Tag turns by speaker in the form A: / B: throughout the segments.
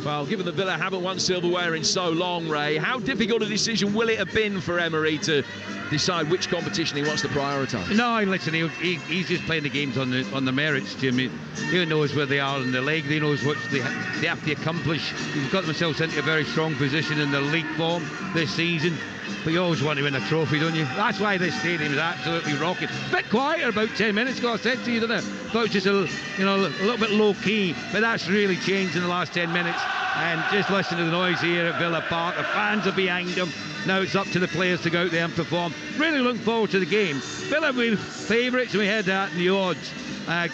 A: Well, given that Villa haven't won silverware in so long, Ray, how difficult a decision will it have been for Emery to decide which competition he wants to prioritise?
B: No, listen, he's just playing the games on the merits, Jimmy. He knows where they are in the league. He knows what they have to accomplish. He's got themselves into a very strong position in the league form this season. But you always want to win a trophy, don't you? That's why this stadium is absolutely rocking. A bit quieter about 10 minutes ago, I said to you, didn't I? Thought it was just a little bit low key, but that's really changed in the last 10 minutes. And just listen to the noise here at Villa Park. The fans are behind them. Now it's up to the players to go out there and perform. Really looking forward to the game. Villa were favourites, and we had that in the odds.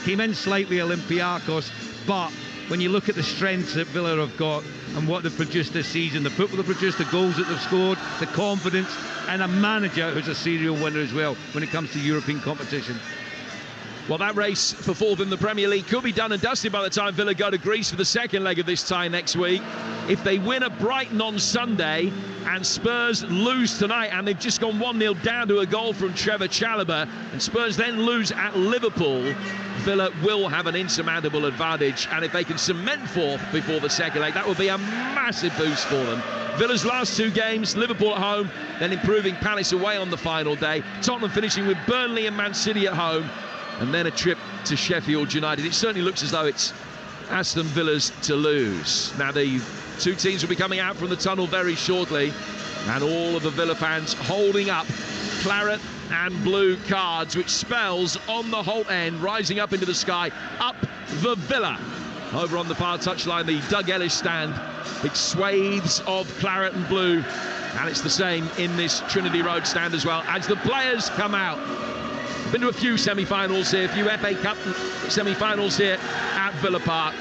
B: Came in slightly Olympiacos, but when you look at the strengths that Villa have got and what they've produced this season, the football they've produced, the goals that they've scored, the confidence, and a manager who's a serial winner as well when it comes to European competition.
A: Well, that race for fourth in the Premier League could be done and dusted by the time Villa go to Greece for the second leg of this tie next week. If they win at Brighton on Sunday and Spurs lose tonight, and they've just gone 1-0 down to a goal from Trevor Chalobah, and Spurs then lose at Liverpool, Villa will have an insurmountable advantage. And if they can cement fourth before the second leg, that would be a massive boost for them. Villa's last two games, Liverpool at home, then improving Palace away on the final day. Tottenham finishing with Burnley and Man City at home, and then a trip to Sheffield United. It certainly looks as though it's Aston Villa's to lose. Now, the two teams will be coming out from the tunnel very shortly, and all of the Villa fans holding up claret and blue cards, which spells on the Holt end, rising up into the sky, up the Villa. Over on the far touchline, the Doug Ellis stand, big swathes of claret and blue, and it's the same in this Trinity Road stand as well, as the players come out. Been to a few semi-finals here, a few FA Cup semi-finals here at Villa Park.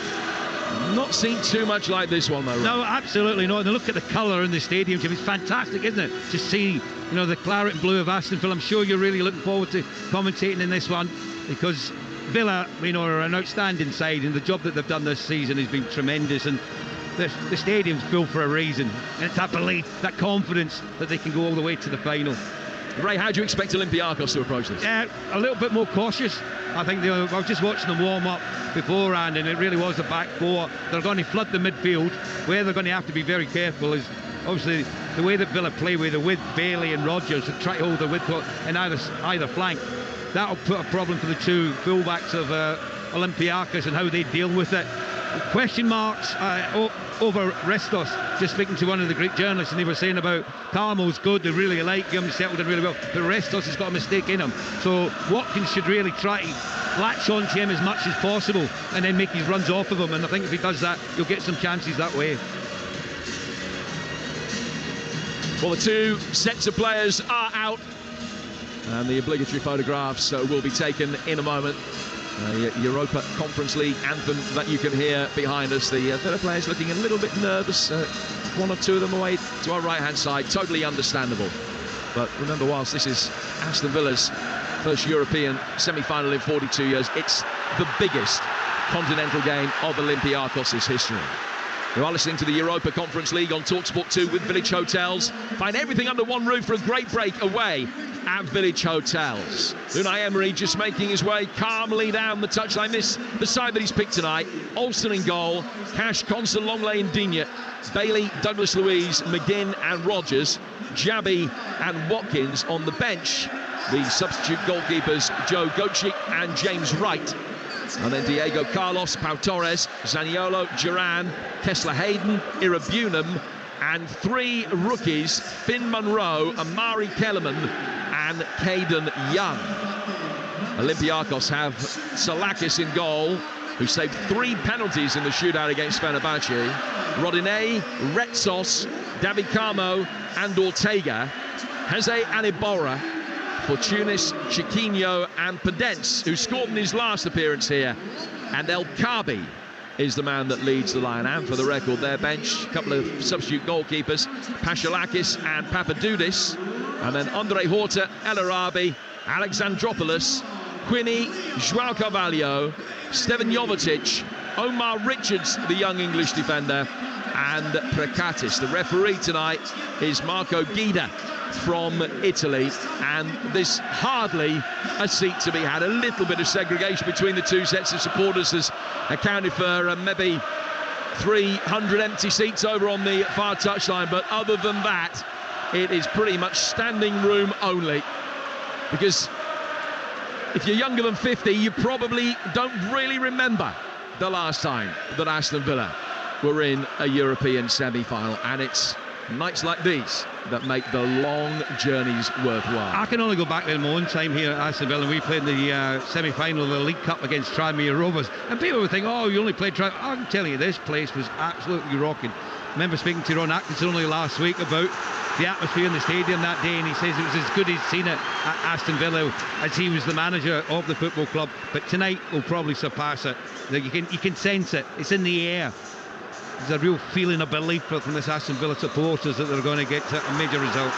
A: Not seen too much like this one, though. Right?
B: No, absolutely not. And look at the colour in the stadium, Jim. It's fantastic, isn't it? To see, the claret and blue of Aston Villa. I'm sure you're really looking forward to commentating in this one, because Villa, are an outstanding side, and the job that they've done this season has been tremendous. And the stadium's built for a reason, and it's that belief, that confidence that they can go all the way to the final.
A: Ray, how do you expect Olympiacos to approach this?
B: A little bit more cautious. I think I was just watching them warm up beforehand, and it really was the back four. They're going to flood the midfield. Where they're going to have to be very careful is obviously the way that Villa play with Bailey and Rodgers, to try to hold the width in either flank. That'll put a problem for the two fullbacks of Olympiacos and how they deal with it. Question marks over Restos. Just speaking to one of the Greek journalists, and they were saying about Carmel's good, they really like him, settled in really well, but Restos has got a mistake in him. So Watkins should really try to latch on to him as much as possible and then make his runs off of him, and I think if he does that, you'll get some chances that way.
A: Well, the two sets of players are out, and the obligatory photographs will be taken in a moment. Europa Conference League anthem that you can hear behind us. The Villa players looking a little bit nervous. One or two of them away to our right-hand side. Totally understandable. But remember, whilst this is Aston Villa's first European semi-final in 42 years, it's the biggest continental game of Olympiacos' history. You are listening to the Europa Conference League on Talksport 2 with Village Hotels. Find everything under one roof for a great break away at Village Hotels. Unai Emery just making his way calmly down the touchline. The side that he's picked tonight. Alston in goal. Cash, Constant, Longley and Digne. Bailey, Douglas Luiz, McGinn and Rodgers. Jabby and Watkins on the bench. The substitute goalkeepers Joe Goetschik and James Wright. And then Diego Carlos, Pau Torres, Zaniolo, Duran, Kessler Hayden, Irabunum, and three rookies, Finn Monroe, Amari Kellerman, and Caden Young. Olympiacos have Salakis in goal, who saved 3 penalties in the shootout against Fenerbahce. Rodinei, Retsos, David Carmo, and Ortega. Jose Anibora, Fortunis, Chiquinho and Pedence, who scored in his last appearance here. And El Kabi is the man that leads the line. And for the record, their bench, a couple of substitute goalkeepers, Pashalakis and Papadoudis. And then Andre Horta, El Arabi, Alexandropoulos, Quinny, João Carvalho, Stevan Jovetic, Omar Richards, the young English defender, and Prekatis. The referee tonight is Marco Guida from Italy, and there's hardly a seat to be had. A little bit of segregation between the two sets of supporters has accounted for maybe 300 empty seats over on the far touchline, but other than that, it is pretty much standing room only. Because if you're younger than 50, you probably don't really remember the last time that Aston Villa were in a European semi-final, and it's nights like these that make the long journeys worthwhile.
B: I can only go back in my own time here at Aston Villa. We played in the semi-final of the League Cup against Tranmere Rovers, and people would think, oh, you only played Tranmere. I'm telling you, this place was absolutely rocking. I remember speaking to Ron Atkinson only last week about the atmosphere in the stadium that day, and he says it was as good as he's seen it at Aston Villa as he was the manager of the football club. But tonight will probably surpass it. You can sense it. It's in the air. There's a real feeling of belief from this Aston Villa supporters that they're going to get a major result.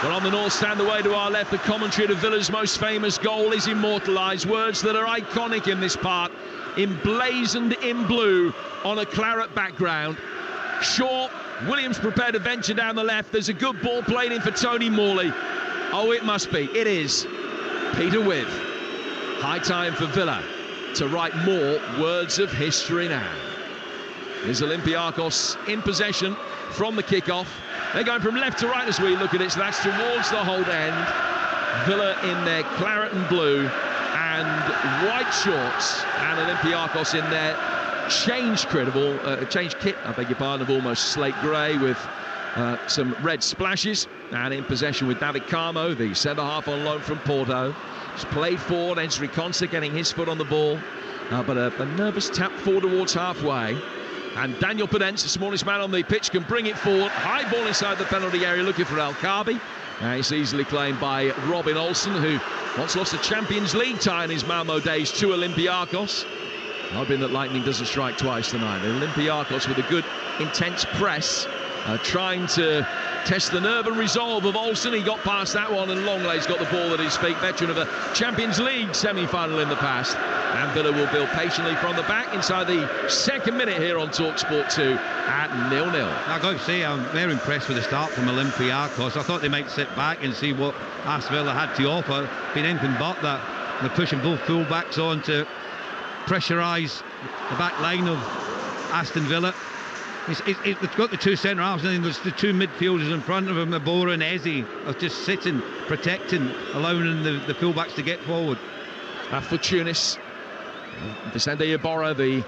A: Well, on the North Stand, away to our left, the commentary to Villa's most famous goal is immortalised. Words that are iconic in this part, emblazoned in blue on a claret background. Shaw, Williams prepared to venture down the left. There's a good ball played in for Tony Morley. Oh, it must be. It is. Peter Withe. High time for Villa to write more words of history now. Is Olympiacos in possession from the kickoff. They're going from left to right as we look at it, so that's towards the hold end. Villa in their claret and blue and white shorts, and Olympiacos in their change kit, I beg your pardon, of almost slate grey with some red splashes, and in possession with David Carmo, the centre-half on loan from Porto. Just played forward, Ezri Konsa getting his foot on the ball, but a nervous tap forward towards halfway. And Daniel Podence, the smallest man on the pitch, can bring it forward. High ball inside the penalty area, looking for El Kaabi. It's easily claimed by Robin Olsen, who once lost a Champions League tie in his Malmo days to Olympiacos. Hoping that lightning doesn't strike twice tonight. Olympiacos with a good, intense press, trying to test the nerve and resolve of Olsen. He got past that one, and Longlay's got the ball at his feet, veteran of a Champions League semi-final in the past. And Villa will build patiently from the back inside the second minute here on Talksport 2 at 0-0.
B: I've got to say, I'm very impressed with the start from Olympiacos. I thought they might sit back and see what Aston Villa had to offer. Been anything but that. They're pushing both full-backs on to pressurise the back line of Aston Villa. It's got the two centre halves, and then there's the two midfielders in front of him, Abora and Eze, are just sitting, protecting, allowing the full-backs to get forward.
A: Fortunis, Vicente Iborra, the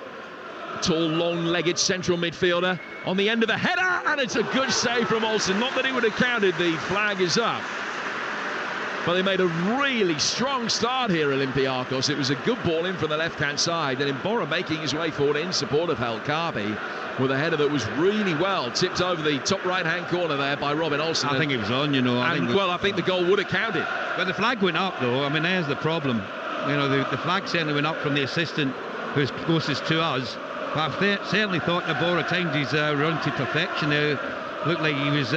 A: tall, long-legged central midfielder, on the end of a header, and it's a good save from Olsen. Not that he would have counted, the flag is up. But they made a really strong start here, Olympiacos. It was a good ball in from the left-hand side, and Iborra making his way forward in support of El Kaabi with a header that was really well tipped over the top right-hand corner there by Robin Olsen.
B: I think it was on, you know.
A: I think the goal would have counted.
B: But the flag went up, though. I mean, there's the problem. You know, the flag certainly went up from the assistant, who's closest to us. But I've certainly thought Iborra timed his run to perfection there. Looked like he was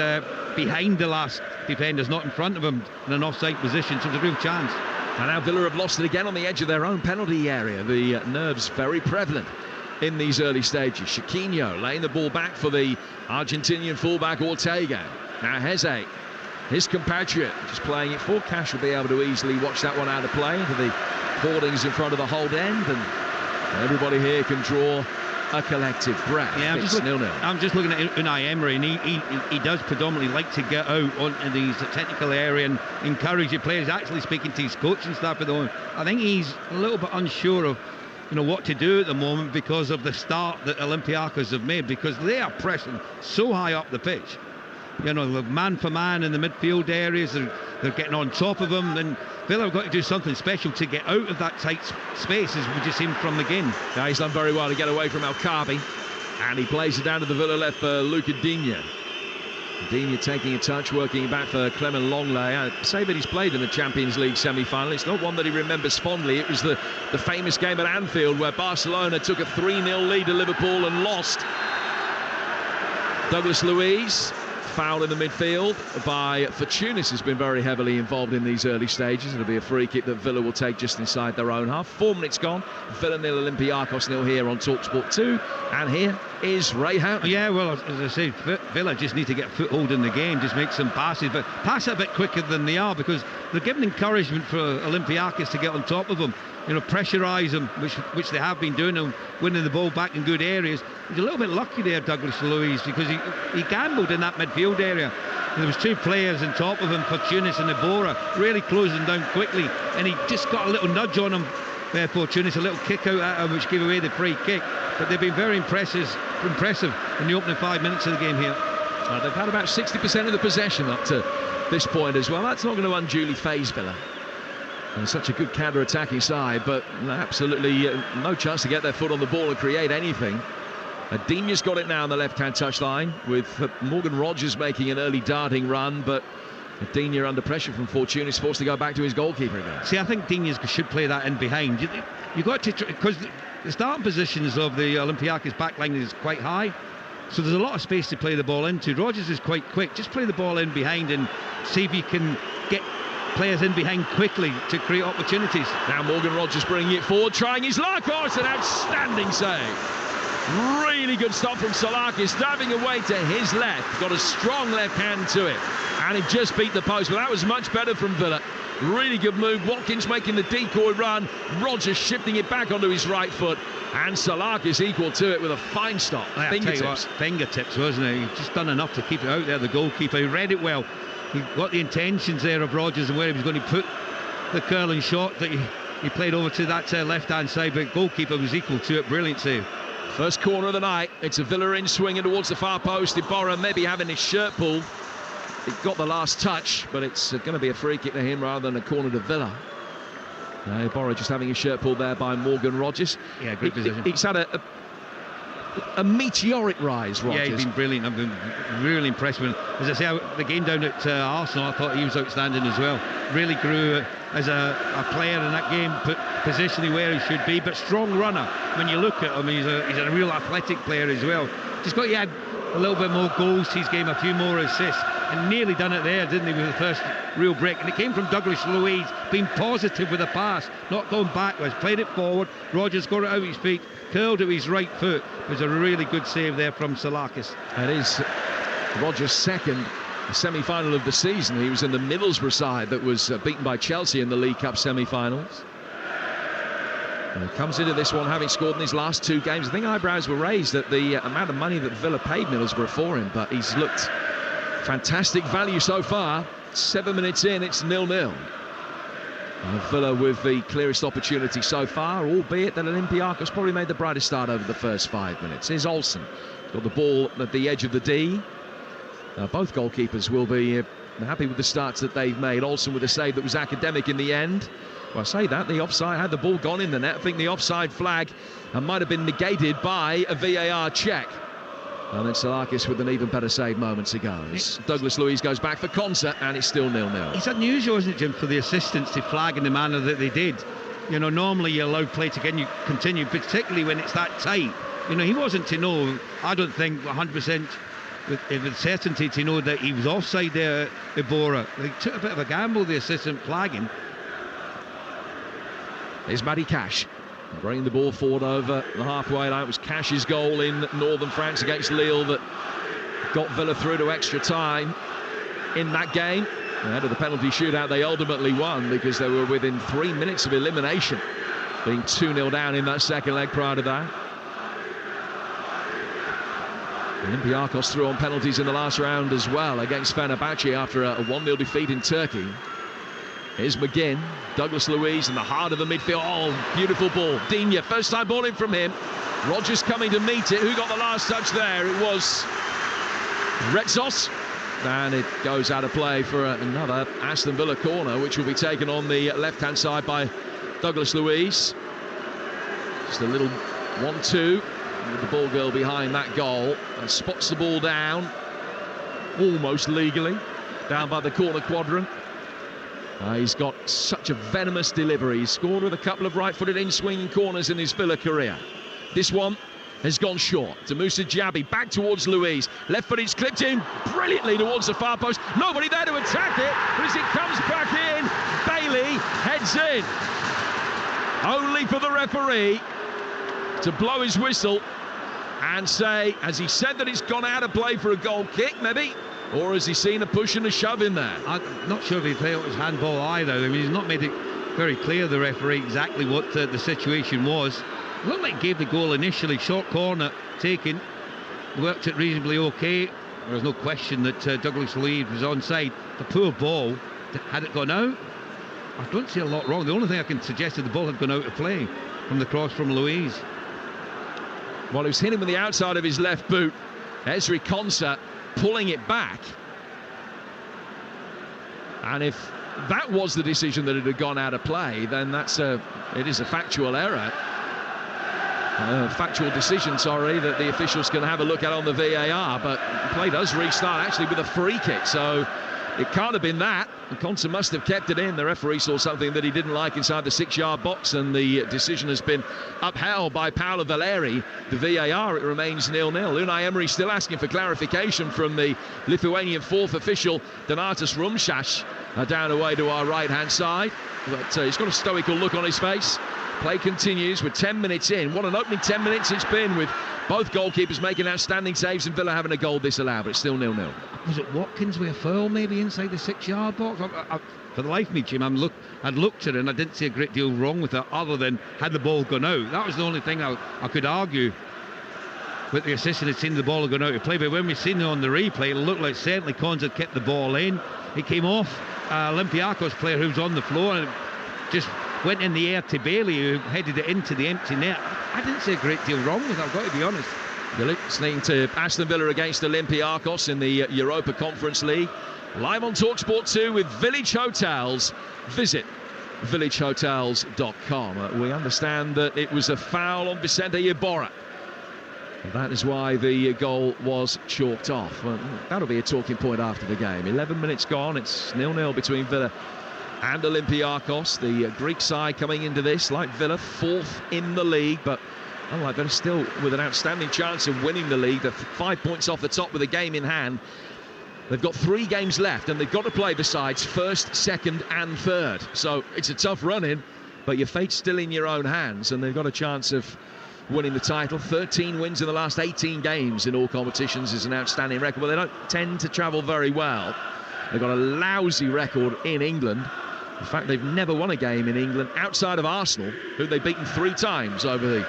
B: behind the last defenders, not in front of him, in an offside position, so it was a real chance.
A: And now Villa have lost it again on the edge of their own penalty area. The nerves very prevalent in these early stages. Chiquinho laying the ball back for the Argentinian fullback Ortega. Now Heze, his compatriot, just playing it for Cash, will be able to easily watch that one out of play into the hoardings in front of the hold end, and everybody here can draw a collective breath.
B: Yeah, I'm just looking at Unai Emery, and he does predominantly like to get out onto these technical area and encourage the players. Actually speaking to his coaching staff at the moment, I think he's a little bit unsure of what to do at the moment because of the start that Olympiacos have made, because they are pressing so high up the pitch. Man for man in the midfield areas, they're getting on top of them, and Villa have got to do something special to get out of that tight space, as we just seen from McGinn.
A: Yeah, he's done very well to get away from El Kaabi, and he plays it down to the Villa left for Luca Digne. Digne taking a touch, working back for Clement Longley. I say that he's played in the Champions League semi-final. It's not one that he remembers fondly. It was the famous game at Anfield where Barcelona took a 3-0 lead to Liverpool and lost. Douglas Luiz, foul in the midfield by Fortunis, has been very heavily involved in these early stages. It'll be a free kick that Villa will take just inside their own half. 4 minutes gone. Villa 0, Olympiacos 0 here on Talksport 2. And here is Ray Houghton.
B: Yeah, well, as I say, Villa just need to get a foothold in the game, just make some passes, but pass it a bit quicker than they are, because they're giving encouragement for Olympiacos to get on top of them, pressurise them, which they have been doing, and winning the ball back in good areas. He's a little bit lucky there, Douglas Luiz, because he gambled in that midfield area. And there was two players on top of him, Fortunis and Iborra, really closing down quickly, and he just got a little nudge on him. Fortunis, a little kick out at him, which gave away the free kick. But they've been very impressive in the opening 5 minutes of the game here.
A: They've had about 60% of the possession up to this point as well. That's not going to unduly faze Villa. And such a good counter-attacking side, but absolutely no chance to get their foot on the ball and create anything. Adinia's got it now on the left-hand touchline, with Morgan Rogers making an early darting run, but Digne under pressure from Fortunis, forced to go back to his goalkeeper again.
B: See, I think Digne should play that in behind. You got to, because the starting positions of the Olympiacos backline is quite high, so there's a lot of space to play the ball into. Rogers is quite quick. Just play the ball in behind and see if you can get players in behind quickly to create opportunities.
A: Now Morgan Rogers bringing it forward, trying his luck. Oh, it's an outstanding save. Really good stop from Salakis, diving away to his left. Got a strong left hand to it, and it just beat the post. But that was much better from Villa. Really good move. Watkins making the decoy run. Rogers shifting it back onto his right foot, and Salakis equal to it with a fine stop.
B: Fingertips, wasn't it? He just done enough to keep it out there. The goalkeeper, he read it well. He got the intentions there of Rogers and where he was going to put the curling shot that he played over to that left-hand side, but goalkeeper was equal to it. Brilliant save.
A: First corner of the night. It's a Villa in swinging towards the far post. Iborra maybe having his shirt pulled. It got the last touch, but it's going to be a free kick to him rather than a corner to Villa. Iborra just having his shirt pulled there by Morgan Rogers.
B: Yeah, good position.
A: He's had a meteoric rise, Rogers.
B: Yeah, he's been brilliant. I've been really impressed with him. As I say, the game down at Arsenal, I thought he was outstanding as well. Really grew as a player in that game, put positioning where he should be, but strong runner. When you look at him, he's a real athletic player as well. Just got to add a little bit more goals to his game, a few more assists, and nearly done it there, didn't he, with the first real break. And it came from Douglas Luiz, being positive with the pass, not going backwards, played it forward. Rogers got it out of his feet, curled to his right foot. It was a really good save there from Salakis.
A: It is Rogers' second semi-final of the season. He was in the Middlesbrough side that was beaten by Chelsea in the League Cup semi-finals. He comes into this one having scored in his last two games. I think eyebrows were raised at the amount of money that Villa paid Middlesbrough for him, but he's looked fantastic value so far. 7 minutes in, it's 0-0. Villa with the clearest opportunity so far, albeit that Olympiacos probably made the brightest start over the first 5 minutes. Here's Olsen, got the ball at the edge of the D. Both goalkeepers will be happy with the starts that they've made. Olsen with a save that was academic in the end. Well, I say that, the offside, had the ball gone in the net, I think the offside flag might have been negated by a VAR check. And then Salakis with an even better save moments ago. Douglas Luiz goes back for Konsa, and it's still 0-0.
B: It's unusual, isn't it, Jim, for the assistants to flag in the manner that they did. Normally you allow play to continue, particularly when it's that tight. He wasn't to know, I don't think 100% with certainty to know that he was offside there, Iborra. They took a bit of a gamble, the assistant flagging.
A: Here's Matty Cash bringing the ball forward over the halfway line. It was Cash's goal in northern France against Lille that got Villa through to extra time in that game. Ahead of the penalty shootout, they ultimately won because they were within 3 minutes of elimination, being 2-0 down in that second leg prior to that. Olympiacos threw on penalties in the last round as well against Fenerbahce after a 1-0 defeat in Turkey. Here's McGinn, Douglas Luiz in the heart of the midfield. Oh, beautiful ball. Digne, first time ball in from him. Rogers coming to meet it. Who got the last touch there? It was Retsos. And it goes out of play for another Aston Villa corner, which will be taken on the left-hand side by Douglas Luiz. Just a little 1-2 with the ball girl behind that goal. And spots the ball down, almost legally, down by the corner quadrant. He's got such a venomous delivery. He's scored with a couple of right-footed in-swinging corners in his Villa career. This one has gone short to Moussa Diaby, back towards Luiz. Left foot is clipped in brilliantly towards the far post. Nobody there to attack it, but as it comes back in, Bailey heads in. Only for the referee to blow his whistle and say, has he said that it's gone out of play for a goal kick, maybe? Or has he seen a push and a shove in there?
B: I'm not sure if he felt it was handball either. I mean, he's not made it very clear, the referee, exactly what the situation was. It looked like he gave the goal initially, short corner taken, worked it reasonably okay. There was no question that Douglas Luiz was onside. The poor ball, had it gone out, I don't see a lot wrong. The only thing I can suggest is the ball had gone out of play from the cross from Luiz.
A: Well, he was hitting with the outside of his left boot. Ezri Konsa pulling it back. And if that was the decision that it had gone out of play, then it is a factual error. Factual decision, sorry, that the officials can have a look at on the VAR, but the play does restart actually with a free kick, so it can't have been that. Konsa must have kept it in. The referee saw something that he didn't like inside the 6-yard box, and the decision has been upheld by Paolo Valeri. The VAR, it remains 0-0. Unai Emery still asking for clarification from the Lithuanian fourth official, Donatas Rumšas, down away to our right-hand side. But he's got a stoical look on his face. Play continues with 10 minutes in. What an opening 10 minutes it's been, with both goalkeepers making outstanding saves and Villa having a goal disallowed, but it's still 0-0.
B: Was it Watkins with a foul maybe inside the 6-yard box? For the life of me, Jim, I'd looked at it and I didn't see a great deal wrong with it, other than had the ball gone out. That was the only thing I could argue with the assistant had seen the ball had gone out of play. But when we've seen it on the replay, it looked like certainly Cons had kept the ball in. It came off Olympiacos player who was on the floor and just went in the air to Bailey, who headed it into the empty net. I didn't see a great deal wrong with it, I've got to be honest.
A: You're listening to Aston Villa against Olympiacos in the Europa Conference League. Live on Talksport 2 with Village Hotels. Visit villagehotels.com. We understand that it was a foul on Vicente Iborra. That is why the goal was chalked off. Well, that'll be a talking point after the game. 11 minutes gone. It's 0-0 between Villa and Olympiacos. The Greek side coming into this, like Villa, fourth in the league, but unlike Villa, still with an outstanding chance of winning the league. They're 5 points off the top with a game in hand. They've got 3 games left, and they've got to play the sides first, second and third. So it's a tough run-in, but your fate's still in your own hands, and they've got a chance of winning the title. 13 wins in the last 18 games in all competitions is an outstanding record, but they don't tend to travel very well. They've got a lousy record in England. In fact, they've never won a game in England outside of Arsenal, who they've beaten 3 times over the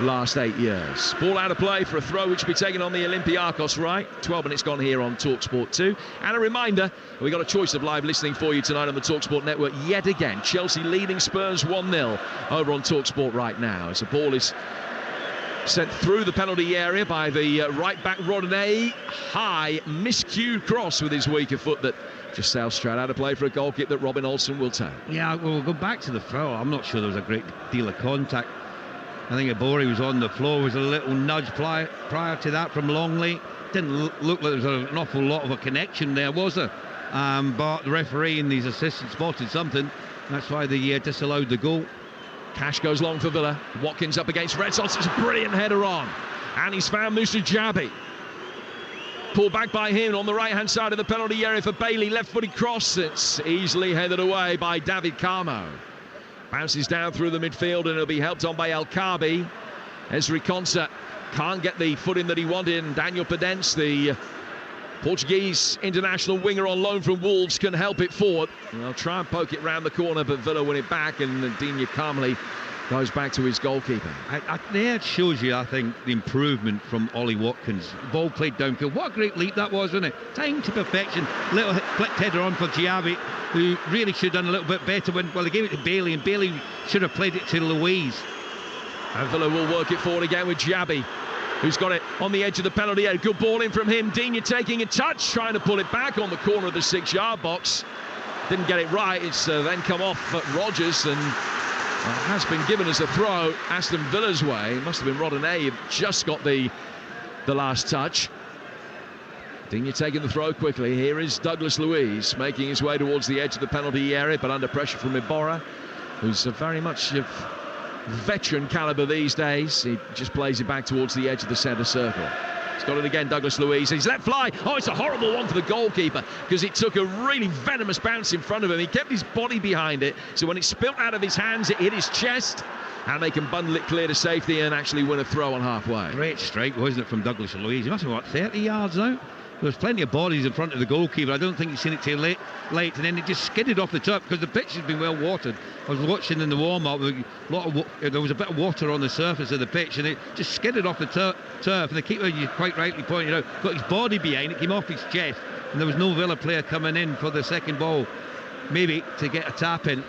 A: last 8 years. Ball out of play for a throw, which will be taken on the Olympiacos right. 12 minutes gone here on Talksport 2. And a reminder, we've got a choice of live listening for you tonight on the Talksport network yet again. Chelsea leading Spurs 1-0 over on Talksport right now, as the ball is sent through the penalty area by the right back Rodney. High miscued cross with his weaker foot that just sails straight out of play for a goal kick that Robin Olsen will take. Yeah,
B: well, we'll go back to the foul. I'm not sure there was a great deal of contact. I think Iborra was on the floor. There was a little nudge prior to that from Longley. Didn't look like there was an awful lot of a connection there, was there? But the referee and these assistants spotted something. That's why they disallowed the goal. Cash goes long for Villa. Watkins up against Red Sox. It's a brilliant header on. And he's found Moussa Diaby. Pulled back by him on the right-hand side of the penalty area for Bailey. Left-footed cross. It's easily headed away by David Carmo. Bounces down through the midfield and it'll be helped on by El Kaabi. Ezri Konsa can't get the footing that he wanted, and Daniel Pedence, the Portuguese international winger on loan from Wolves, can help it forward. They'll try and poke it round the corner, but Villa win it back, and Digne calmly goes back to his goalkeeper. There shows you, I think, the improvement from Ollie Watkins. Ball played downfield. What a great leap that was, wasn't it? Time to perfection. Little flicked header on for Diaby, who really should have done a little bit better when, well, they gave it to Bailey, and Bailey should have played it to Luiz. And Villa will work it forward again with Diaby, who's got it on the edge of the penalty area. Good ball in from him. Digne taking a touch, trying to pull it back on the corner of the 6-yard box. Didn't get it right. It's then come off at Rodgers, and has been given as a throw Aston Villa's way. It must have been Rodinei who just got the last touch. Digne taking the throw quickly. Here is Douglas Luiz making his way towards the edge of the penalty area, but under pressure from Iborra, who's very much of veteran calibre these days. He just plays it back towards the edge of the centre circle.
A: He's got it again, Douglas Luiz. He's let fly. Oh, it's a horrible one for the goalkeeper because it took a really venomous bounce in front of him. He kept his body behind it, so when it spilt out of his hands, it hit his chest, and they can bundle it clear to safety and actually win a throw on halfway.
B: Great strike, wasn't it, from Douglas Luiz? He must have, 30 yards out? There was plenty of bodies in front of the goalkeeper. I don't think he's seen it till late, and then it just skidded off the turf because the pitch has been well watered. I was watching in the warm-up, there was a bit of water on the surface of the pitch, and it just skidded off the turf. And the keeper, you quite rightly pointed out, got his body behind it, came off his chest, and there was no Villa player coming in for the second ball, maybe to get a tap in.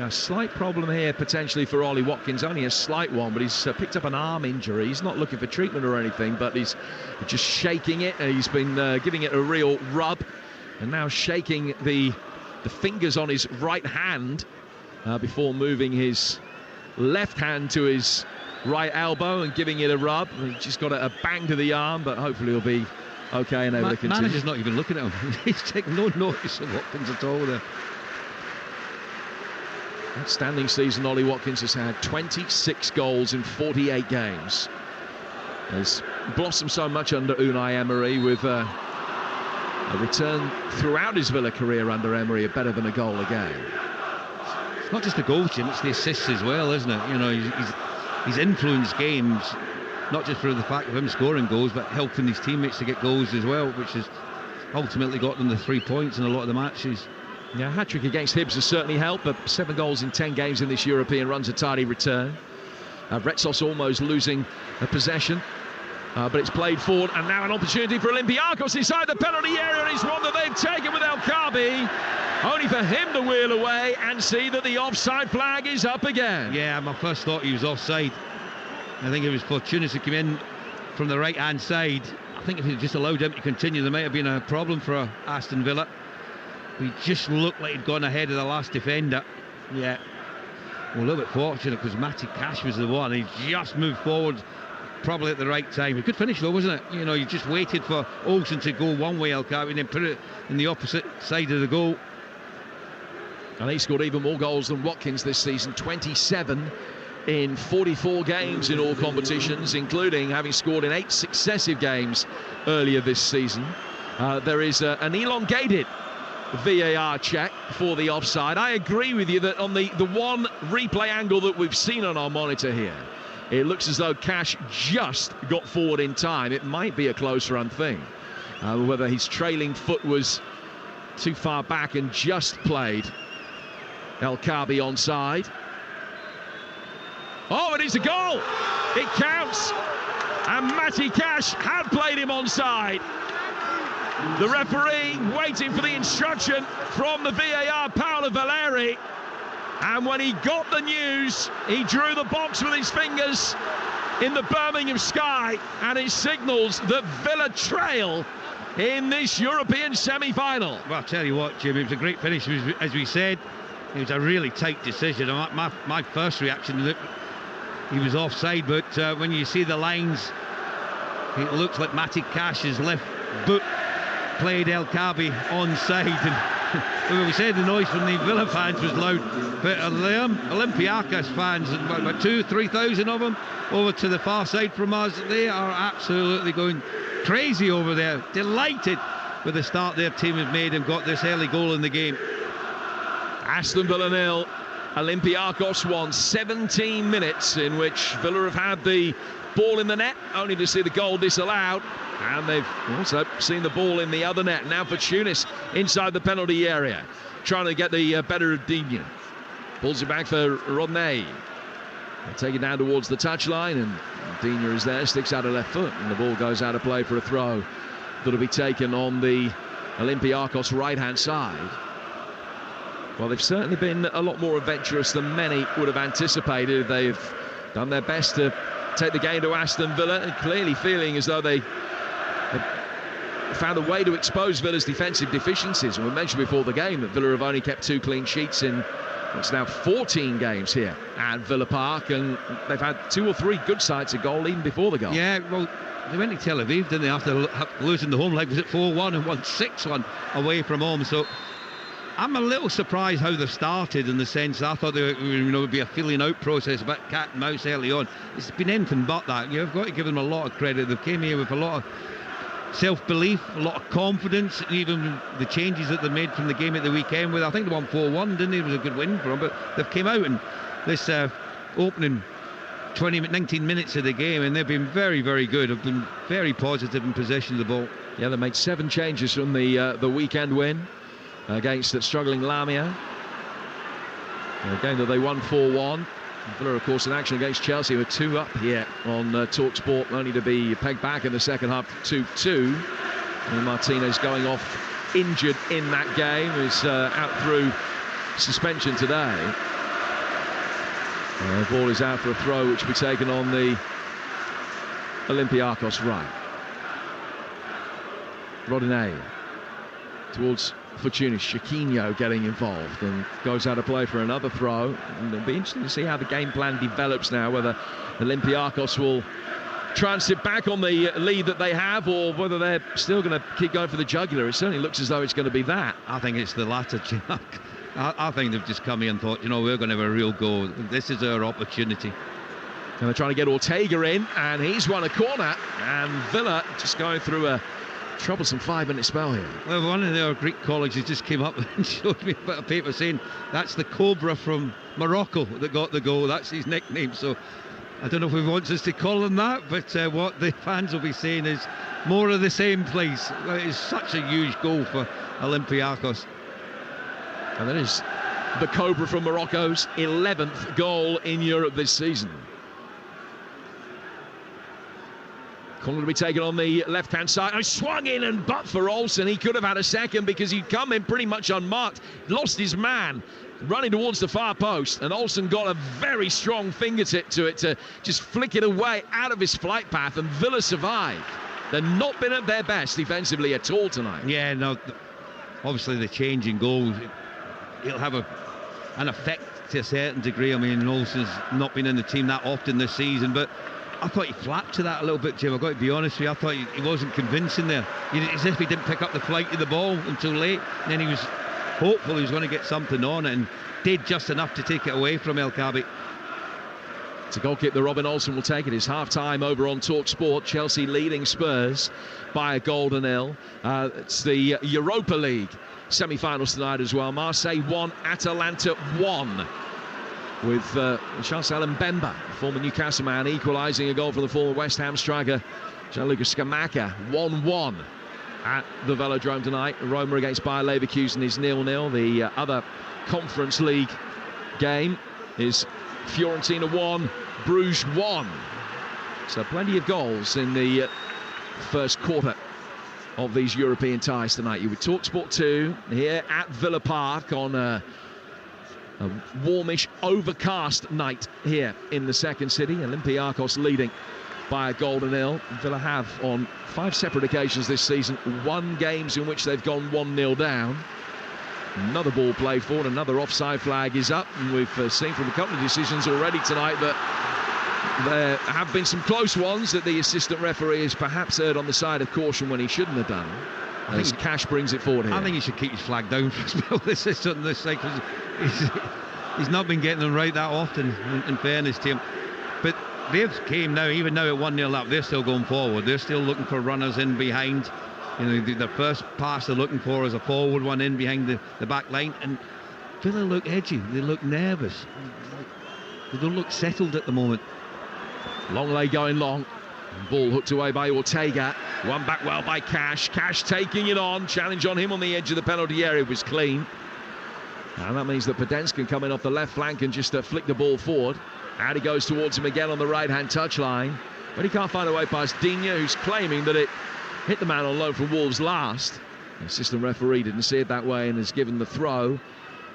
A: A slight problem here potentially for Ollie Watkins, only a slight one, but he's picked up an arm injury. He's not looking for treatment or anything, but he's just shaking it. He's been giving it a real rub, and now shaking the fingers on his right hand before moving his left hand to his right elbow and giving it a rub. He's just got a bang to the arm, but hopefully he'll be okay and able to continue.
B: Manager's not even looking at him. He's taking no notice of Watkins at all there.
A: Outstanding season Ollie Watkins has had, 26 goals in 48 games. Has blossomed so much under Unai Emery, with a return throughout his Villa career under Emery of better than a goal a game.
B: It's not just the goals, Jim, it's the assists as well, isn't it? You know, he's influenced games, not just for the fact of him scoring goals, but helping his teammates to get goals as well, which has ultimately got them the 3 points in a lot of the matches.
A: Yeah, hat-trick against Hibs has certainly helped, but 7 goals in 10 games in this European run's a tidy return. Retsos almost losing a possession, but it's played forward, and now an opportunity for Olympiacos inside the penalty area. It's one that they've taken with El Kaabi, only for him to wheel away and see that the offside flag is up again.
B: Yeah, my first thought he was offside. I think it was Fortunas who came in from the right-hand side. I think if he just allowed him to continue, there might have been a problem for Aston Villa. He just looked like he'd gone ahead of the last defender. Yeah. Well, a little bit fortunate because Matty Cash was the one. He just moved forward probably at the right time. A good finish though, wasn't it? You know, you just waited for Olsen to go one way, El Kaabi, and then put it in the opposite side of the goal.
A: And he scored even more goals than Watkins this season, 27 in 44 games in all competitions, including having scored in 8 successive games earlier this season. There is an elongated VAR check for the offside. I agree with you that on the one replay angle that we've seen on our monitor here, it looks as though Cash just got forward in time. It might be a close run thing. Whether his trailing foot was too far back and just played El Kaabi onside. Oh, it is a goal! It counts! And Matty Cash had played him onside. The referee waiting for the instruction from the VAR, Paolo Valeri, and when he got the news, he drew the box with his fingers in the Birmingham sky, and it signals that Villa trail in this European semi-final.
B: Well, I'll tell you what, Jim, it was a great finish. As we said, it was a really tight decision. My first reaction, he was offside, but when you see the lines, it looks like Matty Cash's left boot played El Kaabi onside, and we said the noise from the Villa fans was loud, but the Olympiacos fans, about 2,000-3,000 of them over to the far side from us, they are absolutely going crazy over there, delighted with the start their team has made and got this early goal in the game.
A: Aston Villa 0, Olympiacos 1, 17 minutes in which Villa have had the ball in the net, only to see the goal disallowed, and they've also seen the ball in the other net. Now for Tunis inside the penalty area, trying to get the better of Digne. Pulls it back for Rodney. They'll take it down towards the touchline, and Digne is there, sticks out a left foot, and the ball goes out of play for a throw that'll be taken on the Olympiacos right-hand side. Well, they've certainly been a lot more adventurous than many would have anticipated. They've done their best to take the game to Aston Villa, and clearly feeling as though they found a way to expose Villa's defensive deficiencies. And we mentioned before the game that Villa have only kept 2 clean sheets in what's now 14 games here at Villa Park, and they've had 2 or 3 good sights of goal even before the goal.
B: Yeah, well, they went to Tel Aviv, didn't they, after losing the home leg? Was it 4-1 and won 6-1 away from home? So I'm a little surprised how they started, in the sense I thought there would be a feeling out process, a bit cat and mouse early on. It's been anything but that. You've got to give them a lot of credit. They came here with a lot of self-belief, a lot of confidence. Even the changes that they made from the game at the weekend, with I think they won 4-1, didn't they? It was a good win for them, but they've came out in this opening 19 minutes of the game, and they've been very, very good. Have been very positive in possession of the ball.
A: Yeah, they made 7 changes from the weekend win against the struggling Lamia. A game that they won 4-1. Villa, of course, in action against Chelsea, were 2 up here on Talksport, only to be pegged back in the second half 2-2. And Martinez going off injured in that game, is out through suspension today. The ball is out for a throw, which will be taken on the Olympiacos right. Rodinei towards Fortunis. Chiquinho getting involved and goes out of play for another throw. And it'll be interesting to see how the game plan develops now, whether Olympiacos will try and sit back on the lead that they have, or whether they're still going to keep going for the jugular. It certainly looks as though it's going to be that.
B: I think it's the latter, Chuck. I think they've just come here and thought, we're going to have a real go. This is our opportunity.
A: And they're trying to get Ortega in, and he's won a corner. And Villa just going through a troublesome 5-minute spell here.
B: Well, one of their Greek colleagues just came up and showed me a bit of paper saying that's the Cobra from Morocco that got the goal. That's his nickname. So I don't know if he wants us to call him that, but what the fans will be saying is more of the same, please. It is such a huge goal for Olympiacos.
A: And that is the Cobra from Morocco's 11th goal in Europe this season. Corner to be taken on the left-hand side. I swung in, and but for Olsen, he could have had a second because he'd come in pretty much unmarked. Lost his man running towards the far post, and Olsen got a very strong fingertip to it to just flick it away out of his flight path, and Villa survived. They've not been at their best defensively at all tonight.
B: Yeah, no, obviously the change in goals, it'll have an effect to a certain degree. I mean, Olsen's not been in the team that often this season, but I thought he flapped to that a little bit, Jim. I've got to be honest with you. I thought he wasn't convincing there. As if he didn't pick up the flight of the ball until late. And then he was hopeful he was going to get something on it, and did just enough to take it away from El Khaby.
A: It's a goal kick that Robin Olsen will take. It is half-time over on Talksport. Chelsea leading Spurs by a goal to nil. It's the Europa League semi-finals tonight as well. Marseille 1, Atalanta 1. With Chancel Mbemba, former Newcastle man, equalising a goal from the former West Ham striker Gianluca Scamacca. 1-1 at the Velodrome tonight. Roma against Bayer Leverkusen is 0-0. The other Conference League game is Fiorentina 1, Bruges 1. So plenty of goals in the first quarter of these European ties tonight. You would Talksport 2 here at Villa Park on a warmish, overcast night here in the second city. Olympiacos leading by a goal to nil. Villa have, on 5 separate occasions this season, won games in which they've gone 1-0 down. Another ball played forward, another offside flag is up, and we've seen from a couple of decisions already tonight that there have been some close ones that the assistant referee has perhaps erred on the side of caution when he shouldn't have done. As Cash brings it forward here.
B: I think he should keep his flag down for a spell. This is on this side, because he's not been getting them right that often, in fairness to him. But they've came now, even now at 1-0 up, they're still going forward. They're still looking for runners in behind. The first pass they're looking for is a forward one in behind the back line. And Villa look edgy. They look nervous. They don't look settled at the moment.
A: Longley going long. Ball hooked away by Ortega. Won back well by Cash. Cash taking it on. Challenge on him on the edge of the penalty area was clean. And that means that Podence can come in off the left flank and just flick the ball forward. Out he goes towards him again on the right-hand touchline. But he can't find a way past Digne, who's claiming that it hit the man on loan from Wolves last. The assistant referee didn't see it that way and has given the throw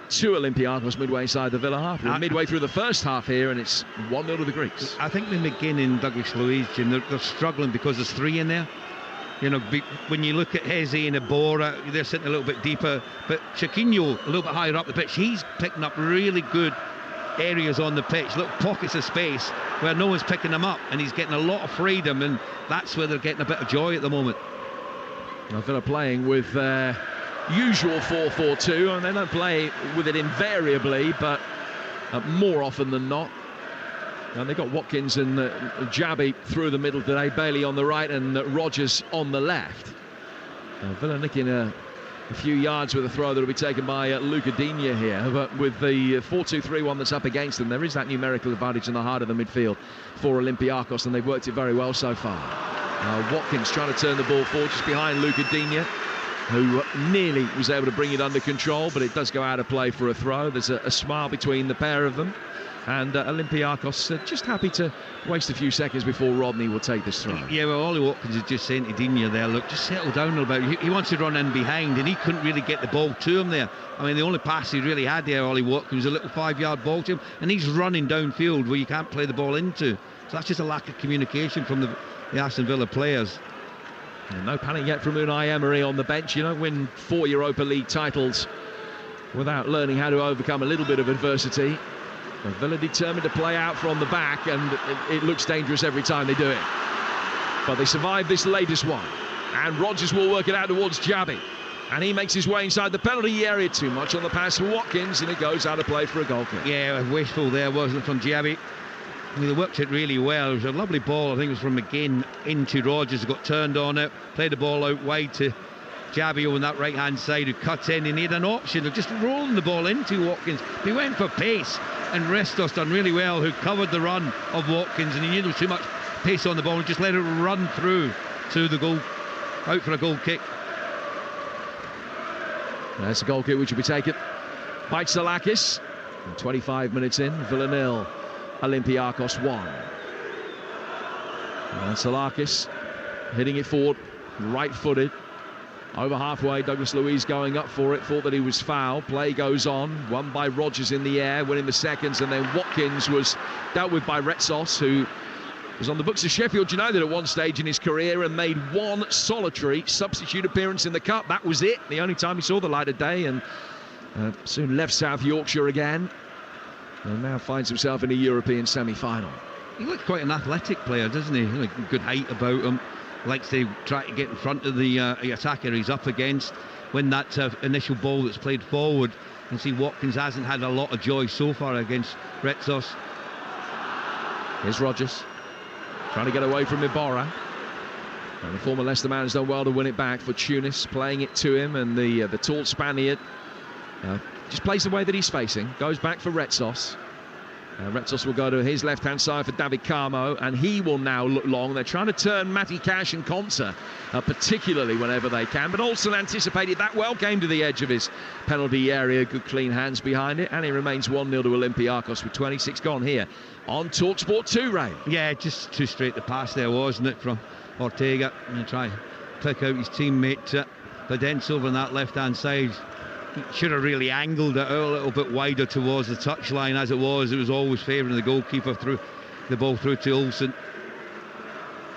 A: to Olympiacos midway inside the Villa half. We're midway through the first half here, and it's 1-0 to the Greeks.
B: I think with McGinn and Douglas Luiz, Jim, they're struggling because there's 3 in there. When you look at Heze and Iborra, they're sitting a little bit deeper. But Chiquinho, a little bit higher up the pitch, he's picking up really good areas on the pitch, little pockets of space where no one's picking them up, and he's getting a lot of freedom, and that's where they're getting a bit of joy at the moment.
A: Now Villa playing with usual 4-4-2, and they don't play with it invariably, but more often than not. And they got Watkins and Jabby through the middle today, Bailey on the right and Rogers on the left. Villa nicking a few yards with a throw that will be taken by Luca Digne here, but with the 4-2-3-1 that's up against them, there is that numerical advantage in the heart of the midfield for Olympiacos, and they've worked it very well so far. Watkins trying to turn the ball forward just behind Luca Digne, who nearly was able to bring it under control, but it does go out of play for a throw. There's a smile between the pair of them, and Olympiacos just happy to waste a few seconds before Rodney will take this throw.
B: Yeah, well, Ollie Watkins is just saying to Digne there, look, just settle down a little bit. He wants to run in behind, and he couldn't really get the ball to him there. I mean, the only pass he really had there, Ollie Watkins, was a little 5-yard ball to him, and he's running downfield where you can't play the ball into. So that's just a lack of communication from the Aston Villa players.
A: And no panic yet from Unai Emery on the bench. You don't win 4 Europa League titles without learning how to overcome a little bit of adversity. But Villa determined to play out from the back, and it looks dangerous every time they do it. But they survived this latest one, and Rogers will work it out towards Jabby, and he makes his way inside the penalty area. Too much on the pass for Watkins, and it goes out of play for a goal kick.
B: Yeah, wasteful there, wasn't it, from Jabby? I mean, they worked it really well. It was a lovely ball, I think it was from McGinn into Rogers, who got turned on it, played the ball out wide to Jabby on that right-hand side, who cut in, and he had an option of just rolling the ball into Watkins. He went for pace, and Restos done really well, who covered the run of Watkins, and he knew there was too much pace on the ball and just let it run through to the goal, out for a goal kick.
A: That's a goal kick which will be taken by Tsalakis. 25 minutes in, Villa 0, Olympiacos 1. And Tsalakis hitting it forward, right-footed. Over halfway, Douglas Luiz going up for it, thought that he was foul. Play goes on, won by Rogers in the air, winning the seconds, and then Watkins was dealt with by Retsos, who was on the books of Sheffield United at one stage in his career and made one solitary substitute appearance in the Cup. That was it, the only time he saw the light of day, and soon left South Yorkshire again, and now finds himself in a European semi-final.
B: He looks quite an athletic player, doesn't he? Like, good height about him. Likes to try to get in front of the attacker he's up against, when that initial ball that's played forward. And see, Watkins hasn't had a lot of joy so far against Retsos.
A: Here's Rogers trying to get away from Iborra, and the former Leicester man has done well to win it back for Tunis, playing it to him, and the tall Spaniard just plays the way that he's facing, goes back for Retsos. Retsos will go to his left-hand side for David Carmo, and he will now look long. They're trying to turn Matty Cash and Conta, particularly whenever they can, but Olsen anticipated that well, came to the edge of his penalty area, good clean hands behind it, and it remains 1-0 to Olympiacos with 26 gone here on Talksport 2, Ray.
B: Yeah, just too straight the pass there, wasn't it, from Ortega, and try to pick out his teammate Pedence over on that left-hand side. He should have really angled it a little bit wider towards the touchline. As it was always favouring the goalkeeper, through the ball through to Olsen.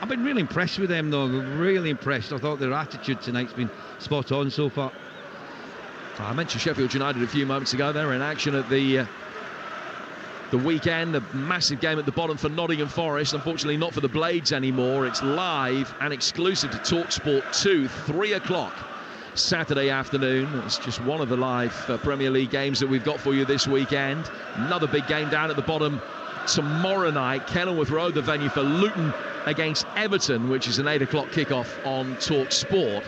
B: I've been really impressed with them, though. Really impressed. I thought their attitude tonight's been spot on so far.
A: I mentioned Sheffield United a few moments ago. They're in action at the weekend. A massive game at the bottom for Nottingham Forest. Unfortunately not for the Blades anymore. It's live and exclusive to Talksport 2, 3 o'clock. Saturday afternoon. It's just one of the live Premier League games that we've got for you this weekend. Another big game down at the bottom tomorrow night. Kenilworth Road, the venue for Luton against Everton, which is an 8 o'clock kickoff on Talksport.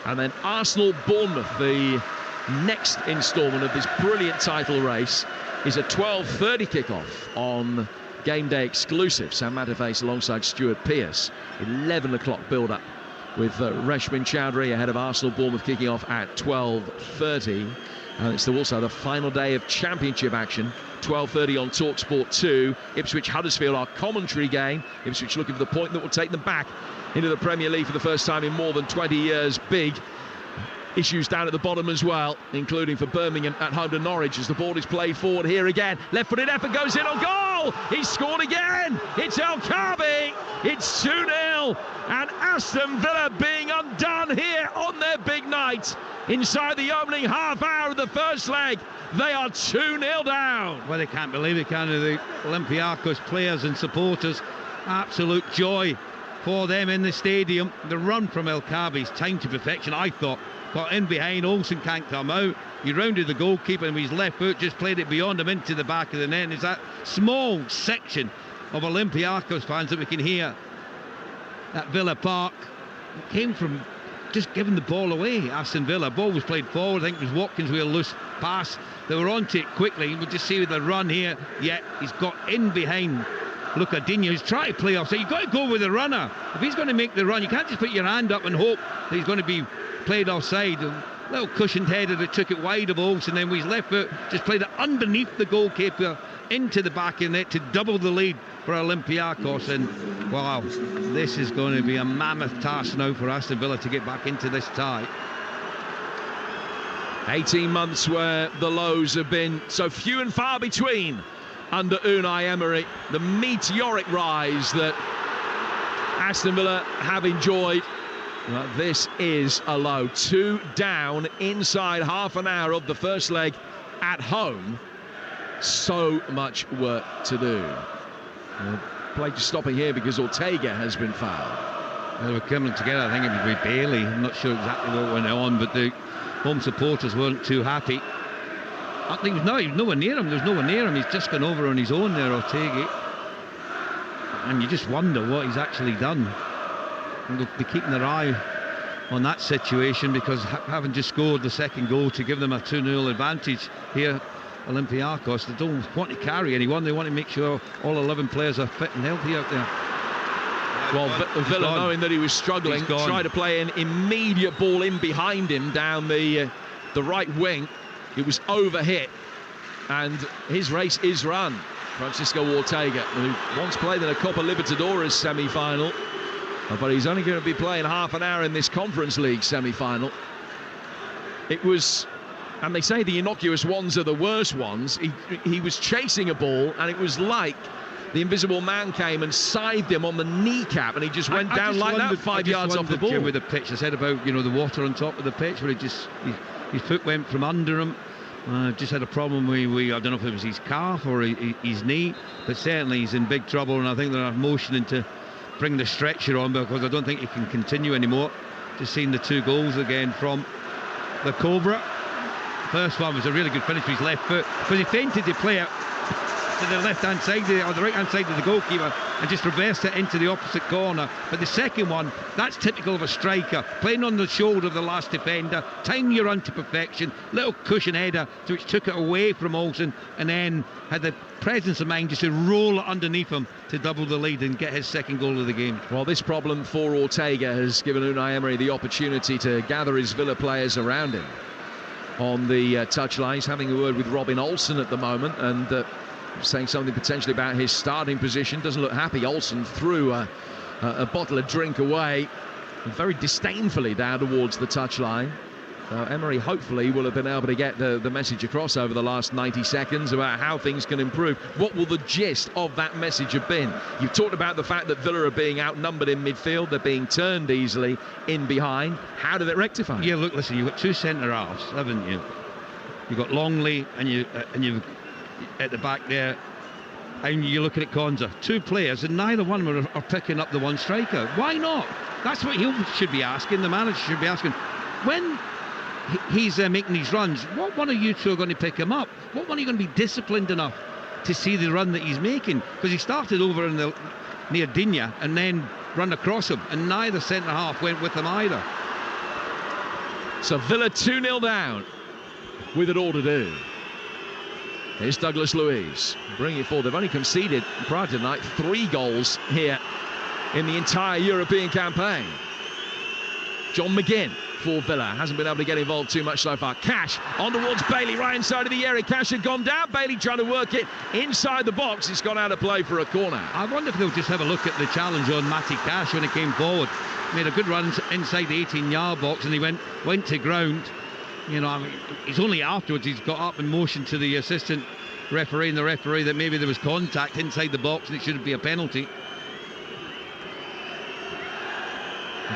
A: And then Arsenal-Bournemouth, the next instalment of this brilliant title race, is a 12:30 kickoff on Game Day exclusive. Sam Matterface alongside Stuart Pearce. 11 o'clock build-up with Reshmin Chowdhury ahead of Arsenal-Bournemouth kicking off at 12:30. And it's also the final day of Championship action, 12:30 on Talksport 2. Ipswich-Huddersfield, our commentary game. Ipswich looking for the point that will take them back into the Premier League for the first time in more than 20 years. Big issues down at the bottom as well, including for Birmingham at home to Norwich as the ball is played forward here again. Left-footed effort goes in on goal! He's scored again! It's El Kaabi! It's 2-0, and Aston Villa being undone here on their big night. Inside the opening half hour of the first leg, they are 2-0 down.
B: Well, they can't believe it, can they? The Olympiacos players and supporters, absolute joy for them in the stadium. The run from El Kaabi's time to perfection, I thought. Got in behind, Olsen can't come out. He rounded the goalkeeper and with his left foot just played it beyond him into the back of the net. And it's that small section of Olympiacos fans that we can hear at Villa Park. It came from just giving the ball away. Aston Villa, ball was played forward. I think it was Watkins with a loose pass. They were onto it quickly. You would just see with the run here. Yeah, he's got in behind Lucadinho, who's trying to play off. So you've got to go with the runner. If he's going to make the run, you can't just put your hand up and hope that he's going to be played offside. A little cushioned header that took it wide of Olsen, and then with his left foot just played it underneath the goalkeeper into the back of the net to double the lead for Olympiacos. And wow, this is going to be a mammoth task now for Aston Villa to get back into this tie.
A: 18 months where the lows have been so few and far between under Unai Emery. The meteoric rise that Aston Villa have enjoyed. Well, this is a low. 2 down inside half an hour of the first leg at home. So much work to do. Play just stopping here because Ortega has been fouled.
B: They were coming together. I think it was with Bailey. I'm not sure exactly what went on, but the home supporters weren't too happy. I think he was nowhere near him. There's nowhere near him. He's just gone over on his own there, Ortega. And you just wonder what he's actually done. And they'll be keeping their eye on that situation because having just scored the second goal to give them a 2-0 advantage here, Olympiacos, they don't want to carry anyone. They want to make sure all 11 players are fit and healthy out there.
A: Well, Villa, knowing that he was struggling, tried to play an immediate ball in behind him down the right wing. It was overhit, and his race is run. Francisco Ortega, who once played in a Copa Libertadores semi-final, but he's only going to be playing half an hour in this Conference League semi-final. It was, and they say the innocuous ones are the worst ones. He was chasing a ball, and it was like the invisible man came and scythed him on the kneecap, and he just went down like that 5 yards off the ball.
B: With the pitch, I said about the water on top of the pitch, where his foot went from under him. Just had a problem with I don't know if it was his calf or his knee, but certainly he's in big trouble, and I think they're motioning to bring the stretcher on because I don't think he can continue anymore. Just seen the 2 goals again from the Cobra. First one was a really good finish with his left foot, because he feinted the player to the left-hand side or the right-hand side of the goalkeeper and just reversed it into the opposite corner. But the second one, that's typical of a striker, playing on the shoulder of the last defender, timing your run to perfection, little cushion header which took it away from Olsen, and then had the presence of mind just to roll it underneath him to double the lead and get his second goal of the game.
A: Well, this problem for Ortega has given Unai Emery the opportunity to gather his Villa players around him on the touchline. He's having a word with Robin Olsen at the moment, and saying something potentially about his starting position. Doesn't look happy. Olsen threw a bottle of drink away very disdainfully down towards the touchline. Emery hopefully will have been able to get the message across over the last 90 seconds about how things can improve. What will the gist of that message have been? You've talked about the fact that Villa are being outnumbered in midfield. They're being turned easily in behind. How did it rectify?
B: Yeah, look, listen, you've got 2 centre-halves, haven't you? You've got Longley and you've at the back there, and you're looking at Konza. 2 players, and neither one of them are picking up the one striker. Why not? That's what he should be asking. The manager should be asking. When he's making these runs, what one of you 2 are going to pick him up? What one are you going to be disciplined enough to see the run that he's making? Because he started over near Digne and then run across him, and neither centre-half went with him either.
A: So Villa 2-0 down with it all to do. Here's Douglas Luiz, bringing it forward. They've only conceded prior to tonight 3 goals here in the entire European campaign. John McGinn for Villa hasn't been able to get involved too much so far. Cash on towards Bailey, right inside of the area. Cash had gone down. Bailey trying to work it inside the box. It's gone out of play for a corner.
B: I wonder if they'll just have a look at the challenge on Matty Cash when he came forward. Made a good run inside the 18-yard box, and he went to ground. I mean, it's only afterwards he's got up and motioned to the assistant referee and the referee that maybe there was contact inside the box and it shouldn't be a penalty.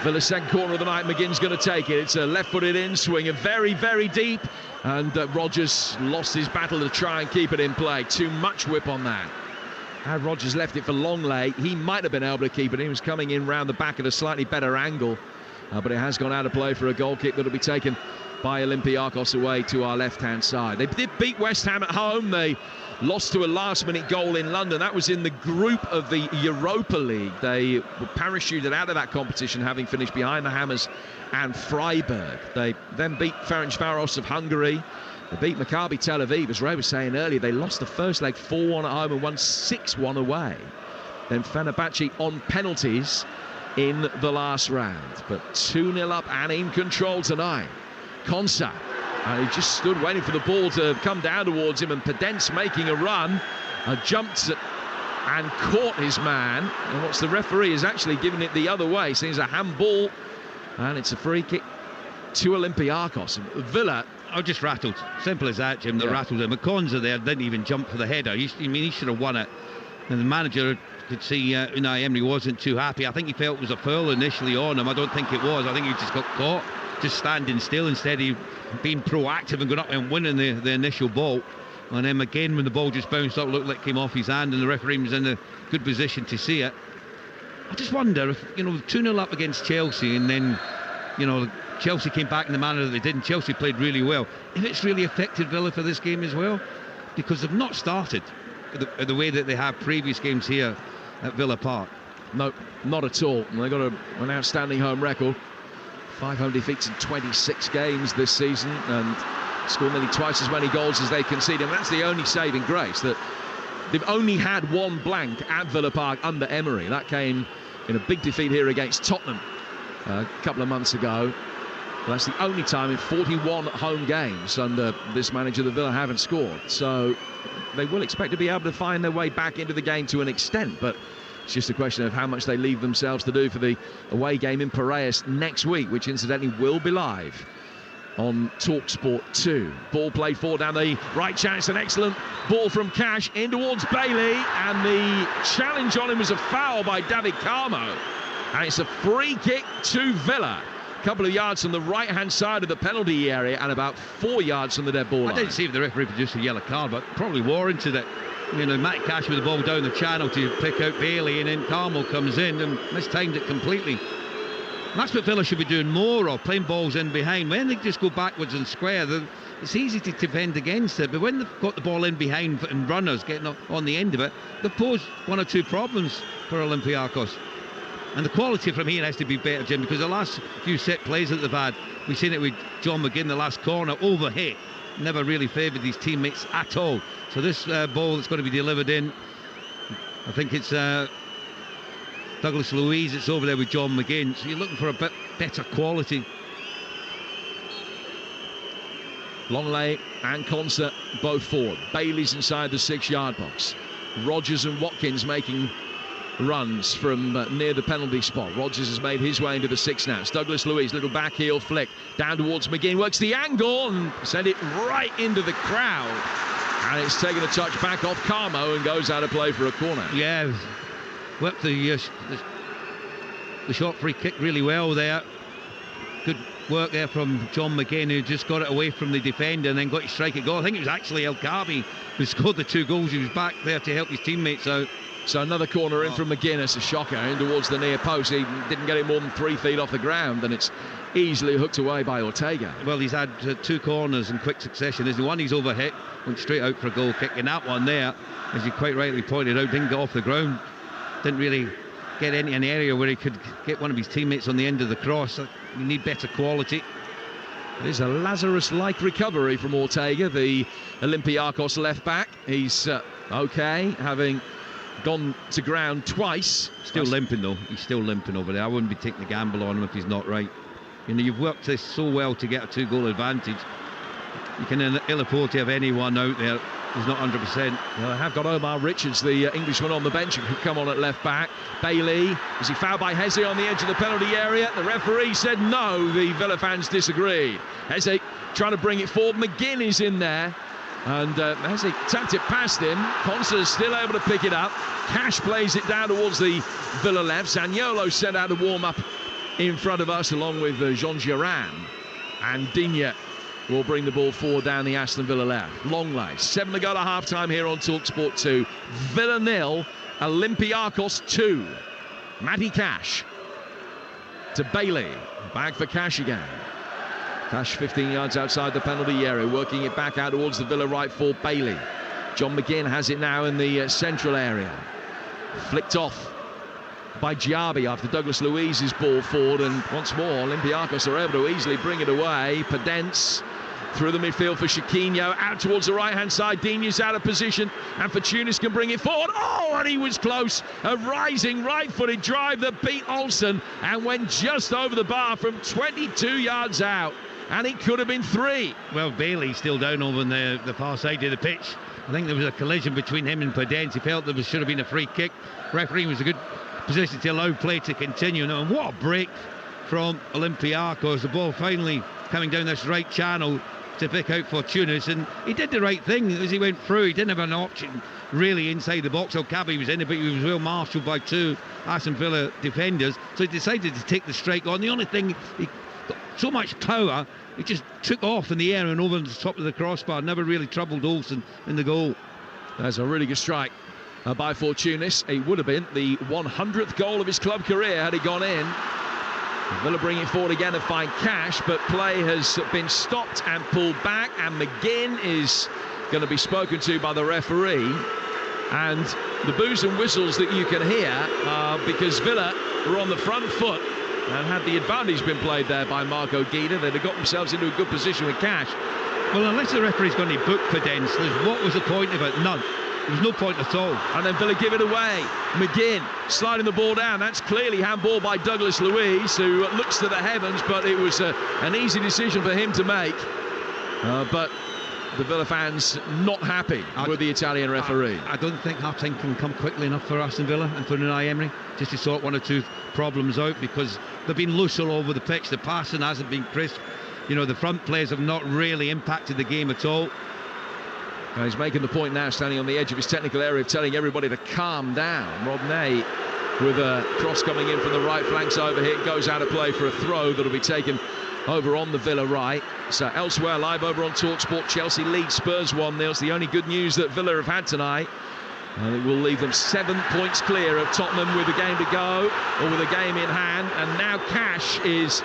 A: Villa's second corner of the night. McGinn's going to take it. It's a left-footed in swing, a very, very deep, and Rodgers lost his battle to try and keep it in play. Too much whip on that. Had Rodgers left it for Longley, he might have been able to keep it. He was coming in round the back at a slightly better angle, but it has gone out of play for a goal kick that will be taken by Olympiacos away to our left-hand side. They did beat West Ham at home. They lost to a last-minute goal in London. That was in the group of the Europa League. They were parachuted out of that competition, having finished behind the Hammers and Freiburg. They then beat Ferencváros of Hungary. They beat Maccabi Tel Aviv. As Ray was saying earlier, they lost the first leg 4-1 at home and won 6-1 away. Then Fenerbahce on penalties in the last round. But 2-0 up and in control tonight. Konsa, he just stood waiting for the ball to come down towards him, and Pedence making a run, jumped and caught his man. And what's the referee is actually giving it the other way, saying it's a handball, and it's a free kick to Olympiacos. Villa
B: are just rattled. Simple as that, Jim. They're rattled. And Konsa there didn't even jump for the header. He should have won it. And the manager could see Unai Emery wasn't too happy. I think he felt it was a foul initially on him. I don't think it was. I think he just got caught, just standing still instead of being proactive and going up and winning the initial ball. And then again, when the ball just bounced up, looked like it came off his hand, and the referee was in a good position to see it. I just wonder if, 2-0 up against Chelsea, and then, Chelsea came back in the manner that they did, and Chelsea played really well. If it's really affected Villa for this game as well, because they've not started the way that they have previous games here at Villa Park.
A: No, not at all. They've got an outstanding home record. 5 home defeats in 26 games this season, and scored nearly twice as many goals as they conceded. And that's the only saving grace, that they've only had one blank at Villa Park under Emery. That came in a big defeat here against Tottenham a couple of months ago. That's the only time in 41 home games under this manager that Villa haven't scored. So they will expect to be able to find their way back into the game to an extent, but it's just a question of how much they leave themselves to do for the away game in Piraeus next week, which incidentally will be live on Talksport 2. Ball played forward down the right chance, an excellent ball from Cash in towards Bailey, and the challenge on him was a foul by David Carmo, and it's a free kick to Villa. A couple of yards from the right-hand side of the penalty area and about 4 yards from the dead ball line.
B: I didn't see if the referee produced a yellow card, but probably warranted it. Matt Cash with the ball down the channel to pick out Bailey, and then Carmel comes in and mistimed it completely. And that's what Villa should be doing more of, playing balls in behind. When they just go backwards and square, it's easy to defend against it, but when they've got the ball in behind and runners getting on the end of it, they've posed 1 or 2 problems for Olympiacos. And the quality from here has to be better, Jim, because the last few set plays that they've had, we've seen it with John McGinn, the last corner, overhit, never really favoured these teammates at all. So this ball that's going to be delivered in, I think it's Douglas Luiz, it's over there with John McGinn, so you're looking for a bit better quality.
A: Longley and Konsa both forward. Bailey's inside the 6-yard box. Rodgers and Watkins making runs from near the penalty spot. Rodgers has made his way into the 6 now. It's Douglas Luiz, little back heel flick down towards McGinn, works the angle and sent it right into the crowd, and it's taken a touch back off Carmo and goes out of play for a corner.
B: Yeah, worked the short free kick really well there. Good work there from John McGinn, who just got it away from the defender and then got to strike it goal. I think it was actually El Kaabi who scored the 2 goals. He was back there to help his teammates out.
A: So another corner in from McGuinness, a shocker, in towards the near post. He didn't get it more than 3 feet off the ground, and it's easily hooked away by Ortega.
B: Well, he's had 2 corners in quick succession. There's the one he's overhit, went straight out for a goal kick, and that one there, as you quite rightly pointed out, didn't get off the ground, didn't really get into an area where he could get one of his teammates on the end of the cross. You need better quality.
A: It is a Lazarus-like recovery from Ortega, the Olympiacos left back. He's okay, having gone to ground twice.
B: Still limping though. He's still limping over there. I wouldn't be taking the gamble on him if he's not right. You've worked this so well to get a 2-goal advantage. You can ill afford to have anyone out there who's not 100%.
A: Well, I have got Omar Richards, the Englishman on the bench, who could come on at left back. Bailey, is he fouled by Heze on the edge of the penalty area? The referee said no. The Villa fans disagreed. Heze trying to bring it forward. McGinn is in there. And as he tapped it past him, Konsa is still able to pick it up. Cash plays it down towards the Villa left. Zaniolo sent out a warm-up in front of us, along with Jean Girard. And Digne will bring the ball forward down the Aston Villa left. Longley, 7 to go to half-time here on Talksport 2. Villa 0, Olympiacos 2. Matty Cash to Bailey. Back for Cash again. Cash 15 yards outside the penalty area, working it back out towards the Villa right for Bailey. John McGinn has it now in the central area. Flicked off by Giabi after Douglas Luiz's ball forward, and once more Olympiacos are able to easily bring it away. Pedence through the midfield for Chiquinho, out towards the right-hand side. Dini's out of position, and Fortunis can bring it forward. Oh, and he was close. A rising right-footed drive that beat Olsen and went just over the bar from 22 yards out, and it could have been 3.
B: Well, Bailey's still down over on the far side of the pitch. I think there was a collision between him and Pedence. He felt there should have been a free kick. Referee was a good position to allow play to continue. Now, and what a break from Olympiacos. The ball finally coming down this right channel to pick out Fortunis, and he did the right thing as he went through. He didn't have an option really inside the box. Okabe was in it, but he was well marshalled by 2 Aston Villa defenders, so he decided to take the strike on. The only thing, he got so much power, he just took off in the air and over the top of the crossbar. Never really troubled Olsen in the goal.
A: That's a really good strike by Fortunis. It would have been the 100th goal of his club career had he gone in. Villa bring it forward again and find Cash, but play has been stopped and pulled back, and McGinn is going to be spoken to by the referee. And the boos and whistles that you can hear are because Villa were on the front foot, and had the advantage been played there by Marco Guida, they'd have got themselves into a good position with Cash.
B: Well, unless the referee's going to book Pedence, what was the point of it? None. There was no point at all.
A: And then Villa give it away. McGinn sliding the ball down. That's clearly handball by Douglas Luiz, who looks to the heavens, but it was an easy decision for him to make. But the Villa fans not happy with the Italian referee.
B: I don't think half-time can come quickly enough for Aston Villa and for Unai Emery just to sort 1 or 2 problems out, because they've been loose all over the pitch. The passing hasn't been crisp. You know, the front players have not really impacted the game at all.
A: And he's making the point now, standing on the edge of his technical area, telling everybody to calm down. Rodney with a cross coming in from the right flank's overhit, goes out of play for a throw that'll be taken over on the Villa right. So elsewhere, live over on Talksport, Chelsea lead Spurs 1-0. It's the only good news that Villa have had tonight. And it will leave them 7 points clear of Tottenham with a game to go, or with a game in hand. And now Cash is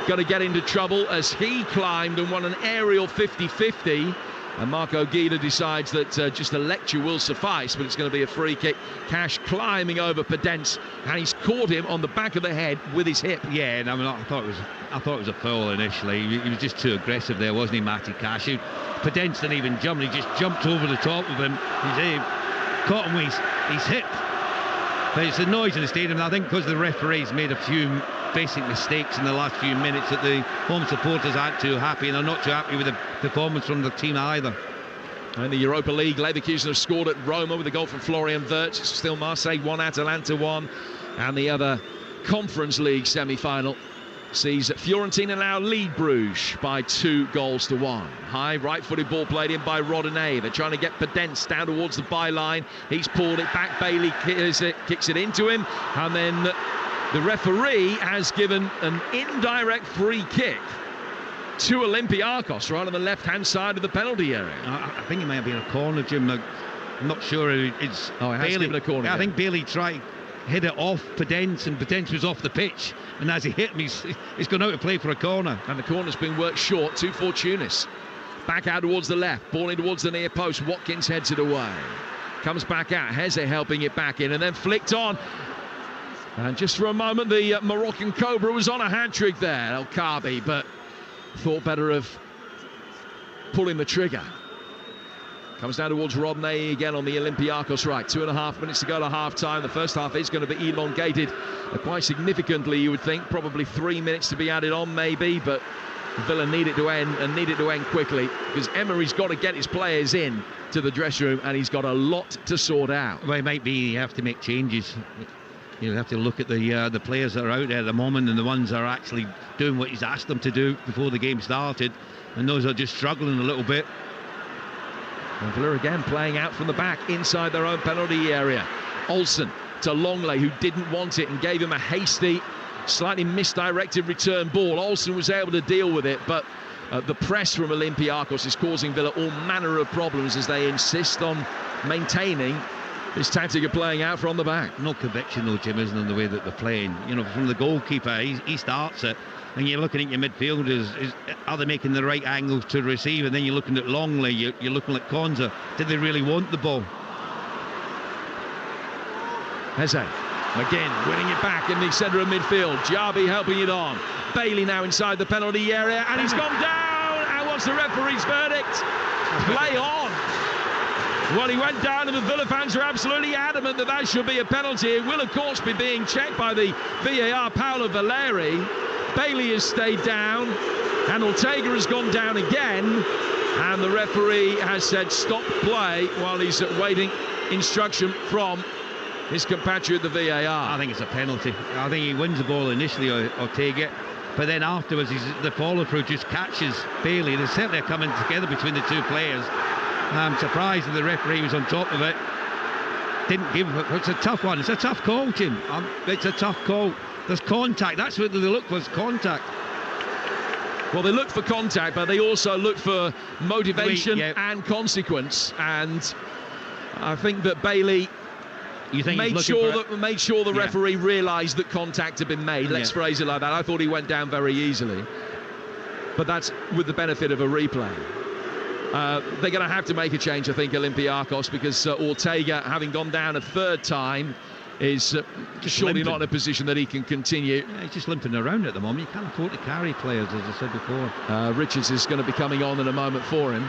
A: going to get into trouble as he climbed and won an aerial 50-50. And Marco Guida decides that just a lecture will suffice, but it's going to be a free kick. Cash climbing over Pedence, and he's caught him on the back of the head with his hip.
B: Yeah, and I thought it was a foul initially. He was just too aggressive there, wasn't he, Matty Cash? Pedence didn't even jump; he just jumped over the top of him. He's caught him with his hip. But it's the noise in the stadium, and I think because the referees made a few basic mistakes in the last few minutes that the home supporters aren't too happy, and they're not too happy with the performance from the team either.
A: In the Europa League, Leverkusen have scored at Roma with a goal from Florian Wirtz. It's still Marseille 1, Atalanta 1, and the other Conference League semi-final sees Fiorentina now lead Bruges by 2-1. High right-footed ball played in by Rodinei. They're trying to get Pedence down towards the byline. He's pulled it back. Bailey kicks it into him, and then the referee has given an indirect free kick to Olympiacos right on the left-hand side of the penalty area.
B: I think it may have been a corner, Jim. I'm not sure. It's
A: Bailey. A corner.
B: I think Bailey tried hit it off Pedence, and Pedence was off the pitch, and as he hit him, he's gone out to play for a corner.
A: And the corner's been worked short to Fortunis. Back out towards the left, ball in towards the near post. Watkins heads it away. Comes back out. Heze helping it back in, and then flicked on. And just for a moment, the Moroccan Cobra was on a hat-trick there, El Kaabi, but thought better of pulling the trigger. Comes down towards Rodney again on the Olympiacos right. 2.5 minutes to go to half-time. The first half is going to be elongated quite significantly, you would think. Probably 3 minutes to be added on, maybe, but Villa need it to end, and need it to end quickly, because Emery's got to get his players in to the dressing room, and he's got a lot to sort out.
B: Well, it might be you have to make changes. You'll have to look at the players that are out there at the moment, and the ones that are actually doing what he's asked them to do before the game started, and those are just struggling a little bit.
A: And Villa again playing out from the back inside their own penalty area. Olsen to Longley, who didn't want it and gave him a hasty, slightly misdirected return ball. Olsen was able to deal with it, but The press from Olympiacos is causing Villa all manner of problems as they insist on maintaining this tactic of playing out from the back.
B: No conviction though, Jim, isn't in the way that they're playing. You know, from the goalkeeper, he starts it, and you're looking at your midfielders, are they making the right angles to receive? And then you're looking at Longley, you're looking at Konza. Did they really want the ball?
A: Eze, McGinn winning it back in the centre of midfield. Jarby helping it on. Bailey now inside the penalty area, and he's gone down. And what's the referee's verdict? Play on. Well, he went down, and the Villa fans are absolutely adamant that that should be a penalty. It will, of course, be being checked by the VAR, Paolo Valeri. Bailey has stayed down, and Ortega has gone down again. And the referee has said stop play while he's waiting instruction from his compatriot, the VAR.
B: I think it's a penalty. I think he wins the ball initially, Ortega, but then afterwards the follow-through just catches Bailey. They're certainly coming together between the two players. I'm surprised that the referee was on top of it. Didn't give it. It's a tough one. It's a tough call, Jim. It's a tough call. There's contact. That's what they look for, is contact.
A: Well, they look for contact, but they also look for motivation and consequence. And I think that Bailey made sure the referee realised that contact had been made. Let's phrase it like that. I thought he went down very easily, but that's with the benefit of a replay. They're going to have to make a change, I think, Olympiacos, because Ortega, having gone down a third time, is surely not in a position that he can continue.
B: Yeah, he's just limping around at the moment. You can't afford to carry players, as I said before.
A: Richards is going to be coming on in a moment for him.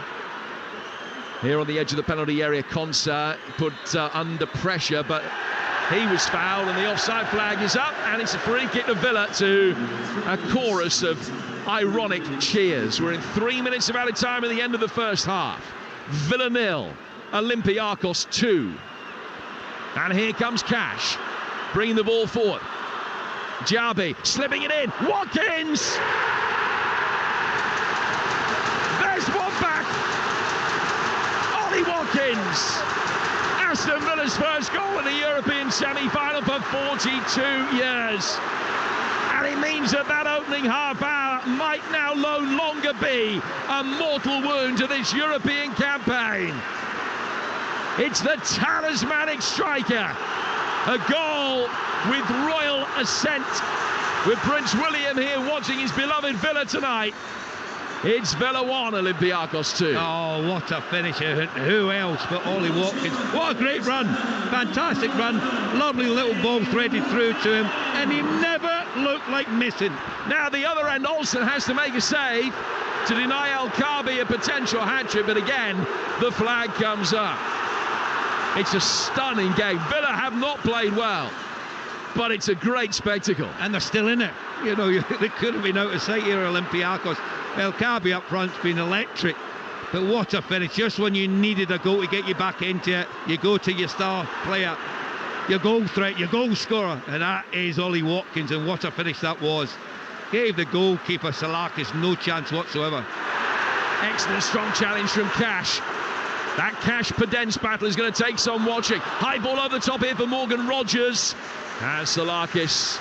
A: Here on the edge of the penalty area, Konsa put under pressure, but he was fouled, and the offside flag is up, and it's a free kick to Villa, to a chorus of ironic cheers. We're in 3 minutes of added time at the end of the first half. Villa 0, Olympiacos 2. And here comes Cash, bringing the ball forward. Jarby slipping it in. Watkins! There's one back. Ollie Watkins! Aston Villa's first goal in the European semi-final for 42 years. And it means that that opening half hour might now no longer be a mortal wound to this European campaign. It's the talismanic striker. A goal with royal assent, with Prince William here watching his beloved Villa tonight. It's Villa 1, Olympiacos 2.
B: Oh, what a finisher. Who else but Ollie Watkins? What a great run. Fantastic run. Lovely little ball threaded through to him, and he never looked like missing.
A: Now, the other end, Olsen has to make a save to deny El Kaabi a potential hat-trick, but again, the flag comes up. It's a stunning game. Villa have not played well, but it's a great spectacle.
B: And they're still in it. You know, they could have been out of sight here, Olympiacos. El Kaabi up front's been electric, but what a finish. Just when you needed a goal to get you back into it, you go to your star player, your goal threat, your goal scorer, and that is Ollie Watkins, and what a finish that was. Gave the goalkeeper, Salakis, no chance whatsoever.
A: Excellent strong challenge from Cash. That Cash-Podence battle is going to take some watching. High ball over the top here for Morgan Rogers. And Salakis,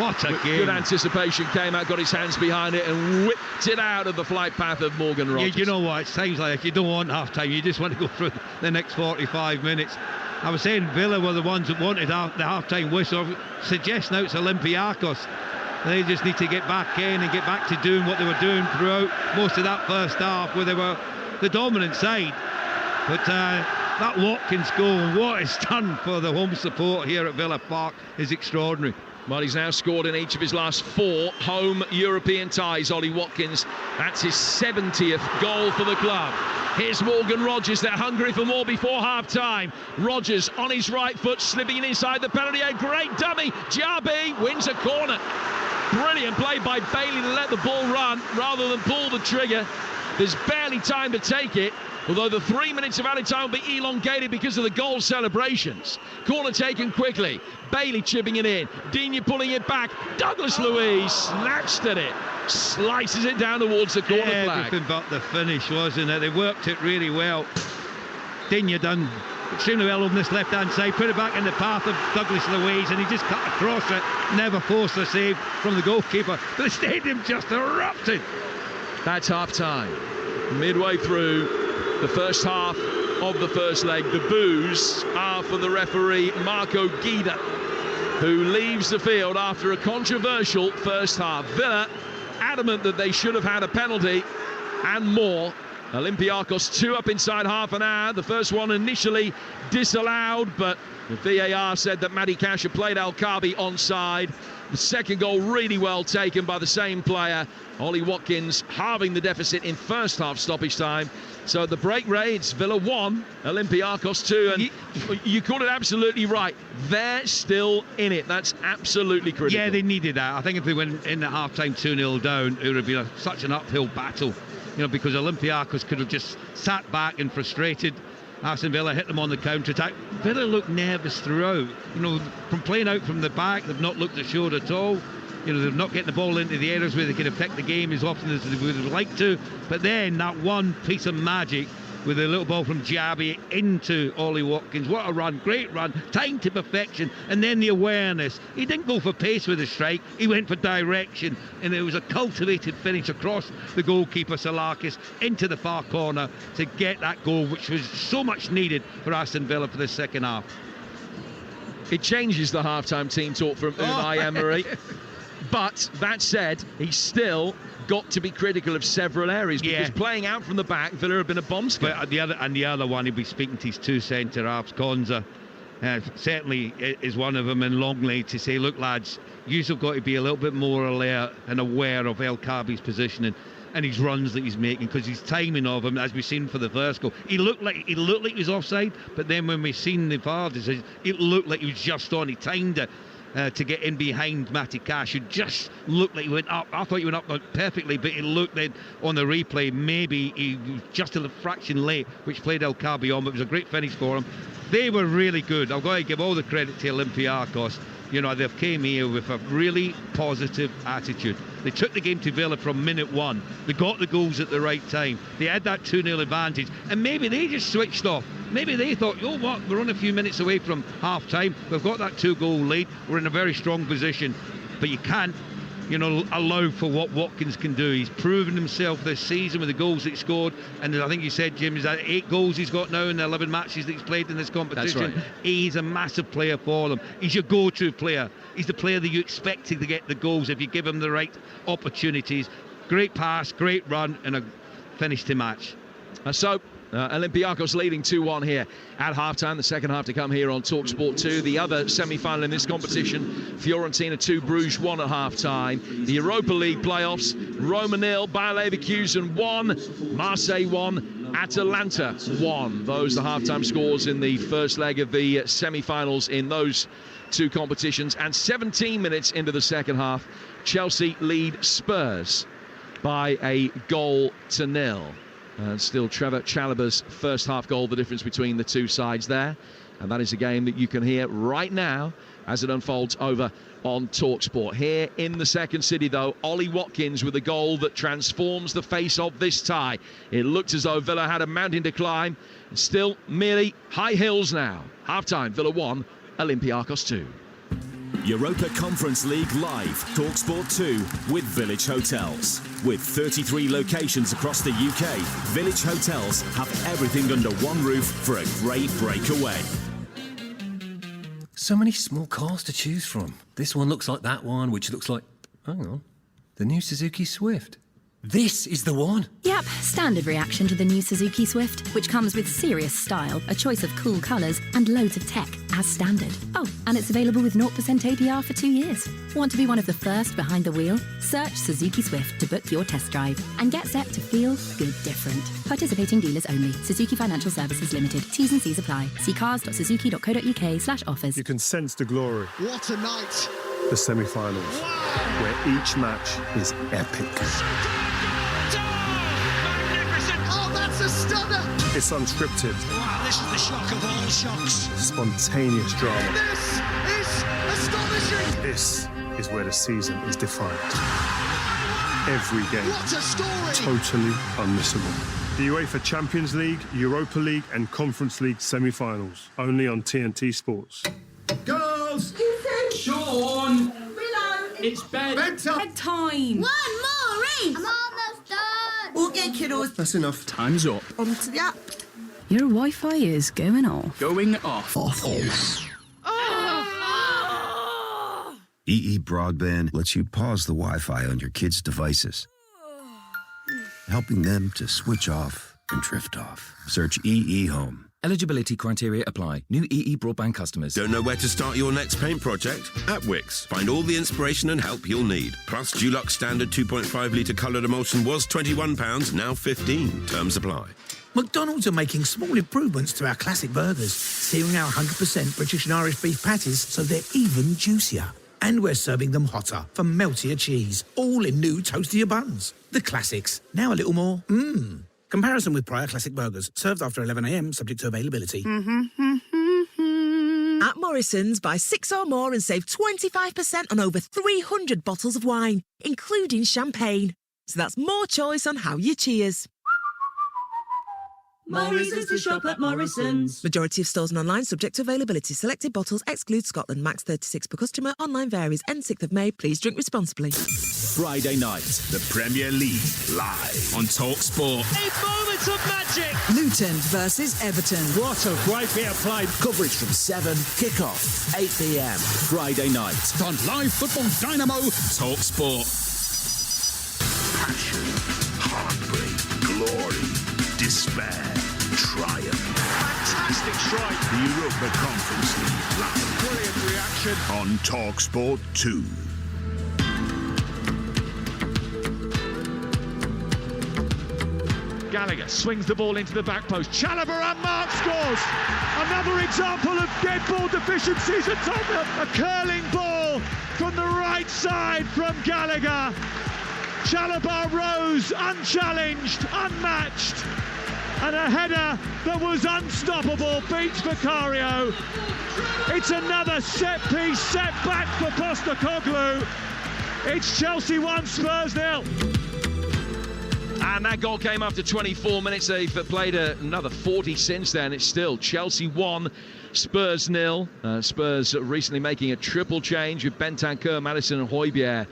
B: what a game.
A: Good anticipation, came out, got his hands behind it and whipped it out of the flight path of Morgan Rogers.
B: You know what, it sounds like you don't want half-time, you just want to go through the next 45 minutes. I was saying Villa were the ones that wanted the half-time whistle. Suggest now it's Olympiacos. They just need to get back in and get back to doing what they were doing throughout most of that first half, where they were the dominant side. But that Watkins goal, what it's done for the home support here at Villa Park, is extraordinary.
A: Well, he's now scored in each of his last 4 home European ties, Ollie Watkins. That's his 70th goal for the club. Here's Morgan Rogers. They're hungry for more before half-time. Rogers on his right foot, slipping inside the penalty area. Great dummy. Jarby wins a corner. Brilliant play by Bailey to let the ball run rather than pull the trigger. There's barely time to take it, although the 3 minutes of added time will be elongated because of the goal celebrations. Corner taken quickly. Bailey chipping it in. Digne pulling it back. Douglas Luiz snatched at it. Slices it down towards the corner flag.
B: Everything but the finish, wasn't it? They worked it really well. Digne done extremely well on this left-hand side, put it back in the path of Douglas Luiz, and he just cut across it, never forced a save from the goalkeeper. But the stadium just erupted.
A: That's half-time. Midway through the first half of the first leg, the boos are for the referee Marco Guida, who leaves the field after a controversial first half. Villa adamant that they should have had a penalty and more. Olympiacos 2 up inside half an hour. The first one initially disallowed, but the VAR said that Matty Cash had played El-Kaabi onside. The second goal really well taken by the same player, Ollie Watkins, halving the deficit in first half stoppage time. So the break, Ray, it's Villa 1, Olympiacos 2, and you called it absolutely right. They're still in it. That's absolutely critical.
B: Yeah, they needed that. I think if they went in at half-time 2-0 down, it would have been such an uphill battle, because Olympiacos could have just sat back and frustrated. Aston Villa hit them on the counter-attack. Villa looked nervous throughout. From playing out from the back, they've not looked assured at all. They're not getting the ball into the areas where they can affect the game as often as they would like to. But then that one piece of magic with a little ball from Diaby into Ollie Watkins. What a run, great run, timed to perfection. And then the awareness. He didn't go for pace with the strike, he went for direction. And it was a cultivated finish across the goalkeeper, Salakis, into the far corner to get that goal, which was so much needed for Aston Villa for the second half.
A: It changes the half-time team talk from Unai Emery. But that said, he's still got to be critical of several areas, because playing out from the back, Villa have been a bombskip.
B: But the other one, he'll be speaking to his two centre-halves. Konza certainly is one of them, and Longley, to say, look lads, you've got to be a little bit more alert and aware of El-Kaabi's positioning and his runs that he's making, because his timing of him, as we've seen for the first goal, he looked like he was offside, but then when we've seen the VAR decision, it looked like he was just on. He timed it to get in behind Matty Cash, who just looked like he went up. I thought he went up perfectly, but it looked then on the replay maybe he was just a fraction late, which played El-Kaabi on, but it was a great finish for him. They were really good. I've got to give all the credit to Olympiacos. They've came here with a really positive attitude. They took the game to Villa from minute one. They got the goals at the right time. They had that 2-0 advantage, and maybe they just switched off. Maybe they thought, what, we're only a few minutes away from half-time. We've got that 2-goal lead. We're in a very strong position. But you can't, allow for what Watkins can do. He's proven himself this season with the goals that he scored. And I think you said, Jim, is that 8 goals he's got now in the 11 matches that he's played in this competition.
A: That's right.
B: He's a massive player for them. He's your go-to player. He's the player that you expect to get the goals if you give him the right opportunities. Great pass, great run, and a finish to match.
A: Olympiacos leading 2-1 here at half-time. The second half to come here on Talksport 2. The other semi-final in this competition, Fiorentina 2, Bruges 1 at half-time. The Europa League playoffs, Roma 0, Bayer Leverkusen 1, Marseille 1, Atalanta 1. Those the half-time scores in the first leg of the semi-finals in those two competitions. And 17 minutes into the second half, Chelsea lead Spurs by a 1-0. And still Trevor Chalobah's first half goal, the difference between the two sides there. And that is a game that you can hear right now as it unfolds over on TalkSport. Here in the second city, though, Ollie Watkins with a goal that transforms the face of this tie. It looked as though Villa had a mountain to climb. It's still merely high hills now. Half-time, Villa 1, Olympiacos 2.
C: Europa Conference League live, Talksport 2 with Village Hotels. With 33 locations across the UK, Village Hotels have everything under one roof for a great breakaway.
D: So many small cars to choose from. This one looks like that one, which looks like... Hang on. The new Suzuki Swift. This is the one.
E: Yep, standard reaction to the new Suzuki Swift, which comes with serious style, a choice of cool colours and loads of tech as standard. Oh, and it's available with 0% APR for 2 years. Want to be one of the first behind the wheel? Search Suzuki Swift to book your test drive and get set to feel good different. Participating dealers only. Suzuki Financial Services Limited. T's and C's apply. See cars.suzuki.co.uk/offers.
F: You can sense the glory.
G: What a night.
F: The semi-finals, where each match is epic.
G: Oh, that's a stunner!
F: It's unscripted.
G: Wow, this is the shock of all shocks.
F: Spontaneous drama.
G: This is astonishing!
F: This is where the season is defined. Every game.
G: What a story!
F: Totally unmissable. The UEFA Champions League, Europa League and Conference League semi-finals. Only on TNT Sports.
H: Girls!
I: Sean!
H: Willow!
I: It's
H: Bedtime!
J: Bedtime!
H: One more race! I'm almost done! Okay, kiddos.
F: That's enough.
I: Time's up.
H: On to the app.
J: Your Wi-Fi is going off.
I: Going off.
K: EE Broadband lets you pause the Wi-Fi on your kids' devices, helping them to switch off and drift off. Search EE Home.
L: Eligibility criteria apply. New EE Broadband customers.
M: Don't know where to start your next paint project? At Wix, find all the inspiration and help you'll need. Plus, Dulux Standard 2.5 litre coloured emulsion was £21, now $15. Terms apply.
N: McDonald's are making small improvements to our classic burgers, searing our 100% British and Irish beef patties so they're even juicier. And we're serving them hotter for meltier cheese, all in new toastier buns. The classics, now a little more Comparison with prior classic burgers, served after 11 a.m, subject to availability.
O: At Morrison's, buy 6 or more and save 25% on over 300 bottles of wine, including champagne. So that's more choice on how you cheers.
P: Morrison's to shop at Morrison's.
O: Majority of stores and online subject to availability. Selected bottles exclude Scotland. Max 36 per customer. Online varies. End 6th of May. Please drink responsibly.
C: Friday night, the Premier League live on Talksport.
Q: A moment of magic.
R: Luton versus Everton.
Q: What a great bit of play.
C: Coverage from 7, kick-off 8 p.m. Friday night
Q: On live football dynamo.
C: Talksport. Passion, heartbreak, glory, despair, triumph.
Q: Fantastic strike.
C: The Europa Conference League live.
Q: Brilliant reaction.
C: On Talksport 2.
A: Gallagher swings the ball into the back post. Chalobah and Mark scores. Another example of dead ball deficiencies at Tottenham. A curling ball from the right side from Gallagher. Chalobah rose unchallenged, unmatched, and a header that was unstoppable beats Vicario. It's another set piece, set back for Postecoglou. It's Chelsea 1, Spurs 0. And that goal came after 24 minutes. They've played another 40 since then. It's still Chelsea 1, Spurs 0. Spurs recently making a triple change with Bentancur, Maddison and Højbjerg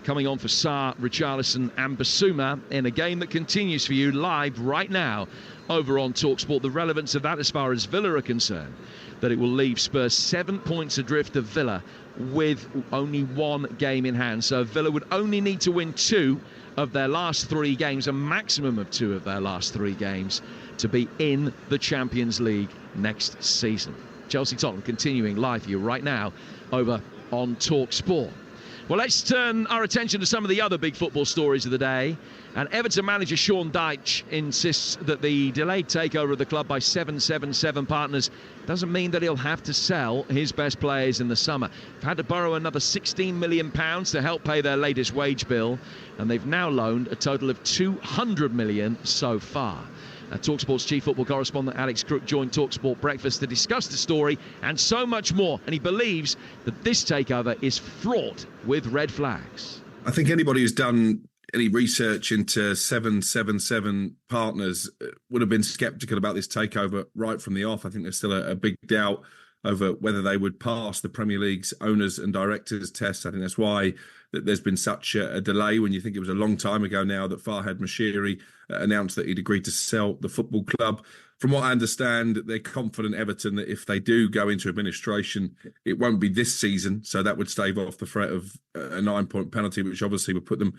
A: coming on for Sarr, Richarlison and Basuma in a game that continues for you live right now over on TalkSport. The relevance of that as far as Villa are concerned, that it will leave Spurs 7 points adrift of Villa with only 1 game in hand. So Villa would only need to win 2 of their last 3 games, a maximum of 2 of their last 3 games, to be in the Champions League next season. Chelsea-Tottenham continuing live for you right now over on TalkSport. Well, let's turn our attention to some of the other big football stories of the day. And Everton manager Sean Dyche insists that the delayed takeover of the club by 777 partners doesn't mean that he'll have to sell his best players in the summer. They've had to borrow another £16 million to help pay their latest wage bill, and they've now loaned a total of £200 million so far. TalkSport's chief football correspondent Alex Crook joined TalkSport Breakfast to discuss the story and so much more, and he believes that this takeover is fraught with red flags.
S: I think anybody who's done any research into 777 partners would have been sceptical about this takeover right from the off. I think there's still a big doubt over whether they would pass the Premier League's owners and directors test. I think that's why there's been such a delay, when you think it was a long time ago now that Farhad Moshiri announced that he'd agreed to sell the football club. From what I understand, they're confident, Everton, that if they do go into administration, it won't be this season. So that would stave off the threat of a 9-point penalty, which obviously would put them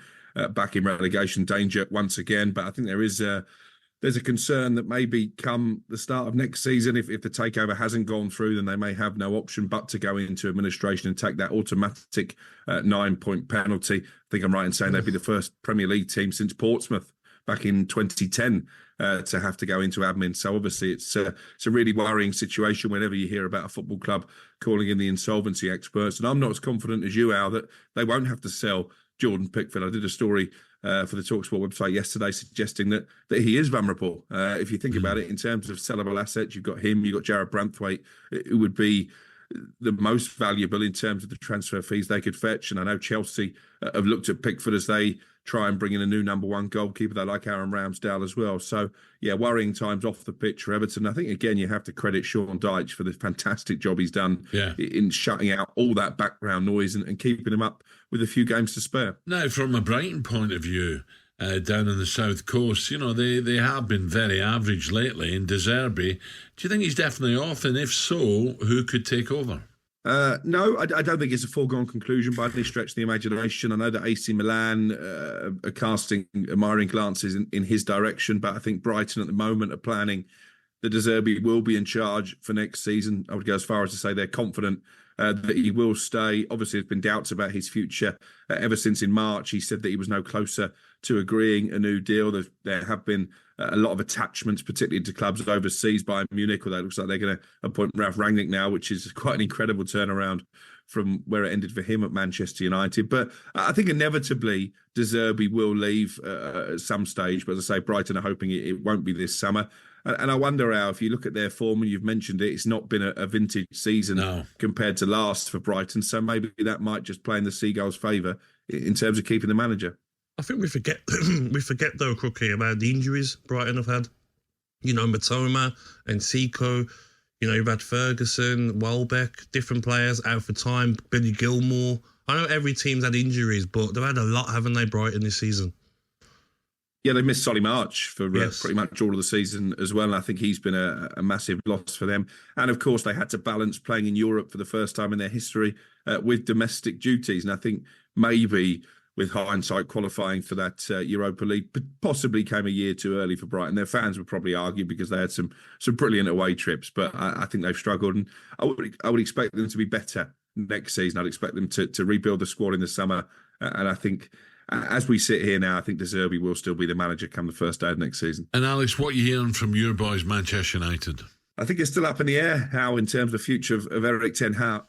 S: back in relegation danger once again. But I think there's a concern that maybe come the start of next season, if the takeover hasn't gone through, then they may have no option but to go into administration and take that automatic 9-point penalty. I think I'm right in saying they'd be the first Premier League team since Portsmouth back in 2010 to have to go into admin. So obviously it's a really worrying situation whenever you hear about a football club calling in the insolvency experts. And I'm not as confident as you are that they won't have to sell Jordan Pickford. I did a story for the TalkSport website yesterday suggesting that he is vulnerable. If you think about it in terms of sellable assets, you've got him, you've got Jared Branthwaite, who would be the most valuable in terms of the transfer fees they could fetch. And I know Chelsea have looked at Pickford as they try and bring in a new number one goalkeeper. They like Aaron Ramsdale as well. So, yeah, worrying times off the pitch for Everton. I think, again, you have to credit Sean Dyche for the fantastic job he's done in shutting out all that background noise and keeping him up with a few games to spare.
T: Now, from a Brighton point of view, down on the south coast, you know, they have been very average lately. In De Zerbi, do you think he's definitely off? And if so, who could take over?
S: No, I don't think it's a foregone conclusion by any stretch of the imagination. I know that AC Milan are casting admiring glances in his direction, but I think Brighton at the moment are planning that De Zerbi will be in charge for next season. I would go as far as to say they're confident that he will stay. Obviously, there's been doubts about his future ever since in March. He said that he was no closer to agreeing a new deal. There have been a lot of attachments, particularly to clubs overseas. Bayern Munich, although it looks like they're going to appoint Ralf Rangnick now, which is quite an incredible turnaround from where it ended for him at Manchester United. But I think inevitably De Zerbi will leave at some stage. But as I say, Brighton are hoping it won't be this summer. And I wonder how, if you look at their form, and you've mentioned it, it's not been a vintage season compared to last for Brighton. So maybe that might just play in the Seagulls' favour in terms of keeping the manager.
U: I think we forget though, Crookie, about the injuries Brighton have had. You know, Matoma and Seco. You know, you've had Ferguson, Welbeck, different players out for time. Billy Gilmore. I know every team's had injuries, but they've had a lot, haven't they, Brighton, this season?
S: Yeah, they missed Solly March for pretty much all of the season as well. And I think he's been a massive loss for them. And of course, they had to balance playing in Europe for the first time in their history with domestic duties. And I think maybe, with hindsight, qualifying for that Europa League possibly came a year too early for Brighton. Their fans would probably argue because they had some brilliant away trips, but I think they've struggled. And I would expect them to be better next season. I'd expect them to rebuild the squad in the summer. And I think, as we sit here now, I think De Zerbi will still be the manager come the first day of next season.
T: And Alex, what are you hearing from your boys, Manchester United?
S: I think it's still up in the air, how in terms of the future of Eric Ten Hag.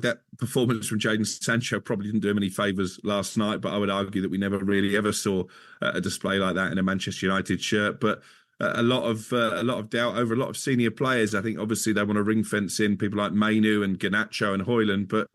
S: That performance from Jadon Sancho probably didn't do him any favours last night, but I would argue that we never really ever saw a display like that in a Manchester United shirt. But a lot of doubt over a lot of senior players. I think obviously they want to ring fence in people like Mainu and Garnacho and Houghton, but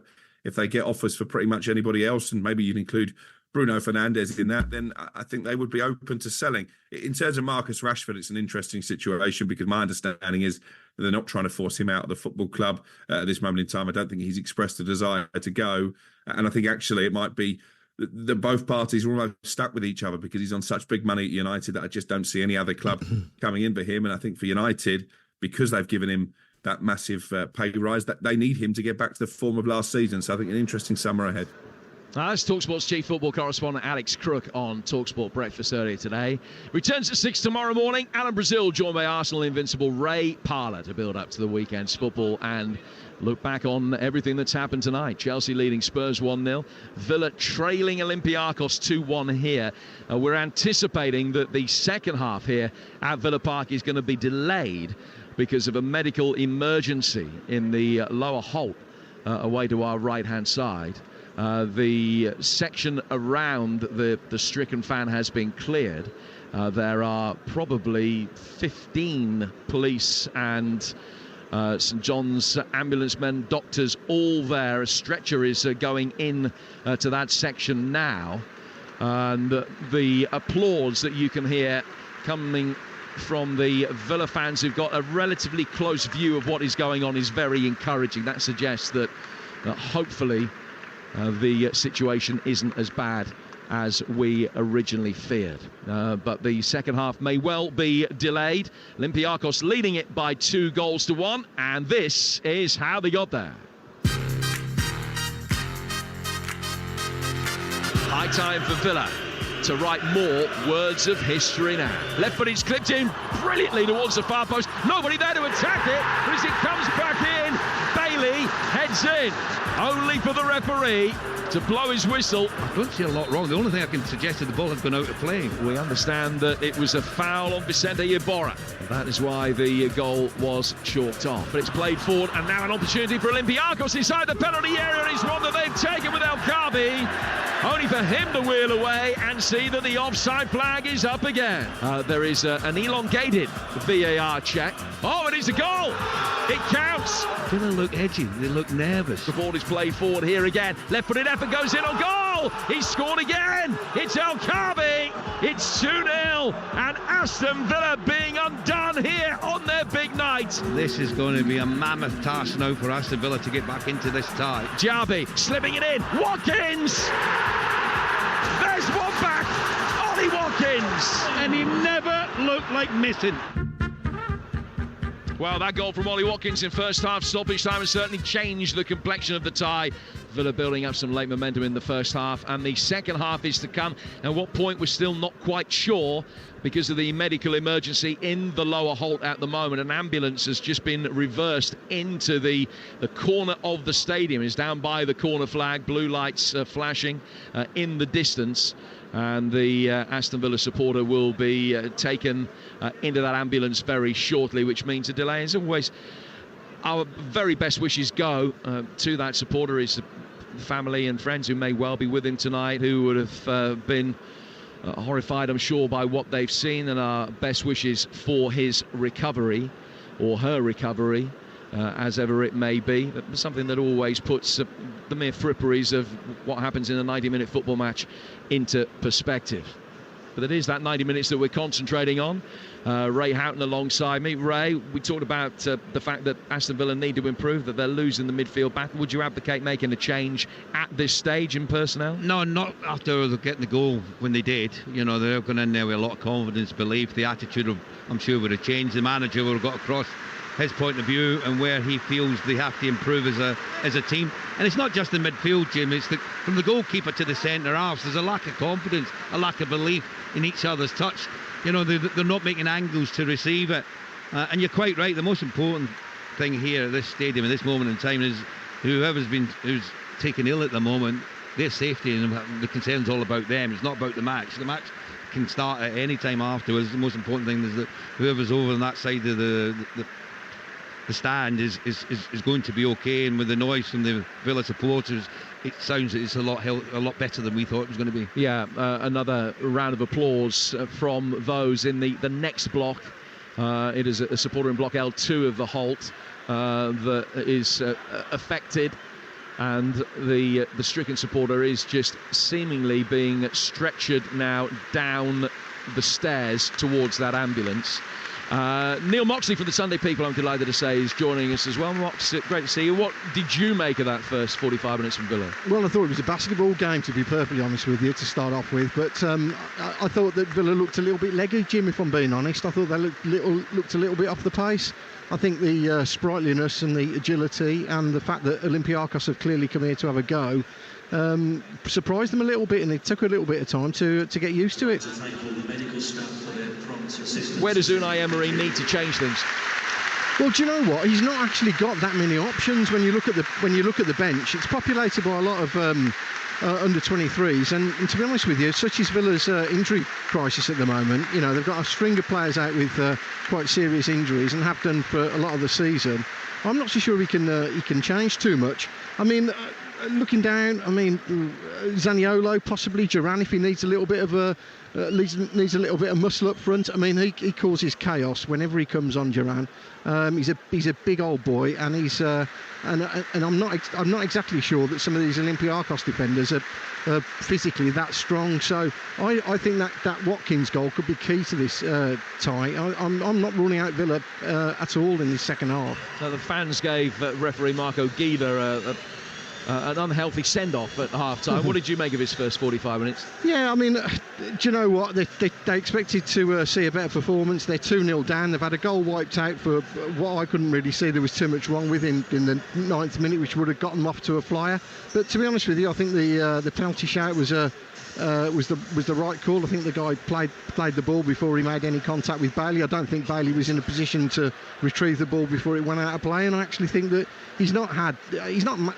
S: if they get offers for pretty much anybody else, and maybe you'd include Bruno Fernandes in that, then I think they would be open to selling. In terms of Marcus Rashford, it's an interesting situation because my understanding is that they're not trying to force him out of the football club at this moment in time. I don't think he's expressed a desire to go. And I think actually it might be that both parties are almost stuck with each other because he's on such big money at United that I just don't see any other club coming in for him. And I think for United, because they've given him that massive pay rise, that they need him to get back to the form of last season. So I think an interesting summer ahead.
A: That's Talksport's chief football correspondent Alex Crook on Talksport Breakfast earlier today. Returns at 6 tomorrow morning. Alan Brazil joined by Arsenal invincible Ray Parlour to build up to the weekend's football and look back on everything that's happened tonight. Chelsea leading Spurs 1-0. Villa trailing Olympiacos 2-1 here. We're anticipating that the second half here at Villa Park is going to be delayed because of a medical emergency in the lower Holt away to our right-hand side. The section around the stricken fan has been cleared. There are probably 15 police and St John's ambulance men, doctors, all there. A stretcher is going in to that section now. And the applause that you can hear coming from the Villa fans who've got a relatively close view of what is going on is very encouraging. That suggests that hopefully the situation isn't as bad as we originally feared. But the second half may well be delayed. Olympiacos leading it by 2-1, and this is how they got there. High time for Villa to write more words of history now. Left foot is clipped in brilliantly towards the far post. Nobody there to attack it, but as it comes back in, Bailey heads in. Only for the referee to blow his whistle.
B: I don't see a lot wrong. The only thing I can suggest is the ball has gone out of play.
A: We understand that it was a foul on Vicente Iborra. That is why the goal was chalked off. But it's played forward, and now an opportunity for Olympiacos inside the penalty area, and it's one that they've taken with El Kaabi. only for him to wheel away and see that the offside flag is up again. There is an elongated VAR check. Oh, it is a goal! It counts!
B: Do they look edgy? They look nervous.
A: The ball is played forward here again. Left-footed effort goes in on goal! He's scored again! It's El Kaabi! It's 2-0, and Aston Villa being undone here on their big night.
B: This is going to be a mammoth task now for Aston Villa to get back into this tie.
A: Jarby slipping it in. Watkins! There's one back! Ollie Watkins!
B: And he never looked like missing.
A: Well, that goal from Ollie Watkins in first half stoppage time has certainly changed the complexion of the tie. Villa building up some late momentum in the first half, and the second half is to come. At what point we're still not quite sure because of the medical emergency in the lower Holt at the moment. An ambulance has just been reversed into the corner of the stadium. It's down by the corner flag, blue lights flashing in the distance. And the Aston Villa supporter will be taken into that ambulance very shortly, which means a delay. As always, our very best wishes go to that supporter, his family and friends who may well be with him tonight, who would have been horrified, I'm sure, by what they've seen, and our best wishes for his recovery, or her recovery, as ever it may be. Something that always puts the mere fripperies of what happens in a 90-minute football match into perspective. But it is that 90 minutes that we're concentrating on. Ray Houghton alongside me. Ray, we talked about the fact that Aston Villa need to improve, that they're losing the midfield battle. Would you advocate making a change at this stage in personnel?
B: No, not after getting the goal when they did. You know, they're going in there with a lot of confidence, belief. The attitude, I'm sure, would have changed. The manager would have got across his point of view and where he feels they have to improve as a team. And it's not just the midfield, Jim, it's from the goalkeeper to the centre halves. There's a lack of confidence, a lack of belief in each other's touch. You know, they're not making angles to receive it. And you're quite right, the most important thing here at this stadium at this moment in time is who's taken ill at the moment, their safety, and the concern's all about them. It's not about the match. The match can start at any time afterwards. The most important thing is that whoever's over on that side of the stand is going to be okay, and with the noise from the Villa supporters, it sounds that it's a lot better than we thought it was going to be.
A: Yeah, another round of applause from those in the next block. It is a supporter in block L2 of the Holt that is affected, and the stricken supporter is just seemingly being stretchered now down the stairs towards that ambulance. Neil Moxley from the Sunday People, I'm delighted to say, is joining us as well. Mox, great to see you. What did you make of that first 45 minutes from Villa?
D: Well, I thought it was a basketball game, to be perfectly honest with you, to start off with. But I thought that Villa looked a little bit leggy, Jim, if I'm being honest. I thought they looked a little bit off the pace. I think the sprightliness and the agility and the fact that Olympiacos have clearly come here to have a go surprised them a little bit, and it took a little bit of time to get used to it.
A: Where does Unai Emery need to change things?
D: Well, do you know what? He's not actually got that many options. When you look at the bench, it's populated by a lot of under 23s, and to be honest with you, such is Villa's injury crisis at the moment. You know, they've got a string of players out with quite serious injuries, and have done for a lot of the season. I'm not so sure he can change too much. I mean, looking down, I mean, Zaniolo, possibly Duran, if he needs a little bit of needs a little bit of muscle up front. I mean, he causes chaos whenever he comes on, Duran. He's a big old boy, and he's and I'm not exactly sure that some of these Olympiacos defenders are physically that strong. So I think that Watkins goal could be key to this tie. I'm not ruling out Villa at all in this second half.
A: So the fans gave referee Marco Guida an unhealthy send-off at half-time. What did you make of his first 45 minutes?
D: Yeah, I mean, do you know what? They expected to see a better performance. They're 2-0 down. They've had a goal wiped out for what I couldn't really see there was too much wrong with him in the 9th minute, which would have gotten them off to a flyer. But to be honest with you, I think the penalty shout was the right call. I think the guy played the ball before he made any contact with Bailey. I don't think Bailey was in a position to retrieve the ball before it went out of play, and I actually think that he's not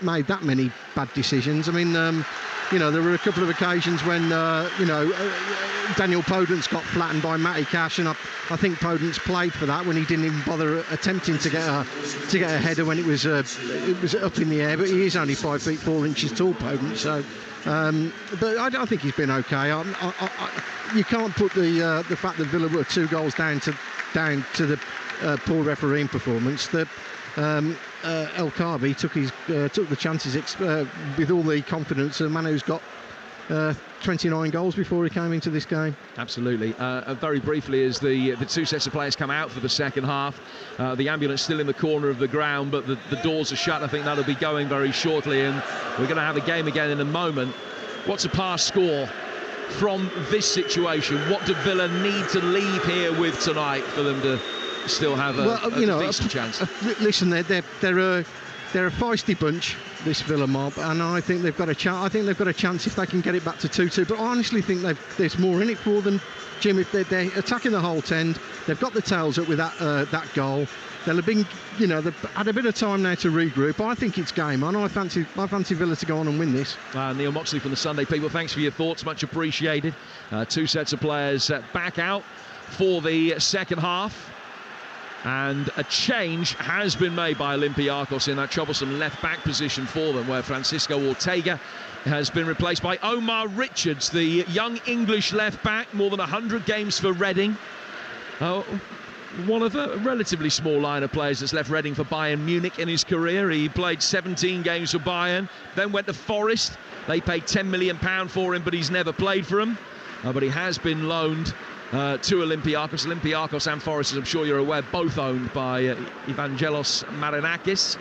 D: made that many bad decisions. I mean, there were a couple of occasions when Daniel Podence got flattened by Matty Cash, and I think Podence played for that when he didn't even bother attempting to get a header when it was up in the air. But he is only 5 feet 4 inches tall, Podence, so But I think he's been okay. You can't put the fact that Villa were 2 goals down to the poor refereeing performance. That El Kaabi took the chances with all the confidence of a man who's got 29 goals before he came into this game.
A: Absolutely. Very briefly, as the 2 sets of players come out for the second half, the ambulance still in the corner of the ground, but the doors are shut. I think that'll be going very shortly, and we're going to have a game again in a moment. What's a pass score from this situation? What do Villa need to leave here with tonight for them to still have a decent chance?
D: Listen, they're a feisty bunch, this Villa mob, and I think they've got a chance. I think they've got a chance if they can get it back to 2-2. But I honestly think there's more in it for them, Jim. If they're attacking the whole end, they've got the tails up with that goal. They'll have been, they've had a bit of time now to regroup. I think it's game on. I fancy Villa to go on and win this.
A: Neil Moxley from the Sunday People, thanks for your thoughts, much appreciated. 2 sets of players back out for the second half. And a change has been made by Olympiacos in that troublesome left-back position for them, where Francisco Ortega has been replaced by Omar Richards, the young English left-back, more than 100 games for Reading. One of a relatively small line of players that's left Reading for Bayern Munich in his career. He played 17 games for Bayern, then went to Forest. They paid £10 million for him, but he's never played for him. But he has been loaned to Olympiacos. Olympiacos and Forest, as I'm sure you're aware, both owned by Evangelos Marinakis.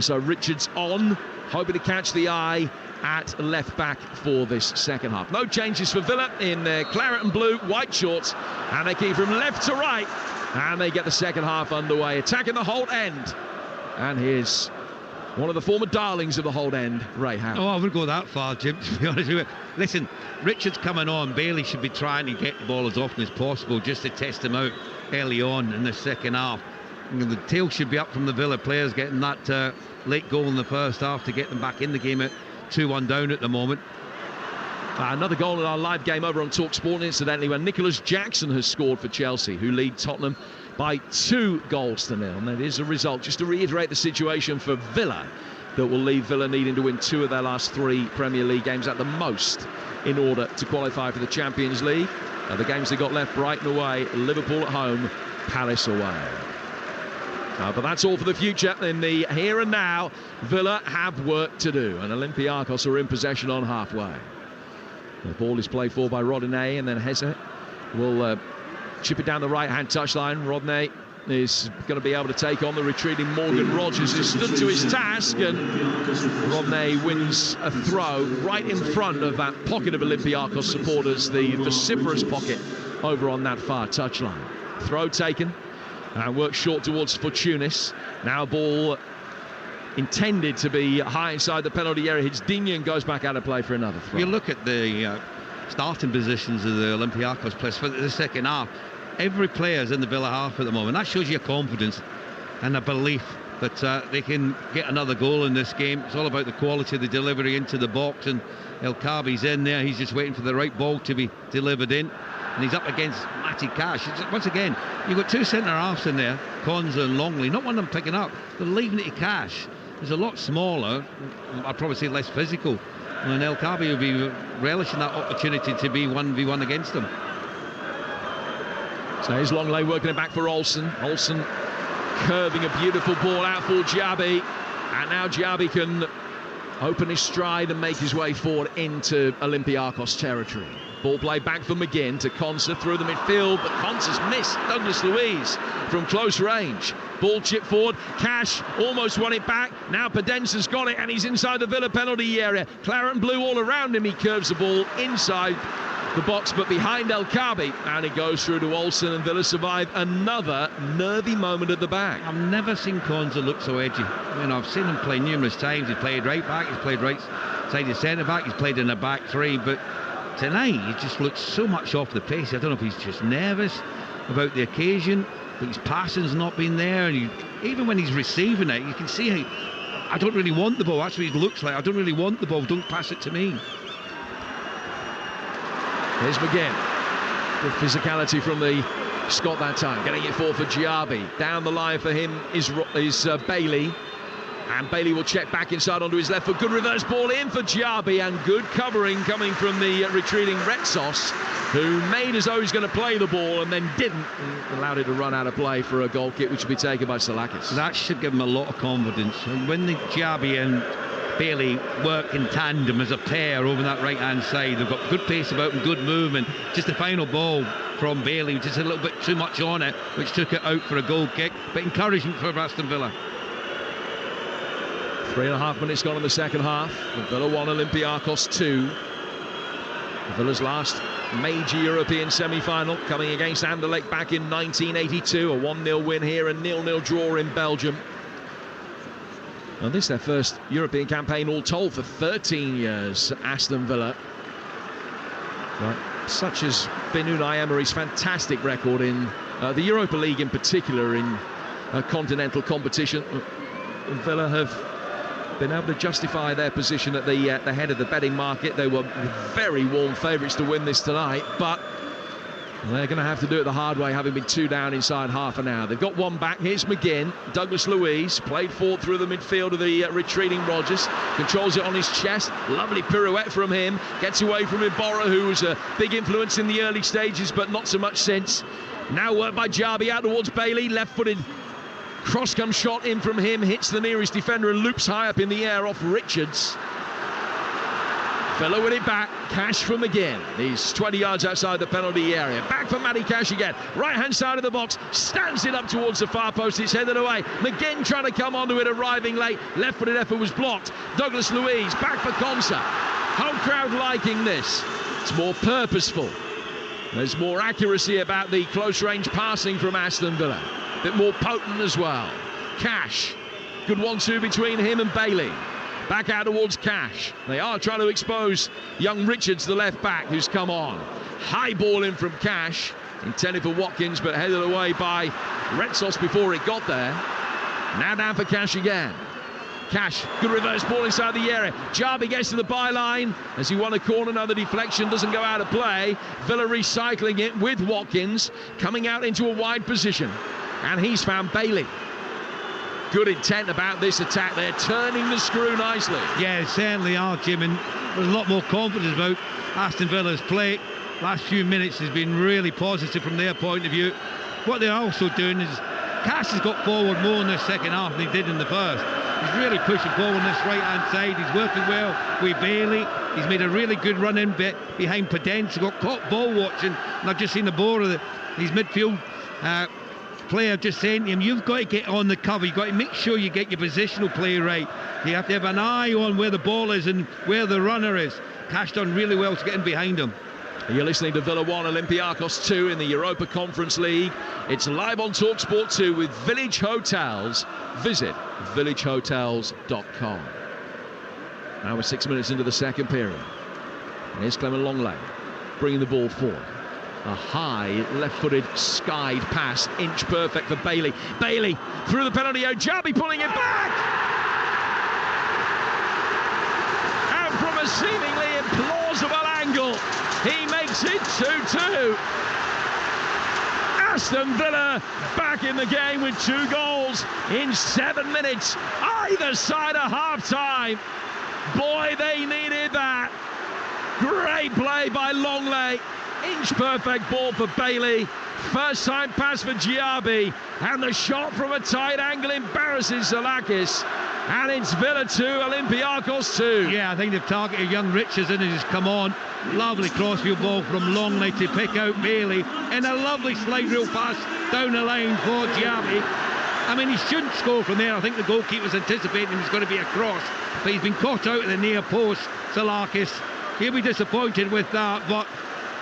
A: So Richards on, hoping to catch the eye at left back for this second half. No changes for Villa in their claret and blue white shorts, and they keep from left to right, and they get the second half underway, attacking the Holt end. And here's one of the former darlings of the Holt end, Ray Howe.
B: Oh, I wouldn't go that far, Jim, to be honest with you. Listen, Richards coming on, Bailey should be trying to get the ball as often as possible just to test him out early on in the second half. The tail should be up from the Villa players getting that late goal in the first half to get them back in the game at 2-1 down at the moment.
A: Another goal in our live game over on Talksport, incidentally, when Nicholas Jackson has scored for Chelsea, who lead Tottenham by 2-0. And that is a result, just to reiterate the situation for Villa, that will leave Villa needing to win 2 of their last 3 Premier League games at the most in order to qualify for the Champions League. The games they got left: Brighton away, Liverpool at home, Palace away. But that's all for the future. In the here and now, Villa have work to do, and Olympiacos are in possession on halfway. The ball is played for by Rodinei, and then Hesse will chip it down the right-hand touchline. Rodney is going to be able to take on the retreating Morgan Rogers, who stood to his task, and Rodney wins a throw right in front of that pocket of Olympiacos supporters, the vociferous pocket over on that far touchline. Throw taken and works short towards Fortunis. Now ball intended to be high inside the penalty area. Hidzdinian goes back out of play for another throw.
B: You look at the starting positions of the Olympiacos players for the second half. Every player's in the Villa half at the moment. That shows you confidence and a belief that they can get another goal in this game. It's all about the quality of the delivery into the box, and El Kaabi's in there. He's just waiting for the right ball to be delivered in, and he's up against Matty Cash. Once again, you've got 2 centre-halves in there, Konza and Longley. Not one of them picking up. They're leaving it to Cash. He's a lot smaller, I'd probably say less physical, and El Kaabi will be relishing that opportunity to be 1v1 against them.
A: So here's Longley working it back for Olsen. Olsen curving a beautiful ball out for Diaby, and now Diaby can open his stride and make his way forward into Olympiacos territory. Ball played back for McGinn to Konsa through the midfield, but Konsa's missed Douglas Luiz from close range. Ball chipped forward, Cash almost won it back. Now Pedensa's got it, and he's inside the Villa penalty area. Claret and blue all around him. He curves the ball inside the box, but behind El Kaabi, and it goes through to Olsen, and Villa survive another nervy moment at the back.
B: I've never seen Konsa look so edgy. I've seen him play numerous times. He's played right back, he's played right side of centre back, he's played in the back three, but tonight he just looks so much off the pace. I don't know if he's just nervous about the occasion, but his passing's not been there, and even when he's receiving it, you can see I don't really want the ball. That's what he looks like. I don't really want the ball. Don't pass it to me.
A: Here's McGinn. Good physicality from the Scot that time. Getting it forward for Diaby. Down the line for him is Bailey. And Bailey will check back inside onto his left foot. Good reverse ball in for Diaby, and good covering coming from the retreating Retsos, who made as though he was going to play the ball and then didn't, and allowed it to run out of play for a goal kick, which will be taken by Salakis.
B: That should give him a lot of confidence. And when the Diaby and Bailey work in tandem as a pair over that right-hand side, they've got good pace about them, good movement. Just the final ball from Bailey, just a little bit too much on it, which took it out for a goal kick, but encouragement for Aston Villa.
A: 3.5 minutes gone in the second half. Villa 1, Olympiacos 2. Villa's last major European semi-final, coming against Anderlecht back in 1982. A 1-0 win here, a 0-0 draw in Belgium. And this is their first European campaign all told for 13 years, Aston Villa. But such has been Unai Emery's fantastic record in the Europa League in particular, in continental competition. Villa have been able to justify their position at the head of the betting market. They were very warm favourites to win this tonight, but they're going to have to do it the hard way, having been 2 down inside half an hour. They've got one back. Here's McGinn. Douglas Luiz played forward through the midfield of the retreating Rodgers. Controls it on his chest. Lovely pirouette from him. Gets away from Iborra, who was a big influence in the early stages, but not so much since. Now worked by Diaby out towards Bailey. Left-footed cross-come shot in from him. Hits the nearest defender and loops high up in the air off Richards. Villa with it back. Cash from McGinn. He's 20 yards outside the penalty area. Back for Matty Cash again. Right-hand side of the box. Stands it up towards the far post. It's headed away. McGinn trying to come onto it, arriving late. Left-footed effort was blocked. Douglas Luiz back for Konsa. Home crowd liking this. It's more purposeful. There's more accuracy about the close-range passing from Aston Villa. A bit more potent as well. Cash. Good 1-2 between him and Bailey. Back out towards Cash. They are trying to expose young Richards, the left back, who's come on. High ball in from Cash, intended for Watkins, but headed away by Retsos before it got there. Now down for Cash again. Cash, good reverse ball inside the area. Diaby gets to the byline as he won a corner. Another deflection, doesn't go out of play. Villa recycling it with Watkins, coming out into a wide position. And he's found Bailey. Good intent about this attack. They're turning the screw nicely.
B: Yeah, certainly are, Jim, and there's a lot more confidence about Aston Villa's play. Last few minutes has been really positive from their point of view. What they're also doing is Cash has got forward more in the second half than he did in the first. He's really pushing forward on this right-hand side. He's working well with Bailey. He's made a really good run in bit behind Podence. He got caught ball watching, and I've just seen the ball of his midfield player just saying to him, you've got to get on the cover. You've got to make sure you get your positional play right. You have to have an eye on where the ball is and where the runner is. Cash done really well to get in behind him.
A: You're listening to Villa 1, Olympiacos 2 in the Europa Conference League. It's live on Talksport 2 with Village Hotels. Visit villagehotels.com. Now we're 6 minutes into the second period. Here's Clement Longley bringing the ball forward. A high left-footed skied pass, inch perfect for Bailey. Bailey through the penalty area. Diaby pulling it back! And from a seemingly implausible angle, he makes it 2-2. Aston Villa back in the game with 2 goals in 7 minutes, either side of half-time. Boy, they needed that. Great play by Longley. Inch perfect ball for Bailey. First time pass for Diaby. And the shot from a tight angle embarrasses Salakis. And it's Villa 2, Olympiacos 2.
B: Yeah, I think they've targeted young Richards and he's come on. Lovely crossfield ball from Longley to pick out Bailey. And a lovely slide reel pass down the line for Diaby. I mean, he shouldn't score from there. I think the goalkeeper's anticipating he was going to be a cross. But he's been caught out at the near post, Salakis. He'll be disappointed with that, but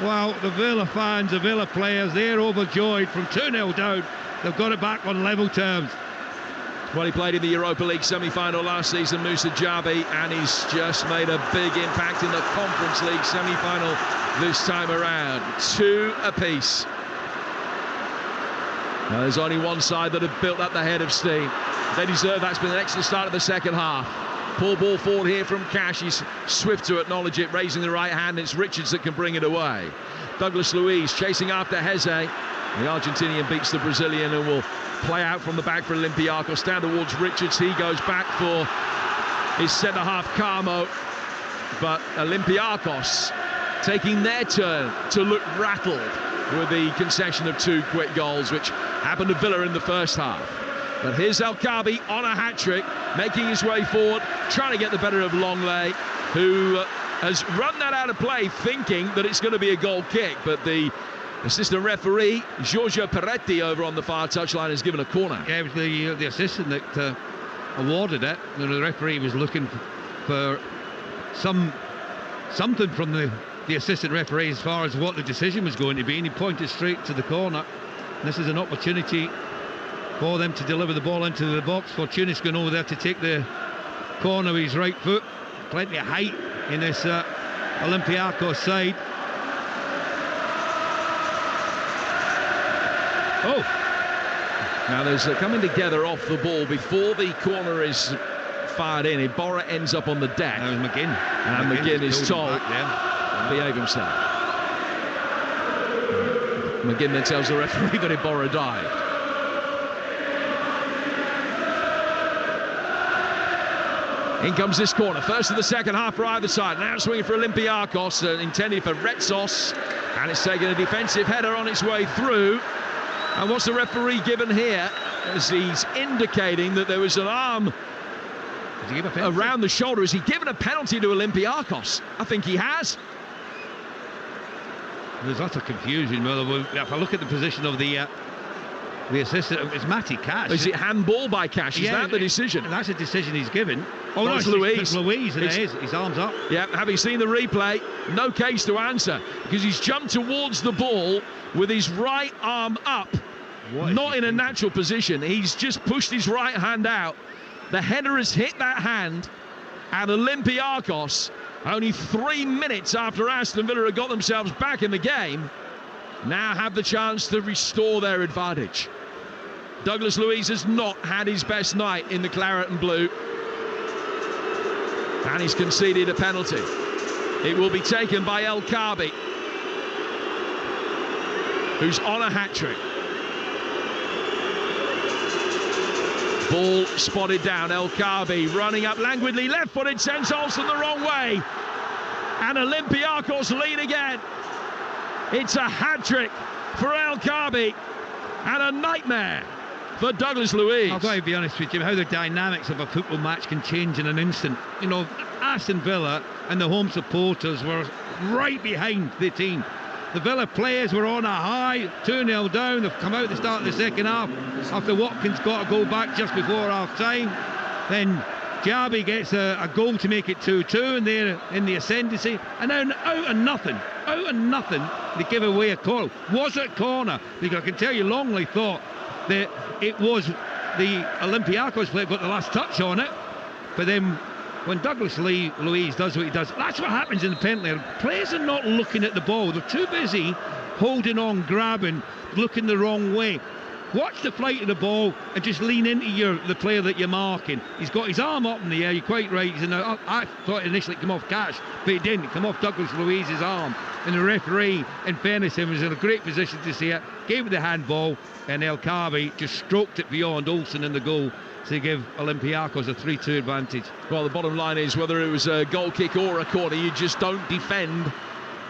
B: well, the Villa fans, the Villa players, they're overjoyed from 2-0 down. They've got it back on level terms.
A: Well, he played in the Europa League semi-final last season, Moussa Diaby, and he's just made a big impact in the Conference League semi-final this time around. 2 apiece. Now, there's only one side that have built up the head of steam. They deserve. That's been an excellent start of the second half. Poor ball forward here from Cash. He's swift to acknowledge it, raising the right hand. It's Richards that can bring it away. Douglas Luiz chasing after Heze. The Argentinian beats the Brazilian and will play out from the back for Olympiacos. Down towards Richards. He goes back for his centre-half, Carmo. But Olympiacos taking their turn to look rattled with the concession of 2 quick goals, which happened to Villa in the first half. But here's El Kaabi on a hat-trick, making his way forward, trying to get the better of Longley, who has run that out of play, thinking that it's going to be a goal kick. But the assistant referee, Giorgio Peretti, over on the far touchline, has given a corner.
B: Yeah, it was the assistant that awarded it. And the referee was looking for something from the assistant referee as far as what the decision was going to be, and he pointed straight to the corner. And this is an opportunity for them to deliver the ball into the box. Fortunis going over there to take the corner with his right foot. Plenty of height in this Olympiacos side. Oh!
A: Now there's coming together off the ball before the corner is fired in. Iborra ends up on the deck.
B: That was McGinn.
A: And McGinn is told behave himself. McGinn then tells the referee that Iborra dived. In comes this corner, first of the second half for either side. Now swinging for Olympiacos, intended for Retsos, and it's taken a defensive header on its way through. And what's the referee given here? As he's indicating that there was an arm around the shoulder. Has he given a penalty to Olympiacos? I think he has.
B: There's lots of confusion. Well, if I look at the position of the assistant, it's Matty Cash.
A: Is it handball by Cash? Is that the decision?
B: That's a decision he's given.
A: Oh, no, it's Luiz.
B: Luiz, and his arm's up.
A: Yeah, having seen the replay, no case to answer, because he's jumped towards the ball with his right arm up, not in a natural position. He's just pushed his right hand out. The header has hit that hand, and Olympiacos, only 3 minutes after Aston Villa had got themselves back in the game, now have the chance to restore their advantage. Douglas Luiz has not had his best night in the claret and blue, and he's conceded a penalty. It will be taken by El Kaabi, who's on a hat-trick. Ball spotted down. El Kaabi running up languidly, left-footed, sends Olsen the wrong way, and Olympiacos lead again. It's a hat-trick for El Kaabi and a nightmare for Douglas Luiz.
B: I've got to be honest with you, how the dynamics of a football match can change in an instant. You know, Aston Villa and the home supporters were right behind the team. The Villa players were on a high, 2-0 down. They've come out at the start of the second half after Watkins got a goal back just before half-time. Then Diaby gets a goal to make it 2-2, and they're in the ascendancy. And then out of nothing, they give away a goal. Was it corner? Because I can tell you, Longley thought that it was the Olympiacos player got the last touch on it. But then when Douglas Luiz does what he does, that's what happens in the penalty. Players are not looking at the ball. They're too busy holding on, grabbing, looking the wrong way. Watch the flight of the ball and just lean into the player that you're marking. He's got his arm up in the air, you're quite right. I thought initially it came off Cash, but it didn't. It came off Douglas Luiz's arm. And the referee, in fairness, he was in a great position to see it, gave it the handball, and El Kaabi just stroked it beyond Olsen in the goal to give Olympiacos a 3-2 advantage.
A: Well, the bottom line is, whether it was a goal kick or a corner, you just don't defend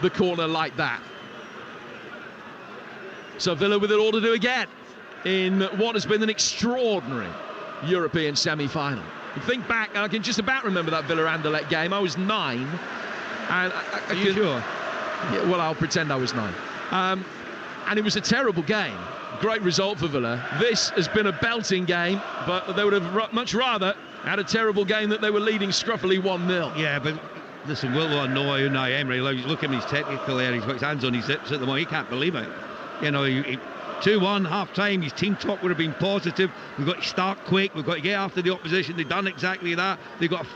A: the corner like that. So Villa with it all to do again in what has been an extraordinary European semi-final. You think back, and I can just about remember that Villa-Anderlecht game. I was 9. And
B: Are you sure?
A: Yeah, well, I'll pretend I was 9. And it was a terrible game. Great result for Villa. This has been a belting game, but they would have much rather had a terrible game that they were leading scruffily 1-0.
B: Yeah, but listen, Will Unai Emery, look at him, his technical area, he's got his hands on his hips at the moment, he can't believe it. You know, 2-1 half-time, his team talk would have been positive. We've got to start quick, we've got to get after the opposition. They've done exactly that. They've got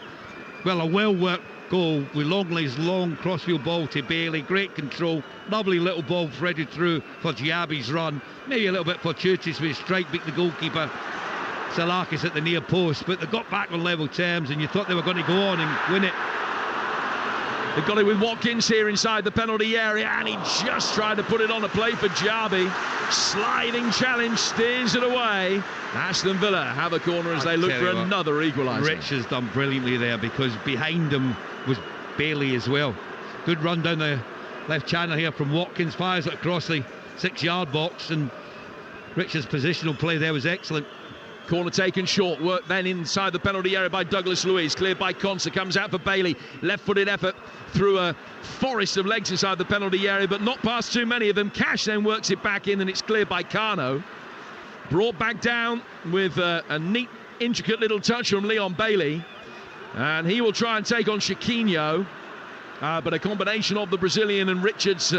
B: a well-worked goal with Longley's long crossfield ball to Bailey. Great control, lovely little ball threaded through for Diaby's run. Maybe a little bit fortuitous with his strike, beat the goalkeeper. Salakis at the near post, but they got back on level terms, and you thought they were going to go on and win it.
A: They've got it with Watkins here inside the penalty area, and he just tried to put it on a play for Jabi. Sliding challenge, steers it away. Aston Villa have a corner as they look for another equaliser.
B: Rich has done brilliantly there, because behind him was Bailey as well. Good run down the left channel here from Watkins, fires it across the 6-yard box, and Rich's positional play there was excellent.
A: Corner taken short, work then inside the penalty area by Douglas Luiz, cleared by Conser, comes out for Bailey, left-footed effort through a forest of legs inside the penalty area, but not past too many of them. Cash then works it back in, and it's cleared by Kano. Brought back down with a neat, intricate little touch from Leon Bailey, and he will try and take on Chiquinho. But a combination of the Brazilian and Richards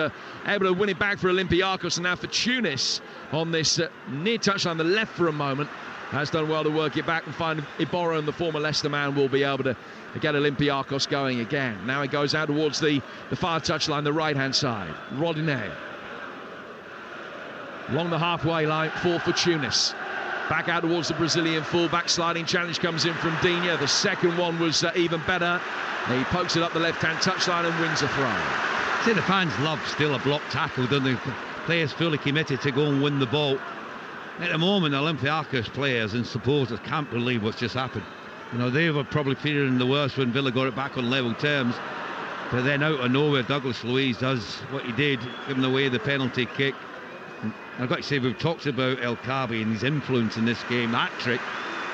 A: able to win it back for Olympiacos, and now for Tunis on this near touchline, the left for a moment, has done well to work it back and find Iborra, and the former Leicester man will be able to get Olympiacos going again. Now it goes out towards the far touchline, the right-hand side. Rodinei along the halfway line for Tunis. Back out towards the Brazilian full-back, sliding challenge comes in from Digne. The second one was even better. He pokes it up the left-hand touchline and wins a throw.
B: See, the fans love still a block tackle, don't they? Players fully committed to go and win the ball. At the moment, Olympiacos players and supporters can't believe what's just happened. You know, they were probably feeling the worst when Villa got it back on level terms. But then out of nowhere, Douglas Luiz does what he did, giving away the penalty kick. And I've got to say, we've talked about El Kaabi and his influence in this game, that trick.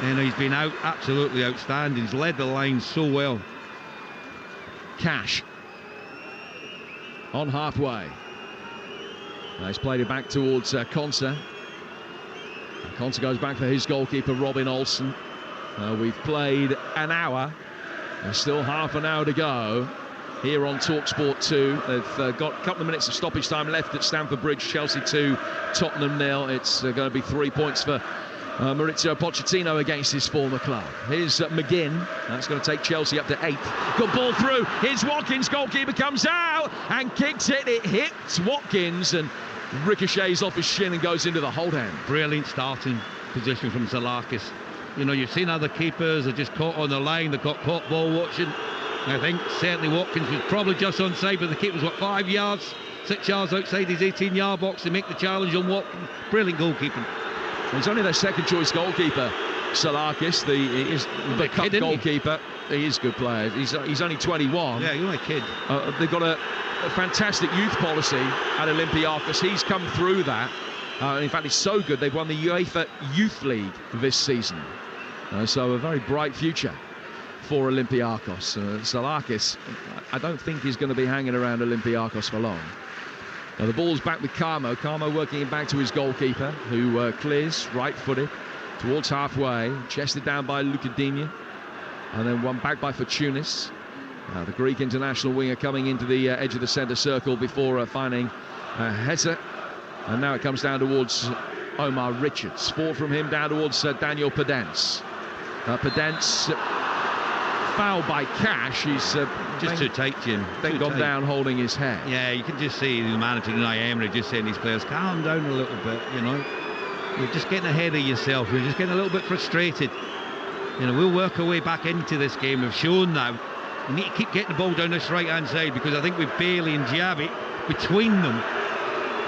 B: And he's been absolutely outstanding. He's led the line so well.
A: Cash on halfway. He's played it back towards Conser. Conser goes back for his goalkeeper, Robin Olsen. We've played an hour. There's still half an hour to go here on Talksport 2. They've got a couple of minutes of stoppage time left at Stamford Bridge. Chelsea 2, Tottenham 0. It's going to be 3 points for Maurizio Pochettino against his former club. Here's McGinn. That's going to take Chelsea up to 8th. Good ball through. Here's Watkins. Goalkeeper comes out and kicks it. It hits Watkins and ricochets off his shin and goes into the hold hand.
B: Brilliant starting position from Salakis. You know, you've seen other keepers are just caught on the line. They've got caught ball watching. I think certainly Watkins was probably just onside, but the keeper was, 5 yards, 6 yards outside his 18-yard box to make the challenge on Watkins. Brilliant goalkeeping.
A: He's only their second choice goalkeeper, Salakis. He is the cup goalkeeper. He is a good player. He's only 21.
B: Yeah, you're a kid.
A: They've got a fantastic youth policy at Olympiacos. He's come through that. In fact, it's so good they've won the UEFA Youth League this season. So a very bright future for Olympiacos. Salakis, I don't think he's going to be hanging around Olympiacos for long. Now the ball's back with Carmo. Carmo working it back to his goalkeeper, who clears right-footed towards halfway, chested down by Luca Digne, and then one back by Fortunis. The Greek international winger coming into the edge of the centre circle before finding Hesse. And now it comes down towards Omar Richards. 4 from him down towards Daniel Pedence. Pedence fouled by Cash. He's
B: just too tight, Jim.
A: Then gone down holding his head.
B: Yeah, you can just see the manager Unai Emery just saying these players, calm down a little bit, you know. You're just getting ahead of yourself. You're just getting a little bit frustrated. You know, we'll work our way back into this game. We've shown now we need to keep getting the ball down this right-hand side, because I think with Bailey and Jabi, between them,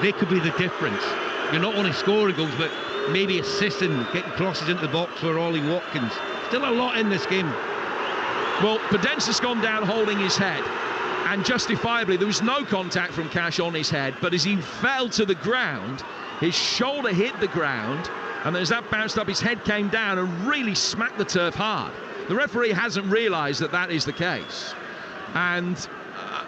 B: they could be the difference. You're not only scoring goals, but maybe assisting, getting crosses into the box for Ollie Watkins. Still a lot in this game.
A: Well, Pedence has gone down holding his head, and justifiably there was no contact from Cash on his head, but as he fell to the ground, his shoulder hit the ground, and as that bounced up, his head came down and really smacked the turf hard. The referee hasn't realised that that is the case, and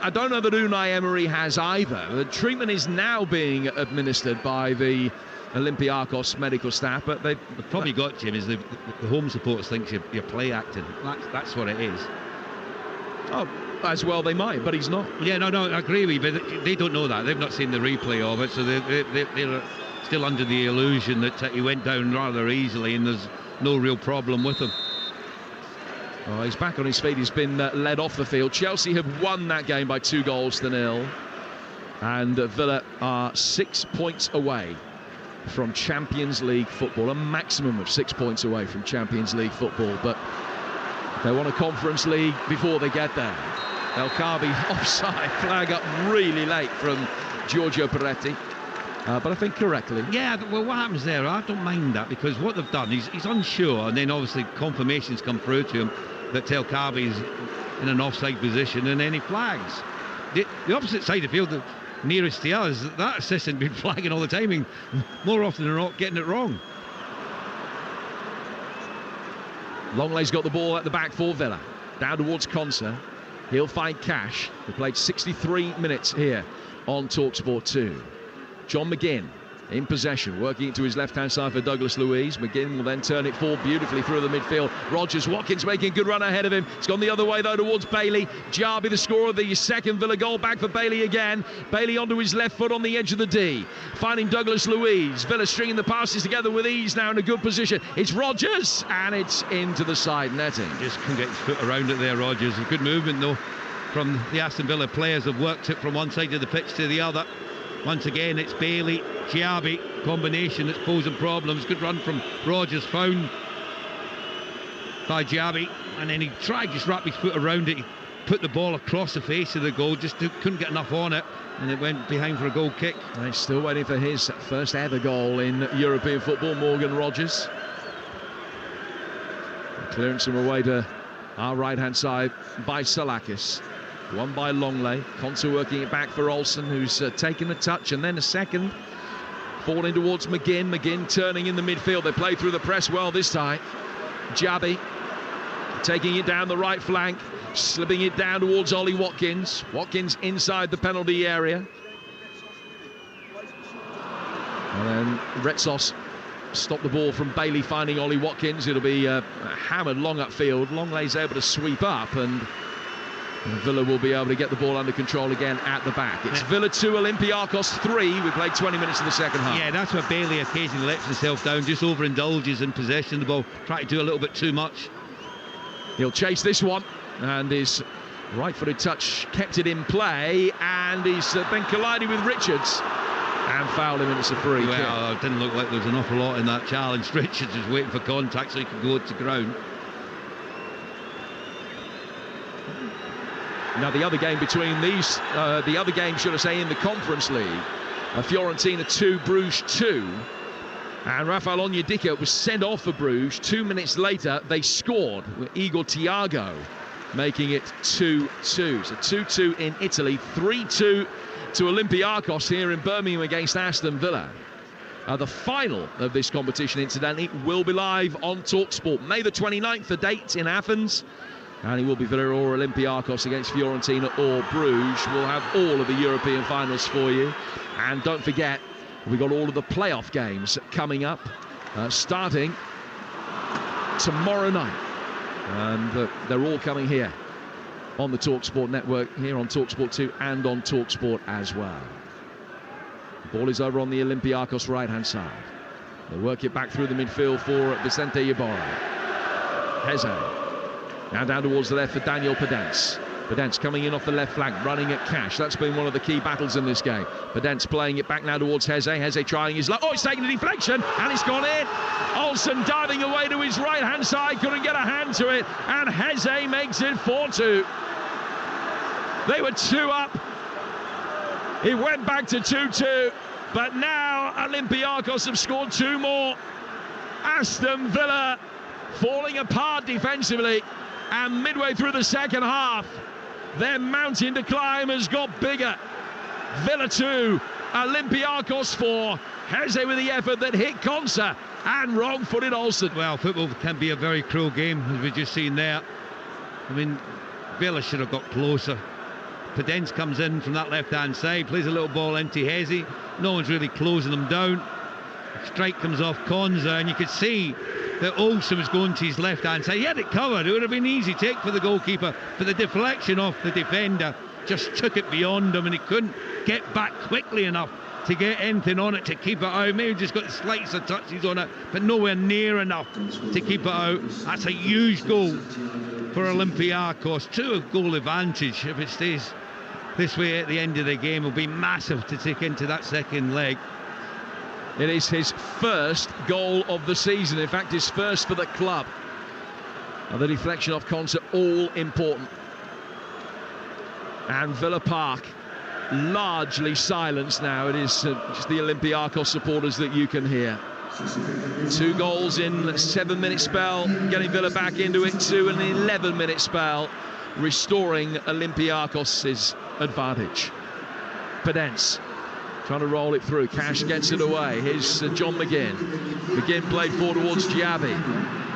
A: I don't know that Unai Emery has either. The treatment is now being administered by the Olympiacos medical staff, but they've
B: probably got, Jim, is the home supporters think you're play acting. That's what it is.
A: Oh, as well they might, but he's not.
B: Yeah, no, I agree with you, but they don't know that. They've not seen the replay of it, so they're still under the illusion that he went down rather easily and there's no real problem with him.
A: Oh, he's back on his feet. He's been led off the field. Chelsea have won that game by 2-0, and Villa are 6 points away from Champions League football, a maximum of 6 points away from Champions League football, but they want a Conference League before they get there. El Kaabi offside flag up really late from Giorgio Peretti, but I think correctly.
B: Yeah, well, what happens there, I don't mind that, because what they've done, he's unsure, and then obviously confirmations come through to him that El Kaabi is in an offside position, and then he flags. The opposite side of the field, the nearest to us, that assistant been flagging all the time, and more often than not getting it wrong.
A: Longlay's got the ball at the back for Villa, down towards Konsa. He'll find Cash. He played 63 minutes here on Talksport 2. John McGinn in possession, working it to his left-hand side for Douglas Luiz. McGinn will then turn it forward beautifully through the midfield. Rogers, Watkins making a good run ahead of him. It's gone the other way, though, towards Bailey. Jarby, the scorer of the second Villa goal, back for Bailey again. Bailey onto his left foot on the edge of the D, finding Douglas Luiz. Villa stringing the passes together with ease now in a good position. It's Rogers, and it's into the side netting.
B: Just couldn't get his foot around it there, Rogers. A good movement, though, from the Aston Villa players. Have worked it from one side of the pitch to the other. Once again, it's Bailey, Giabi combination that's posing problems. Good run from Rogers, found by Giabi, and then he tried to just wrap his foot around it. He put the ball across the face of the goal, just couldn't get enough on it, and it went behind for a goal kick.
A: And he's still waiting for his first ever goal in European football, Morgan Rogers. Clearance him away to our right-hand side by Salakis. One by Longley. Konsa working it back for Olsen, who's taken a touch and then a second. Falling towards McGinn. McGinn turning in the midfield. They play through the press well this time. Jabi taking it down the right flank, slipping it down towards Ollie Watkins. Watkins inside the penalty area. And then Retsos stopped the ball from Bailey finding Ollie Watkins. It'll be hammered long upfield. Longley's able to sweep up, and Villa will be able to get the ball under control again at the back. It's Villa 2, Olympiacos 3. We played 20 minutes in the second half.
B: Yeah, that's where Bailey occasionally lets himself down, just overindulges in possession of the ball, try to do a little bit too much.
A: He'll chase this one, and his right-footed touch kept it in play, and he's been colliding with Richards and fouled him, and it's a free kick.
B: Well, it didn't look like there was an awful lot in that challenge. Richards was waiting for contact so he could go to ground.
A: Now the other game between these, the other game, should I say, in the Conference League, Fiorentina 2, Bruges 2, and Rafael Onyedika was sent off for Bruges. 2 minutes later, they scored with Igor Thiago, making it 2-2. So 2-2 in Italy, 3-2 to Olympiacos here in Birmingham against Aston Villa. The final of this competition, incidentally, will be live on Talksport. May the 29th, the date in Athens. And it will be Villa or Olympiacos against Fiorentina or Bruges. We'll have all of the European finals for you. And don't forget, we've got all of the playoff games coming up, starting tomorrow night. And they're all coming here on the Talksport network, here on Talksport 2 and on Talksport as well. The ball is over on the Olympiacos right-hand side. They work it back through the midfield for Vicente Iborra. Heze. Now down towards the left for Daniel Podence. Podence coming in off the left flank, running at Cash. That's been one of the key battles in this game. Podence playing it back now towards Heze. Heze trying his luck. Oh, he's taking a deflection, and it's gone in. Olsen diving away to his right-hand side, couldn't get a hand to it, and Heze makes it 4-2. They were 2 up. It went back to 2-2, but now Olympiacos have scored 2 more. Aston Villa falling apart defensively. And midway through the second half, their mountain to climb has got bigger. Villa 2, Olympiacos 4. Heze with the effort that hit Konsa and wrong-footed Olsen.
B: Well, football can be a very cruel game, as we've just seen there. I mean, Villa should have got closer. Podence comes in from that left-hand side, plays a little ball into Heze. No one's really closing them down. Strike comes off Konsa, and you could see that Olsen was going to his left-hand side. He had it covered. It would have been an easy take for the goalkeeper, but the deflection off the defender just took it beyond him, and he couldn't get back quickly enough to get anything on it to keep it out. Maybe just got the slightest of touches on it, but nowhere near enough to keep it out. That's a huge goal for Olympiacos. 2-goal advantage. If it stays this way at the end of the game, will be massive to take into that second leg.
A: It is his first goal of the season. In fact, his first for the club. And the deflection off Konsa, all important. And Villa Park largely silenced now. It is just the Olympiacos supporters that you can hear. 2 goals in a 7-minute spell, getting Villa back into it to an 11-minute spell, restoring Olympiacos' advantage. Pedence trying to roll it through. Cash gets it away. Here's John McGinn. McGinn played forward towards Giabi.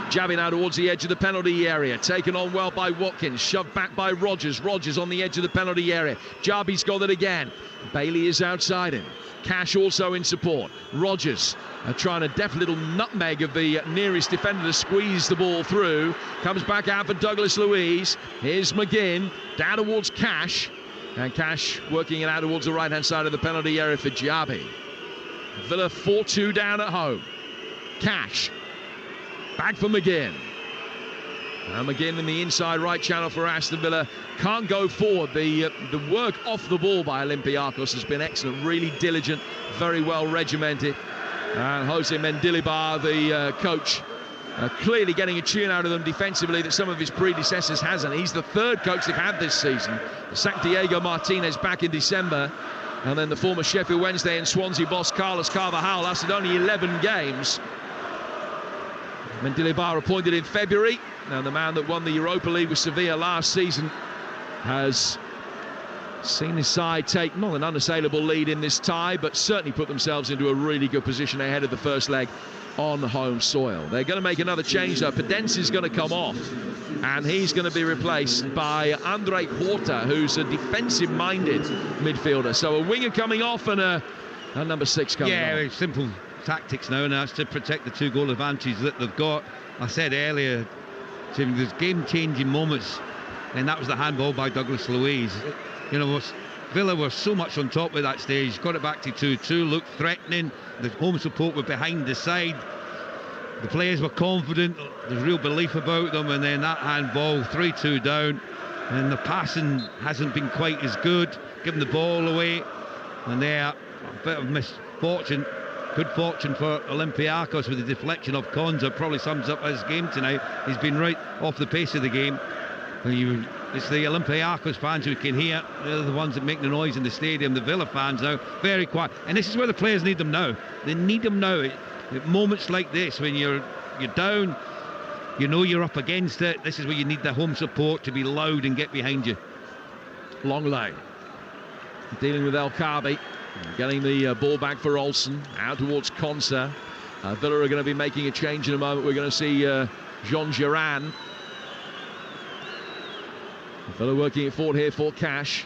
A: Giabi now towards the edge of the penalty area. Taken on well by Watkins. Shoved back by Rogers. Rogers on the edge of the penalty area. Giabi's got it again. Bailey is outside him. Cash also in support. Rogers trying a deft little nutmeg of the nearest defender to squeeze the ball through. Comes back out for Douglas Luiz. Here's McGinn. Down towards Cash. And Cash working it out towards the right-hand side of the penalty area for Giabi. Villa 4-2 down at home. Cash. Back for McGinn. And McGinn in the inside right channel for Aston Villa. Can't go forward. The work off the ball by Olympiacos has been excellent. Really diligent. Very well regimented. And Jose Mendilibar, the coach, clearly getting a tune out of them defensively that some of his predecessors hasn't. He's the 3rd coach they've had this season. Sacked Diego Martinez back in December. And then the former Sheffield Wednesday and Swansea boss Carlos Carvajal lasted only 11 games. Mendilibar appointed in February. Now the man that won the Europa League with Sevilla last season has seen his side take not an unassailable lead in this tie, but certainly put themselves into a really good position ahead of the first leg on home soil. They're going to make another change though. Pedence is going to come off and he's going to be replaced by Andre Horta, who's a defensive-minded midfielder. So a winger coming off and a number 6 coming on.
B: Yeah, simple tactics now, and that's to protect the 2-goal advantage that they've got. I said earlier, Jim, there's game-changing moments, and that was the handball by Douglas Luiz. You know, Villa were so much on top at that stage, got it back to 2-2, looked threatening, the home support were behind the side, the players were confident, there's real belief about them, and then that handball, 3-2 down, and the passing hasn't been quite as good, giving the ball away, and there, a bit of misfortune. Good fortune for Olympiacos with the deflection of Konsa. Probably sums up his game tonight. He's been right off the pace of the game. It's the Olympiacos fans who can hear. They're the ones that make the noise in the stadium. The Villa fans now, very quiet. And this is where the players need them now. They need them now. At moments like this, when you're down, you know you're up against it. This is where you need the home support to be loud and get behind you.
A: Long leg. Dealing with El Kaabi. Getting the ball back for Olsen, out towards Konsa. Villa are going to be making a change in a moment. We're going to see Jean Girard. Villa working it forward here for Cash.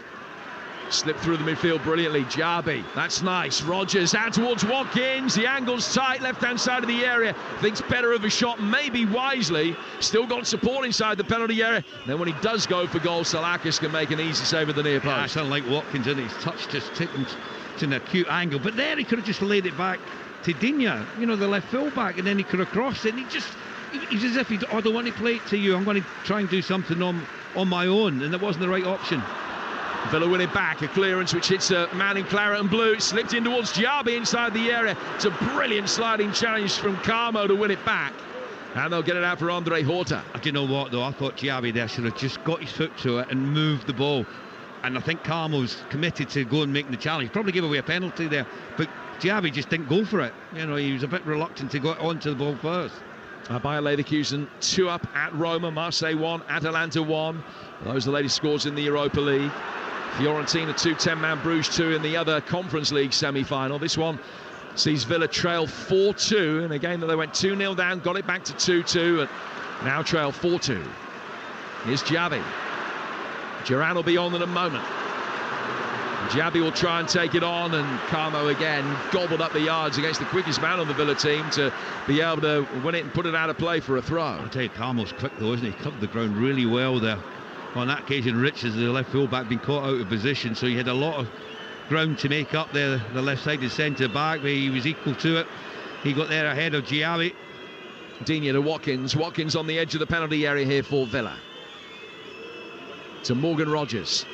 A: Slipped through the midfield brilliantly. Giabi, that's nice. Rogers out towards Watkins. The angle's tight, left-hand side of the area. Thinks better of a shot, maybe wisely. Still got support inside the penalty area. Then when he does go for goal, Salakis can make an easy save at the near post.
B: Yeah, it's unlike Watkins, and his touch just taken to an acute angle. But there he could have just laid it back to Digne, you know, the left full-back, and then he could have crossed it. And he's as if I don't want to play it to you. I'm going to try and do something on my own, and that wasn't the right option.
A: Villa win it back, a clearance which hits a man in claret and blue. It slipped in towards Giabi inside the area. It's a brilliant sliding challenge from Carmo to win it back. And they'll get it out for Andre Horta.
B: Do you know what, though? I thought Giabi there should have just got his foot to it and moved the ball. And I think Carmo's committed to go and make the challenge. Probably give away a penalty there. But Giabi just didn't go for it. You know, he was a bit reluctant to go onto the ball first.
A: Bayer Leverkusen 2 up at Roma, Marseille 1, Atalanta 1. Those are the latest scores in the Europa League. Fiorentina 2, 10-man Bruges 2 in the other Conference League semi-final. This one sees Villa trail 4-2 in a game that they went 2-0 down, got it back to 2-2, and now trail 4-2. Here's Giabi. Girard will be on in a moment. Giabi will try and take it on, and Carmo again gobbled up the yards against the quickest man on the Villa team to be able to win it and put it out of play for a throw.
B: I'll tell you, Carmo's quick though, isn't he? He covered the ground really well there. On that occasion, Richards, the left full-back, been caught out of position, so he had a lot of ground to make up there, the left-sided centre-back, where he was equal to it. He got there ahead of Giabi.
A: Digne to Watkins. Watkins on the edge of the penalty area here for Villa. To Morgan Rogers.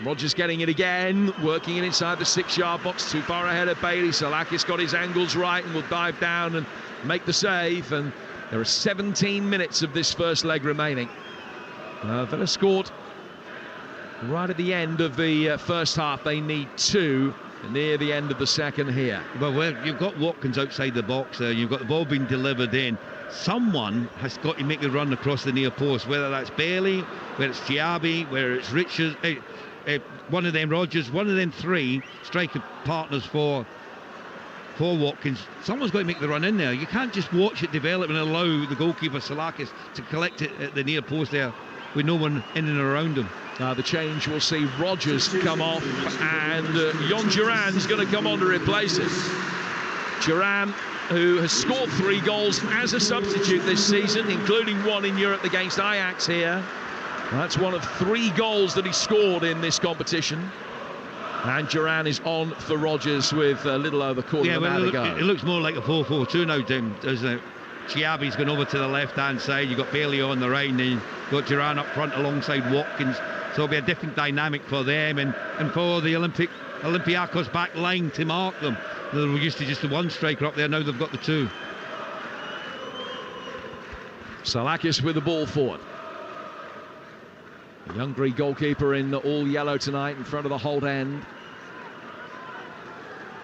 A: Rogers getting it again, working it inside the 6-yard box, too far ahead of Bailey. Salakis got his angles right and will dive down and make the save. And there are 17 minutes of this first leg remaining. Villa scored right at the end of the first half. They need 2 near the end of the second here.
B: Well, you've got Watkins outside the box there. You've got the ball being delivered in. Someone has got to make the run across the near post, whether that's Bailey, whether it's Diaby, whether it's Richards, one of them, Rogers, one of them 3 striker partners for Watkins. Someone's got to make the run in there. You can't just watch it develop and allow the goalkeeper Salakis to collect it at the near post there with no one in and around him.
A: The change will see Rogers come off, and Jon Duran's going to come on to replace him. Duran, who has scored 3 goals as a substitute this season, including 1 in Europe against Ajax here. That's one of 3 goals that he scored in this competition. And Duran is on for Rogers with a little over quarter of an hour to go.
B: It looks more like a 4-4-2 now, Tim, doesn't it? Chiabi's gone over to the left-hand side. You've got Bailey on the right, and then you've got Duran up front alongside Watkins. So it'll be a different dynamic for them and for the Olympiacos back line to mark them. They were used to just the 1 striker up there. Now they've got the 2.
A: Salakis with the ball forward. The young Greek goalkeeper in all yellow tonight in front of the Holt end.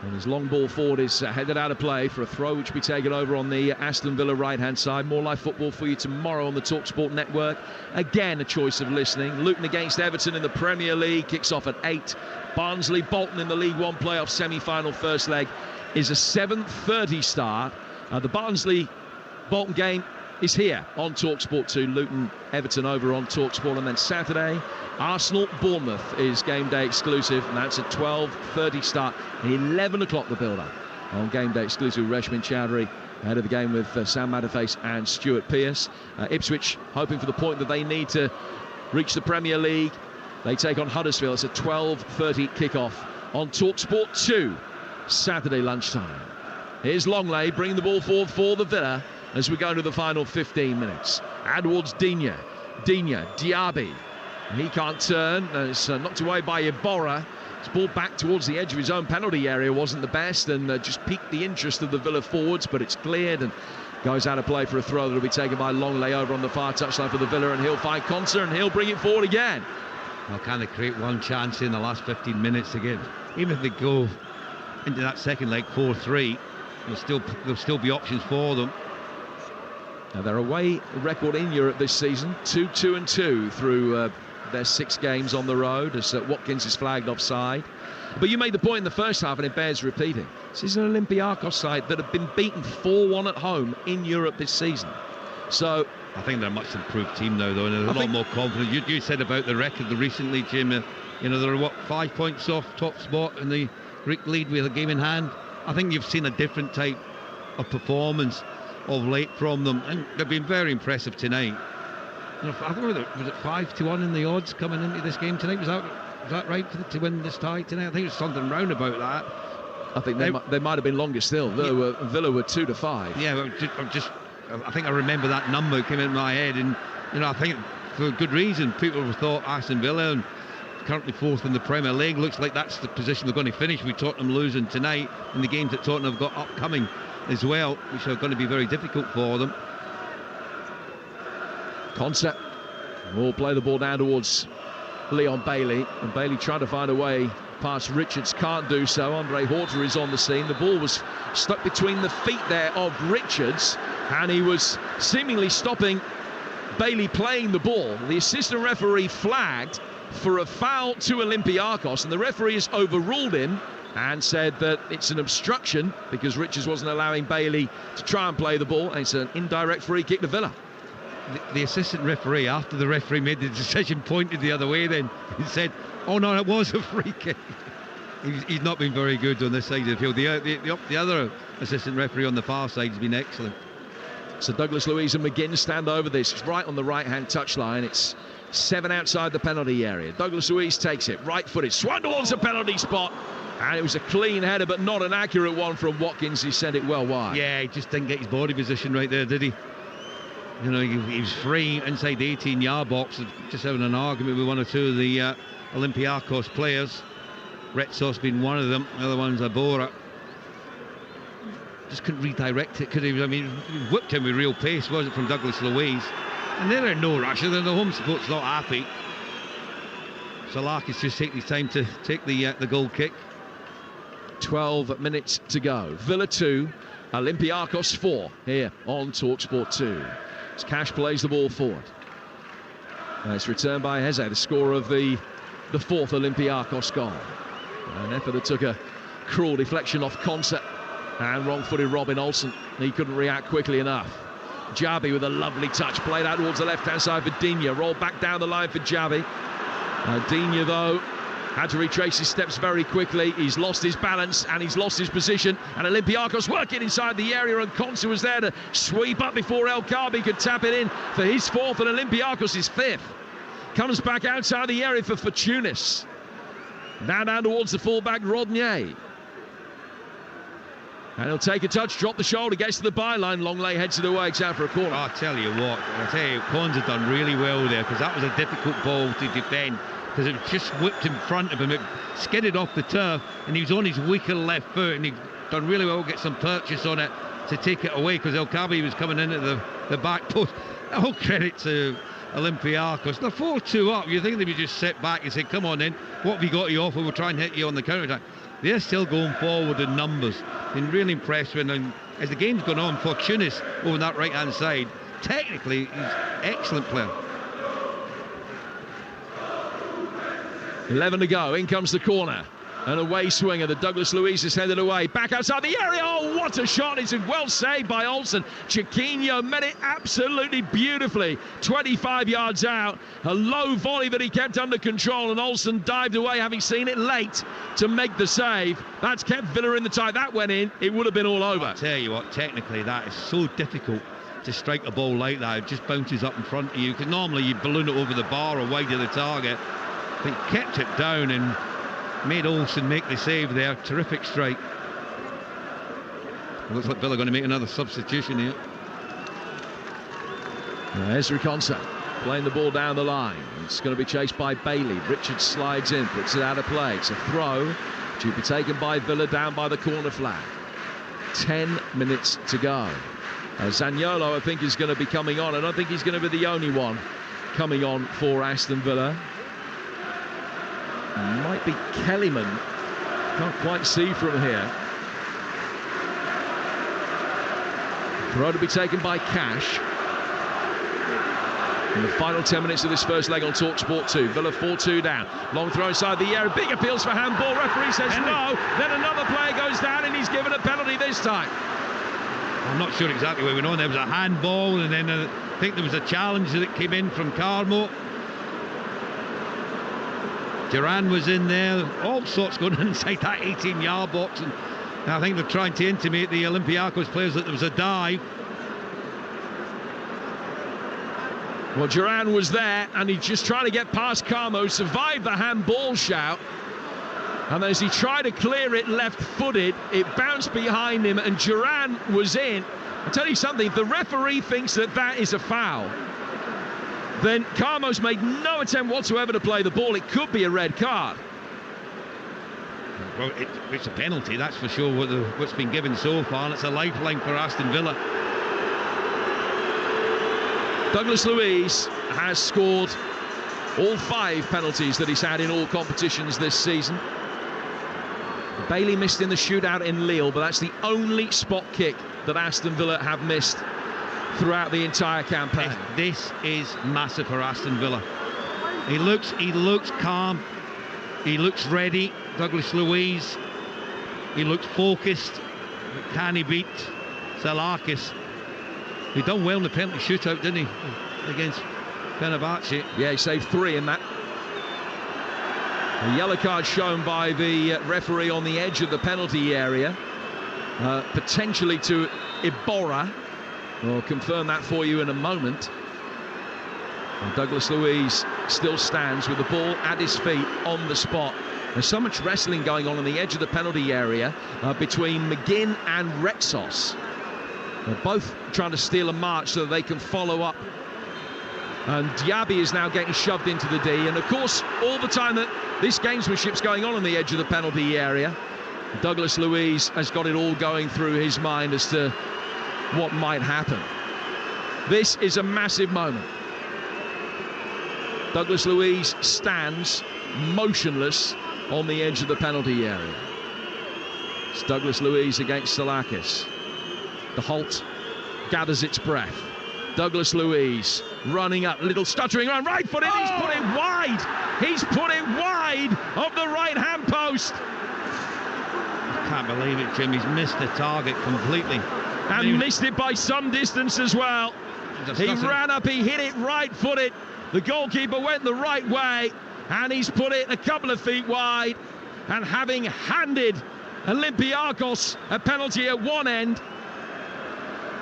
A: And his long ball forward is headed out of play for a throw which will be taken over on the Aston Villa right-hand side. More live football for you tomorrow on the Talksport network. Again, a choice of listening. Luton against Everton in the Premier League kicks off at 8. Barnsley-Bolton in the League One playoff semi-final first leg is a 7:30 start. The Barnsley-Bolton game is here on Talksport 2. Luton-Everton over on Talksport. And then Saturday, Arsenal-Bournemouth is game day exclusive, and that's a 12:30 start. 11 o'clock the build-up on game day exclusive. Reshmin Chowdhury ahead of the game with Sam Matterface and Stuart Pearce. Ipswich hoping for the point that they need to reach the Premier League. They take on Huddersfield. It's a 12:30 kickoff on Talksport 2 Saturday lunchtime. Here's Longley bringing the ball forward for the Villa as we go into the final 15 minutes. Towards Digne, Diaby. He can't turn. It's knocked away by Iborra. His ball back towards the edge of his own penalty area wasn't the best, and just piqued the interest of the Villa forwards, but it's cleared and goes out of play for a throw that will be taken by Longley over on the far touchline for the Villa, and he'll find Konsa and he'll bring it forward again.
B: Well, can they create one chance in the last 15 minutes again? Even if they go into that second leg 4-3, there'll still be options for them.
A: Now, their away record in Europe this season, 2-2-2 through their 6 games on the road, as Watkins is flagged offside. But you made the point in the first half, and it bears repeating. This is an Olympiacos side that have been beaten 4-1 at home in Europe this season. So
B: I think they're a much improved team now, though, and they're a lot more confident. You said about the record recently, Jim. They're 5 points off top spot in the Greek lead with a game in hand. I think you've seen a different type of performance of late from them, and they've been very impressive tonight. I think was it 5-1 in the odds coming into this game tonight? Was that right to win this tie tonight? I think it was something round about that.
A: I think they might have been longer still. Villa were 2-5.
B: Yeah, I think I remember that number came in my head, and I think for good reason. People have thought Aston Villa, and currently 4th in the Premier League, looks like that's the position they're going to finish with Tottenham losing tonight, and the games that Tottenham have got upcoming as well, which are going to be very difficult for them.
A: Concept will play the ball down towards Leon Bailey, and Bailey trying to find a way past Richards, can't do so. Andre Houghton is on the scene. The ball was stuck between the feet there of Richards, and he was seemingly stopping Bailey playing the ball. The assistant referee flagged for a foul to Olympiacos, and the referee has overruled him and said that it's an obstruction because Richards wasn't allowing Bailey to try and play the ball, and it's an indirect free kick to Villa.
B: The assistant referee, after the referee made the decision, pointed the other way then. He said, oh no, it was a free kick. He's not been very good on this side of the field. The other assistant referee on the far side has been excellent.
A: So Douglas Luiz and McGinn stand over this. It's right on the right-hand touchline. It's 7 outside the penalty area. Douglas Luiz takes it, right-footed, swung towards the penalty spot. And it was a clean header, but not an accurate one from Watkins. He sent it well wide.
B: Yeah, he just didn't get his body position right there, did he? He was free inside the 18-yard box, just having an argument with one or two of the Olympiacos players. Retsos being one of them, the other one's Abora. Just couldn't redirect it, could he? I mean, he whipped him with real pace, wasn't it, from Douglas Luiz? And they're in no rush, and the home support's not happy. Salakis just taking his time to take the goal kick.
A: 12 minutes to go. Villa 2, Olympiacos 4 here on Talksport 2. As Cash plays the ball forward. It's returned by Heze, the scorer of the fourth Olympiacos goal. An effort that took a cruel deflection off Concept and wrong-footed Robin Olsen. He couldn't react quickly enough. Javi with a lovely touch, played out towards the left-hand side for Digne, rolled back down the line for Javi. Digne, though, had to retrace his steps very quickly. He's lost his balance and he's lost his position. And Olympiacos working inside the area, and Conce was there to sweep up before El Kaabi could tap it in for his fourth and Olympiacos' fifth. Comes back outside the area for Fortunis. Now down towards the fullback, Rodnier. And he'll take a touch, drop the shoulder, gets to the byline. Longley heads it away, it's out for a corner.
B: I'll tell you what, Conze had done really well there, because that was a difficult ball to defend, because it just whipped in front of him. It skidded off the turf, and he was on his weaker left foot, and he done really well to get some purchase on it to take it away, because El Kaabi was coming in at the back post. All credit to Olympiacos. They're 4-2 up. You think they would just sit back and say, come on in, what have you got you offer? We'll try and hit you on the counter-attack. They're still going forward in numbers. Been really impressed with them. As the game's gone on, Fortunis over that right-hand side, technically, he's an excellent player.
A: 11 to go. In comes the corner. An away swinger. The Douglas Luiz is headed away. Back outside the area. Oh, what a shot. It's well saved by Olsen. Chiquinho met it absolutely beautifully. 25 yards out. A low volley that he kept under control, and Olsen dived away, having seen it late, to make the save. That's kept Villa in the tie. That went in. It would have been all over.
B: I'll tell you what, technically, that is so difficult to strike a ball like that. It just bounces up in front of you, because normally you balloon it over the bar or wide of the target. But he kept it down and made Olsen make the save there. Terrific strike. Looks like Villa are going to make another substitution here.
A: Ezri Konsa playing the ball down the line. It's going to be chased by Bailey. Richards slides in, puts it out of play. It's a throw to be taken by Villa down by the corner flag. 10 minutes to go. Zaniolo, I think, is going to be coming on. I don't think he's going to be the only one coming on for Aston Villa. Might be Kellyman. Can't quite see from here. Throw to be taken by Cash. In the final 10 minutes of this first leg on Talksport 2. Villa 4-2 down. Long throw inside the area. Big appeals for handball. Referee says no. Then another player goes down and he's given a penalty this time.
B: I'm not sure exactly where we went on. There was a handball, and then I think there was a challenge that came in from Carmo. Duran was in there, all sorts going on inside that 18-yard box, and I think they're trying to intimate the Olympiacos players that there was a dive.
A: Well, Duran was there, and he's just trying to get past Carmo, survived the handball shout, and as he tried to clear it left-footed, it bounced behind him, and Duran was in. I'll tell you something, if the referee thinks that that is a foul, then Carmo's made no attempt whatsoever to play the ball. It could be a red card.
B: Well, it's a penalty, that's for sure, what's been given so far, and it's a lifeline for Aston Villa.
A: Douglas Luiz has scored all 5 penalties that he's had in all competitions this season. Bailey missed in the shootout in Lille, but that's the only spot kick that Aston Villa have missed throughout the entire campaign.
B: This is massive for Aston Villa. He looks calm, he looks ready. Douglas Luiz, he looks focused. Can he beat Salakis? He done well in the penalty shootout, didn't he, against Fenerbahce?
A: Yeah, he saved 3 in that. A yellow card shown by the referee on the edge of the penalty area, potentially to Iborra. We'll confirm that for you in a moment. And Douglas Luiz still stands with the ball at his feet on the spot. There's so much wrestling going on the edge of the penalty area between McGinn and Retsos. They're both trying to steal a march so that they can follow up And Diaby is now getting shoved into the D. And of course, all the time that this gamesmanship's going on the edge of the penalty area, Douglas Luiz has got it all going through his mind as to what might happen. This is a massive moment. Douglas Luiz stands motionless on the edge of the penalty area. It's Douglas Luiz against Salakis. The halt gathers its breath. Douglas Luiz running up, little stuttering run, right footed, he's put it wide! He's put it wide of the right-hand post!
B: I can't believe it, Jim, he's missed the target completely.
A: And missed it by some distance as well. He ran up, he hit it right-footed. The goalkeeper went the right way, and he's put it a couple of feet wide. And having handed Olympiacos a penalty at one end,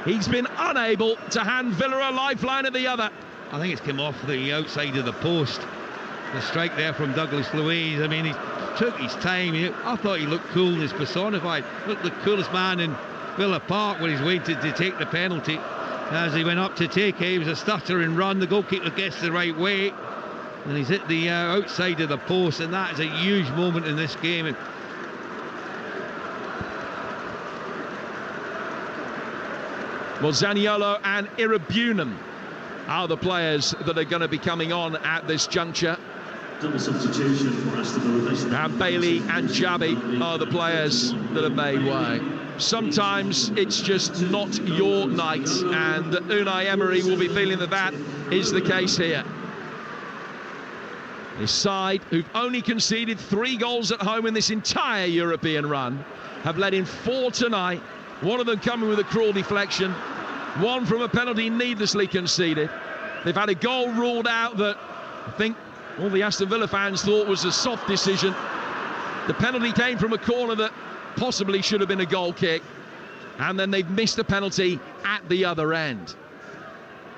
A: he's been unable to hand Villa a lifeline at the other.
B: I think it's come off the outside of the post. The strike there from Douglas Luiz. I mean, he took his time. I thought he looked coolness personified. Looked the coolest man in Villa Park when he's waited to take the penalty. As he went up to take it, it was a stuttering run. The goalkeeper guessed the right way. And he's hit the outside of the post. And that is a huge moment in this game. And
A: well, Zaniolo and Irabunum are the players that are going to be coming on at this juncture.
E: Double substitution for Aston Villa.
A: And Bailey and Jabi are the players that have made way. Sometimes it's just not your night, and Unai Emery will be feeling that that is the case here. His side, who've only conceded 3 goals at home in this entire European run, have led in 4 tonight. One of them coming with a cruel deflection, one from a penalty needlessly conceded. They've had a goal ruled out that I think all the Aston Villa fans thought was a soft decision. The penalty came from a corner that possibly should have been a goal kick, and then they've missed a penalty at the other end.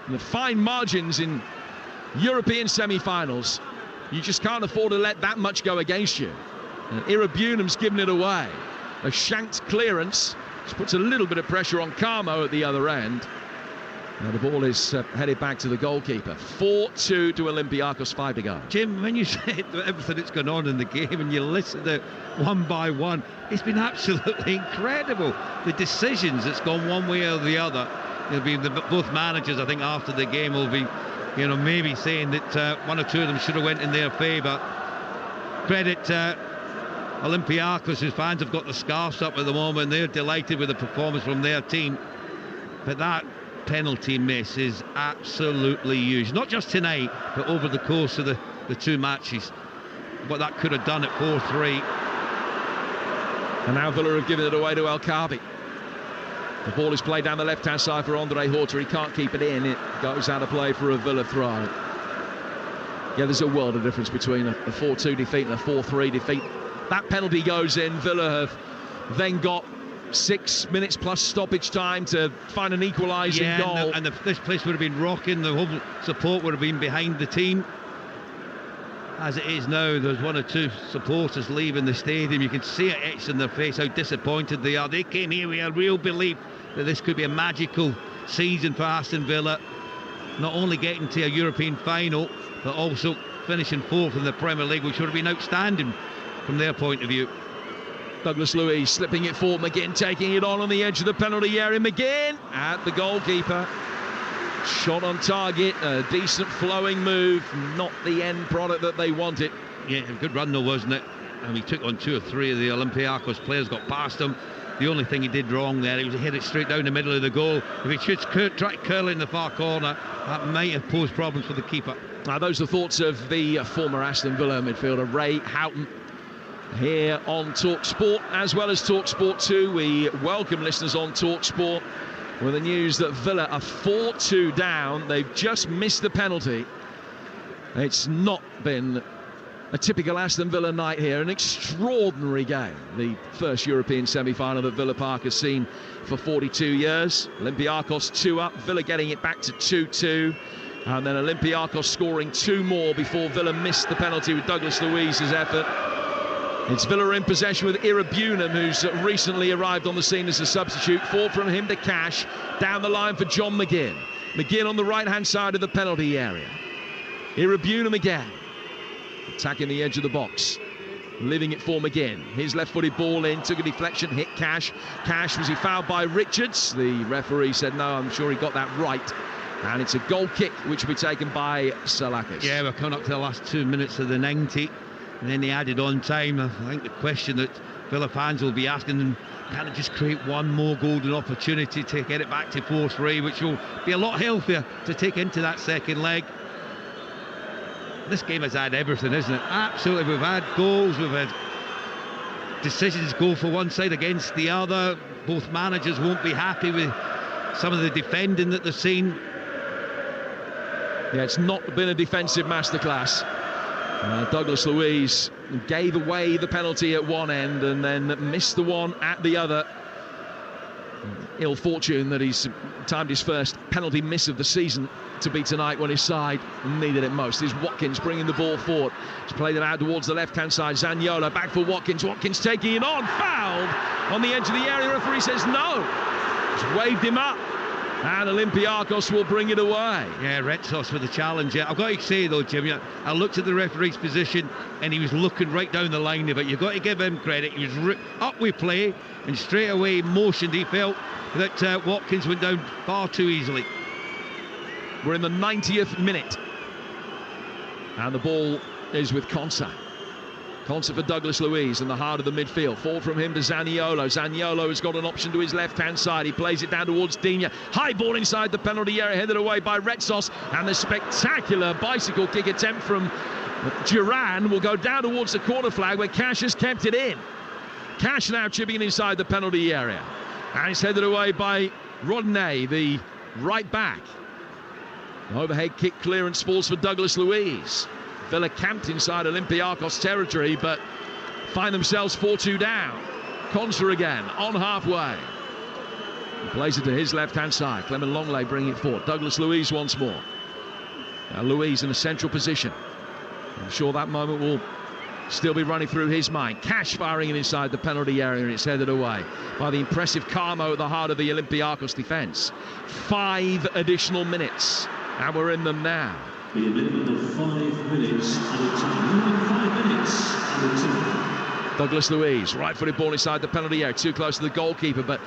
A: And the fine margins in European semi-finals, you just can't afford to let that much go against you. And Irabunum's given it away. A shanked clearance, which puts a little bit of pressure on Carmo at the other end. Now the ball is headed back to the goalkeeper. 4-2 to Olympiacos, 5 to go.
B: Jim, when you said everything that's gone on in the game and you listen to one by one, it's been absolutely incredible. The decisions that's gone one way or the other. It'll be both managers, I think, after the game will be, maybe saying that 1 or 2 of them should have went in their favour. Credit Olympiacos, whose fans have got the scarves up at the moment. They're delighted with the performance from their team. But that penalty miss is absolutely huge, not just tonight but over the course of the 2 matches. What that could have done at 4-3.
A: And now Villa have given it away to El Kaabi. The ball is played down the left hand side for Andre Houghton. He can't keep it in, it goes out of play for a Villa throw. Yeah, there's a world of difference between a 4-2 defeat and a 4-3 defeat. That penalty goes in. Villa have then got 6 minutes plus stoppage time to find an equalising goal.
B: And this place would have been rocking. The whole support would have been behind the team. As it is now, there's 1 or 2 supporters leaving the stadium. You can see it etched in their face how disappointed they are. They came here with a real belief that this could be a magical season for Aston Villa. Not only getting to a European final, but also finishing 4th in the Premier League, which would have been outstanding from their point of view.
A: Douglas Luiz slipping it forward. McGinn taking it on the edge of the penalty area. McGinn at the goalkeeper. Shot on target, a decent flowing move, not the end product that they wanted.
B: Yeah, a good run though, wasn't it? And he took on 2 or 3 of the Olympiacos players, got past him. The only thing he did wrong there, he was hit it straight down the middle of the goal. If he should try to curl it in the far corner, that might have posed problems for the keeper.
A: Now those are the thoughts of the former Aston Villa midfielder Ray Houghton here on Talksport, as well as Talksport 2. We welcome listeners on Talksport with the news that Villa are 4-2 down. They've just missed the penalty. It's not been a typical Aston Villa night here. An extraordinary game. The first European semi-final that Villa Park has seen for 42 years. Olympiacos 2 up, Villa getting it back to 2-2. And then Olympiacos scoring 2 more before Villa missed the penalty with Douglas Luiz's effort. It's Villa in possession with Irabunum, who's recently arrived on the scene as a substitute. Forward from him to Cash, down the line for John McGinn. McGinn on the right-hand side of the penalty area. Irabunum again, attacking the edge of the box. Leaving it for McGinn. His left-footed ball in, took a deflection, hit Cash. Cash, was he fouled by Richards? The referee said no, I'm sure he got that right. And it's a goal kick, which will be taken by Salakis.
B: Yeah, we're coming up to the last 2 minutes of the 90. And then the added on time. I think the question that Villa fans will be asking them, can it just create one more golden opportunity to get it back to 4-3, which will be a lot healthier to take into that second leg. This game has had everything, isn't it? Absolutely. We've had goals, we've had decisions go for one side against the other. Both managers won't be happy with some of the defending that they've seen.
A: Yeah, it's not been a defensive masterclass. Douglas Luiz gave away the penalty at one end and then missed the one at the other. Ill fortune that he's timed his first penalty miss of the season to be tonight when his side needed it most. Here's Watkins bringing the ball forward. He's played it out towards the left-hand side. Zaniolo back for Watkins. Watkins taking it on. Fouled on the edge of the area. Referee says no. He's waved him up. And Olympiacos will bring it away.
B: Yeah, Retsos with the challenge. I've got to say, though, Jim, I looked at the referee's position and he was looking right down the line of it. You've got to give him credit. He was up with play and straight away motioned. He felt that Watkins went down far too easily.
A: We're in the 90th minute. And the ball is with Konsa. Konsa for Douglas Luiz in the heart of the midfield. Forward from him to Zaniolo. Zaniolo has got an option to his left-hand side. He plays it down towards Digne. High ball inside the penalty area, headed away by Retsos. And the spectacular bicycle kick attempt from Duran will go down towards the corner flag where Cash has kept it in. Cash now chipping inside the penalty area. And it's headed away by Rodney, the right back. Overhead kick clearance falls for Douglas Luiz. Villa camped inside Olympiacos territory, but find themselves 4-2 down. Konsa again, on halfway. He plays it to his left-hand side. Clement Longley bringing it forward. Douglas Luiz once more. Now Luiz in a central position. I'm sure that moment will still be running through his mind. Cash firing it inside the penalty area, and it's headed away by the impressive Carmo at the heart of the Olympiacos defence. 5 additional minutes, and we're in them now.
E: Be a minimum of 5 minutes added time. 5 minutes added time.
A: Douglas Luiz, right-footed ball inside the penalty area, too close to the goalkeeper, but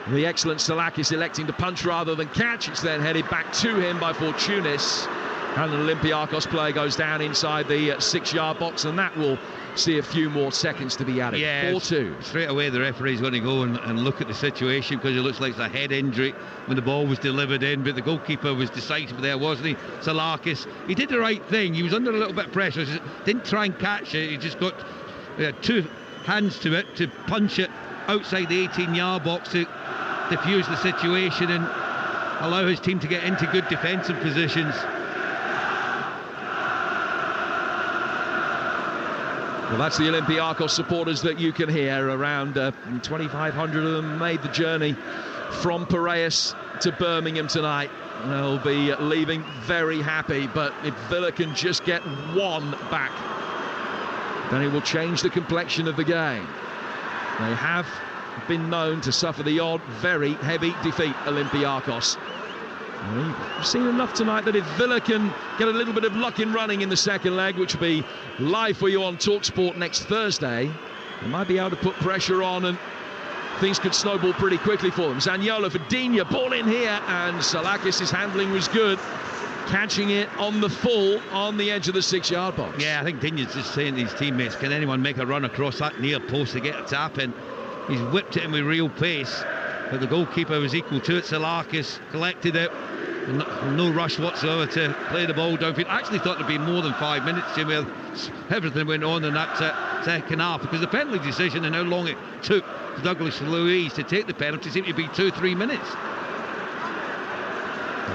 A: the excellent Salakis electing to punch rather than catch. It's then headed back to him by Fortunis, and an Olympiacos player goes down inside the 6-yard box, and that will see a few more seconds to be added.
B: Yeah,
A: 4-2.
B: Straight away the referee's going to go and look at the situation, because it looks like it's a head injury when the ball was delivered in, but the goalkeeper was decisive there, wasn't he? Salakis, he did the right thing. He was under a little bit of pressure, didn't try and catch it. He just got 2 hands to it to punch it outside the 18-yard box to diffuse the situation and allow his team to get into good defensive positions.
A: Well, that's the Olympiacos supporters that you can hear. Around 2,500 of them made the journey from Piraeus to Birmingham tonight. They'll be leaving very happy, but if Villa can just get one back, then it will change the complexion of the game. They have been known to suffer the odd, very heavy defeat, Olympiacos. We've seen enough tonight that if Villa can get a little bit of luck in running in the second leg, which will be live for you on Talksport next Thursday, they might be able to put pressure on and things could snowball pretty quickly for them. Zaniolo for Digne, ball in here, and Salakis' handling was good, catching it on the full on the edge of the 6-yard box.
B: Yeah, I think Digne's just saying to his teammates, can anyone make a run across that near post to get a tap in? He's whipped it in with real pace, but the goalkeeper was equal to it. Salakis collected it. No rush whatsoever to play the ball downfield. I actually thought there'd be more than 5 minutes, Jim, where everything went on in that second half, because the penalty decision and how long it took Douglas Luiz to take the penalty seemed to be 2-3 minutes.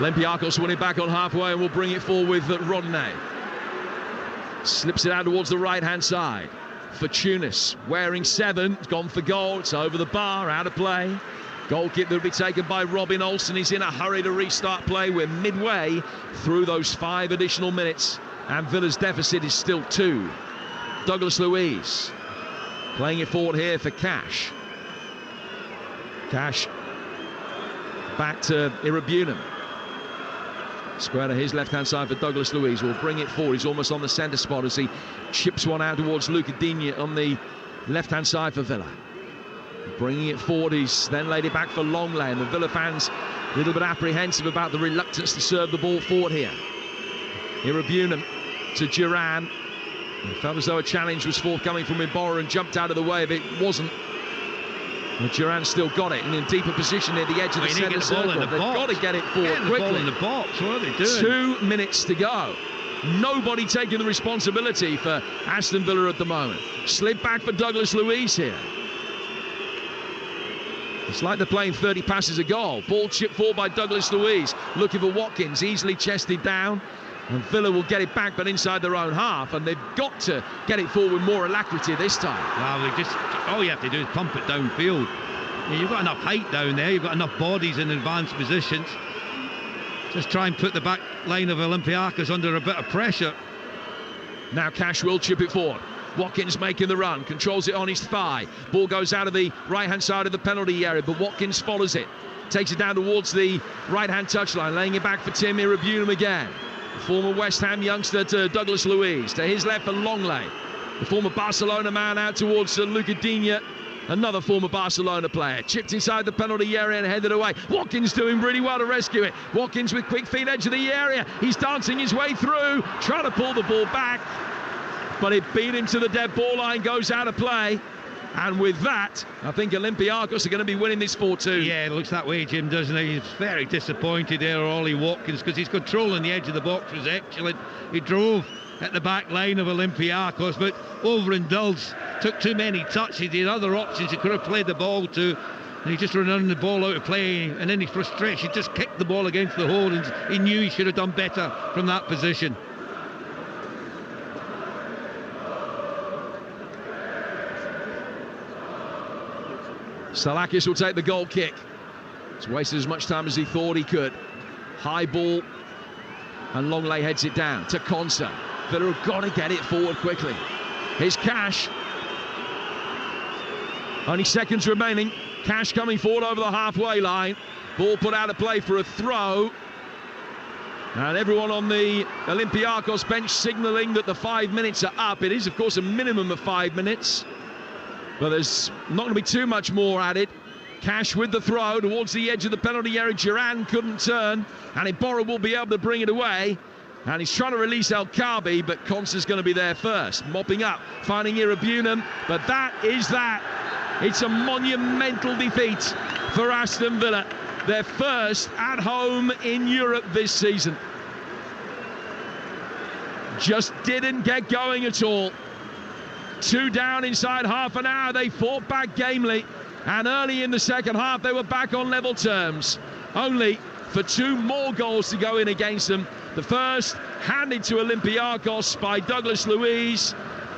A: Olympiacos winning back on halfway and will bring it forward with Rodney. Slips it out towards the right-hand side. Fortunis wearing 7, it's gone for goal, it's over the bar, out of play. Goal kick that will be taken by Robin Olsen. He's in a hurry to restart play. We're midway through those 5 additional minutes, and Villa's deficit is still 2. Douglas Luiz playing it forward here for Cash. Cash back to Irabunum. Square to his left-hand side for Douglas Luiz. Will bring it forward. He's almost on the centre spot as he chips one out towards Luca Digne on the left-hand side for Villa. Bringing it forward, he's then laid it back for Longley, and the Villa fans a little bit apprehensive about the reluctance to serve the ball forward here. Irabunum to Duran. It felt as though a challenge was forthcoming from Iborra and jumped out of the way, but it wasn't. But Duran still got it in a deeper position near the edge of the centre circle. They've got to get it forward quickly.
B: Ball in the box. What are they doing?
A: 2 minutes to go. Nobody taking the responsibility for Aston Villa at the moment. Slid back for Douglas Luiz here. It's like they're playing 30 passes a goal. Ball chipped forward by Douglas Luiz. Looking for Watkins, easily chested down. And Villa will get it back, but inside their own half. And they've got to get it forward with more alacrity this time.
B: Well, all you have to do is pump it downfield. You've got enough height down there. You've got enough bodies in advanced positions. Just try and put the back line of Olympiacos under a bit of pressure.
A: Now Cash will chip it forward. Watkins making the run, controls it on his thigh. Ball goes out of the right-hand side of the penalty area, but Watkins follows it. Takes it down towards the right-hand touchline, laying it back for Tim Irabunum again. The former West Ham youngster to Douglas Luiz. To his left for Longley. The former Barcelona man out towards Luca Digne. Another former Barcelona player. Chipped inside the penalty area and headed away. Watkins doing really well to rescue it. Watkins with quick feet, edge of the area. He's dancing his way through, trying to pull the ball back. But it beat him to the dead ball line, goes out of play. And with that, I think Olympiacos are going to be winning this 4-2.
B: Yeah, it looks that way, Jim, doesn't he? He's very disappointed there, Ollie Watkins, because his control on the edge of the box was excellent. He drove at the back line of Olympiacos, but overindulged, took too many touches. He had other options he could have played the ball to, and he just run the ball out of play, and in his frustration, just kicked the ball against the hole, and he knew he should have done better from that position.
A: Salakis will take the goal kick. He's wasted as much time as he thought he could. High ball, and Longley heads it down to Konsa. Villa have got to get it forward quickly. Here's Cash. Only seconds remaining. Cash coming forward over the halfway line. Ball put out of play for a throw. And everyone on the Olympiacos bench signalling that the 5 minutes are up. It is, of course, a minimum of 5 minutes. But there's not going to be too much more added. Cash with the throw towards the edge of the penalty area. Duran couldn't turn, and Iborra will be able to bring it away. And he's trying to release El Kaabi, but Konsa's going to be there first. Mopping up, finding Irabunum, but that is that. It's a monumental defeat for Aston Villa. Their first at home in Europe this season. Just didn't get going at all. 2 down inside half an hour. They fought back gamely, and early in the second half they were back on level terms, only for 2 more goals to go in against them. The first handed to Olympiacos by Douglas Luiz,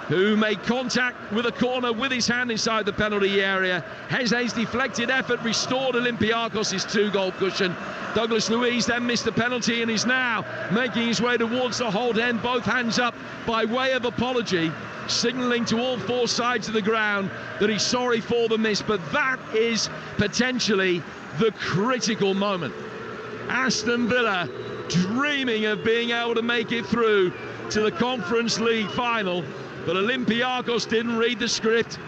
A: who made contact with a corner with his hand inside the penalty area. Heze's deflected effort restored Olympiacos his 2-goal cushion. Douglas Luiz then missed the penalty and is now making his way towards the hold end, both hands up by way of apology, signalling to all 4 sides of the ground that he's sorry for the miss. But that is potentially the critical moment. Aston Villa dreaming of being able to make it through to the Conference League final, but Olympiacos didn't read the script.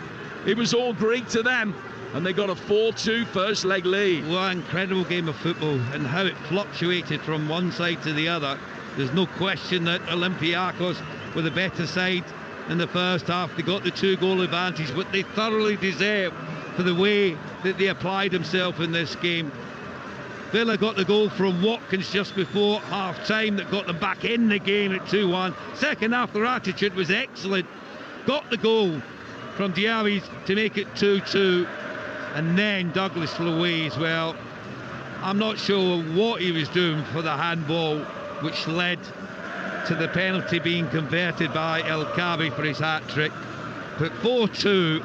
A: It was all Greek to them, and they got a 4-2 first leg lead.
B: What an incredible game of football, and how it fluctuated from one side to the other. There's no question that Olympiacos were the better side in the first half. They got the 2-goal advantage, but they thoroughly deserve for the way that they applied themselves in this game. Villa got the goal from Watkins just before half-time that got them back in the game at 2-1. Second half, their attitude was excellent. Got the goal from Diaby to make it 2-2. And then Douglas Luiz, well, I'm not sure what he was doing for the handball, which led to the penalty being converted by El Kaabi for his hat-trick. But 4-2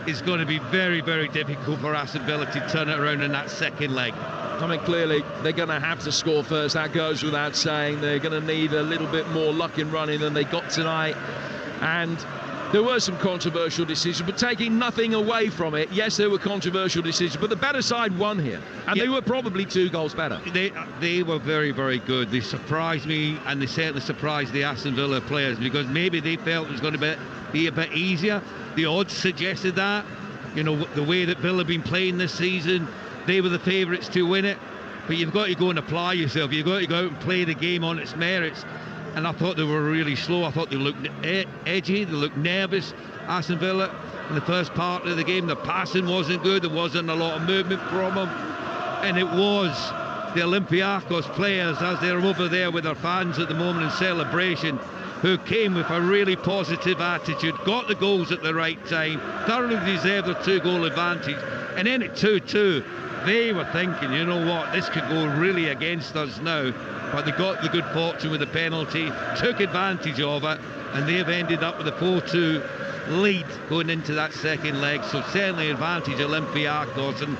B: is going to be very, very difficult for Aston Villa to turn it around in that second leg.
A: I mean, clearly they're going to have to score first. That goes without saying. They're going to need a little bit more luck in running than they got tonight. And There were some controversial decisions, but taking nothing away from it, yes, there were controversial decisions, but the better side won here, and they were probably 2 goals better.
B: They were very, very good. They surprised me, and they certainly surprised the Aston Villa players, because maybe they felt it was going to be a bit easier. The odds suggested that. You know, the way that Villa have been playing this season, they were the favourites to win it, but you've got to go and apply yourself. You've got to go out and play the game on its merits. And I thought they were really slow. I thought they looked edgy, they looked nervous. Aston Villa, in the first part of the game, the passing wasn't good, there wasn't a lot of movement from them. And it was the Olympiacos players, as they're over there with their fans at the moment in celebration, who came with a really positive attitude, got the goals at the right time, thoroughly deserved their 2-goal advantage. And then at 2-2, they were thinking, you know what, this could go really against us now. But they got the good fortune with the penalty, took advantage of it, and they've ended up with a 4-2 lead going into that second leg. So certainly advantage Olympiacos. And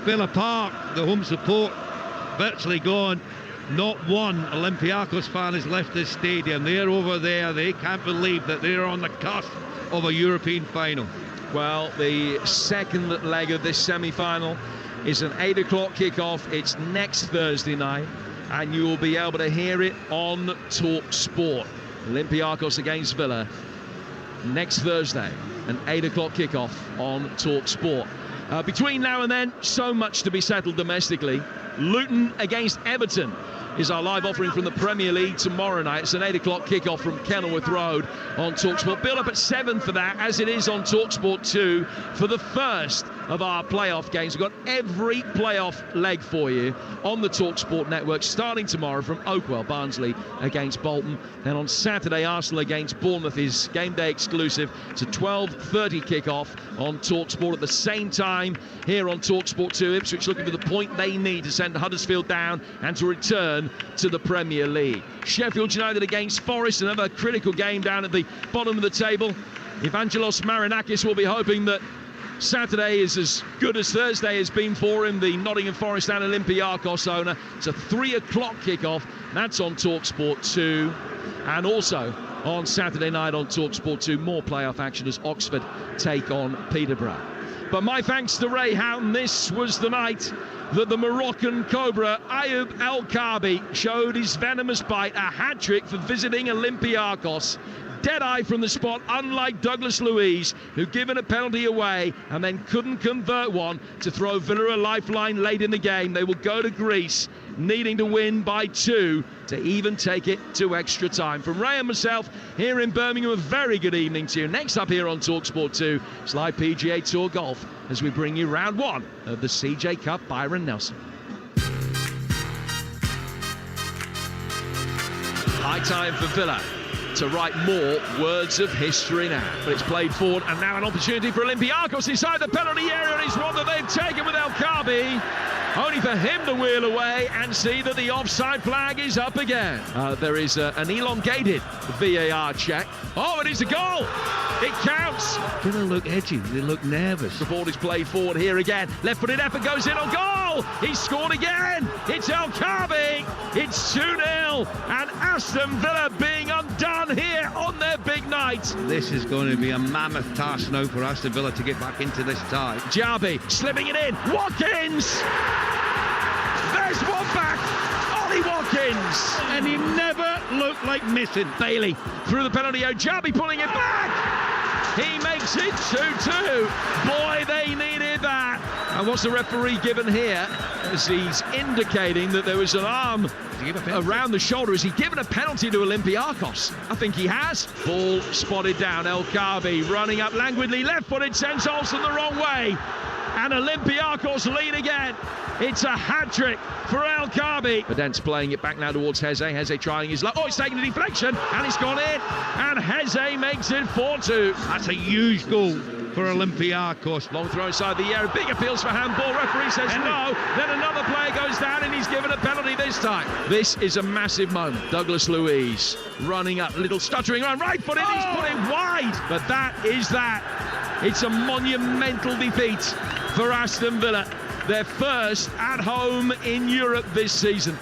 B: Villa Park, the home support, virtually gone. Not one Olympiacos fan has left this stadium. They're over there. They can't believe that they're on the cusp of a European final.
A: Well, the second leg of this semi-final is an 8 o'clock kickoff. It's next Thursday night, and you will be able to hear it on Talksport. Olympiacos against Villa next Thursday, an 8 o'clock kickoff on Talksport. Between now and then, so much to be settled domestically. Luton against Everton is our live offering from the Premier League tomorrow night. It's an 8 o'clock kickoff from Kenilworth Road on Talksport. Build up at 7 for that, as it is on Talksport 2 for the first of our playoff games. We've got every playoff leg for you on the Talksport network, starting tomorrow from Oakwell, Barnsley against Bolton. Then on Saturday, Arsenal against Bournemouth is game day exclusive. It's a 12:30 kickoff on Talksport. At the same time, here on Talksport 2, Ipswich looking for the point they need to send Huddersfield down and to return to the Premier League. Sheffield United against Forest, another critical game down at the bottom of the table. Evangelos Marinakis will be hoping that Saturday is as good as Thursday has been for him, the Nottingham Forest and Olympiacos owner. It's a 3 o'clock kickoff. That's on Talksport 2. And also on Saturday night on Talksport 2, more playoff action as Oxford take on Peterborough. But my thanks to Ray Houghton. This was the night that the Moroccan Cobra Ayoub El Kaabi showed his venomous bite, a hat-trick for visiting Olympiacos. Dead-eye from the spot, unlike Douglas Luiz, who given a penalty away and then couldn't convert one to throw Villa a lifeline late in the game. They will go to Greece, needing to win by 2 to even take it to extra time. From Ray and myself here in Birmingham, a very good evening to you. Next up here on Talksport 2, it's live PGA Tour Golf as we bring you round 1 of the CJ Cup Byron Nelson. High time for Villa to write more words of history now. But it's played forward, and now an opportunity for Olympiacos inside the penalty area, and it's one that they've taken with El Kaabi. Only for him to wheel away and see that the offside flag is up again. There is an elongated VAR check. Oh, and it's a goal! It counts!
B: They look edgy, they look nervous.
A: The ball is played forward here again. Left-footed effort goes in on goal! He's scored again! It's El Kaabi! It's 2-0, and Aston Villa being undone here on their big night.
B: This is going to be a mammoth task now for Aston Villa to get back into this tie.
A: Jarby slipping it in. Watkins! There's one back. Ollie Watkins!
B: And he never looked like missing.
A: Bailey through the penalty area. Jarby pulling it back! He makes it 2-2. Boy, they needed that. And what's the referee given here? As he's indicating that there was an arm around the shoulder. Has he given a penalty to Olympiacos? I think he has. Ball spotted down. El Kaabi running up languidly. Left-footed, sends Olsen the wrong way. And Olympiacos lead again. It's a hat-trick for El Kaabi. Badent's playing it back now towards Heze. Heze trying his luck. Oh, it's taking a deflection, and it's gone in. And Heze makes it 4-2.
B: That's a huge goal for Olympiacos.
A: Long throw inside the area. Big appeals for handball. Referee says no. Then another player goes down, and he's given a penalty this time. This is a massive moment. Douglas Luiz running up. Little stuttering run. Right footed. He's put it wide. But that is that. It's a monumental defeat for Aston Villa. Their first at home in Europe this season.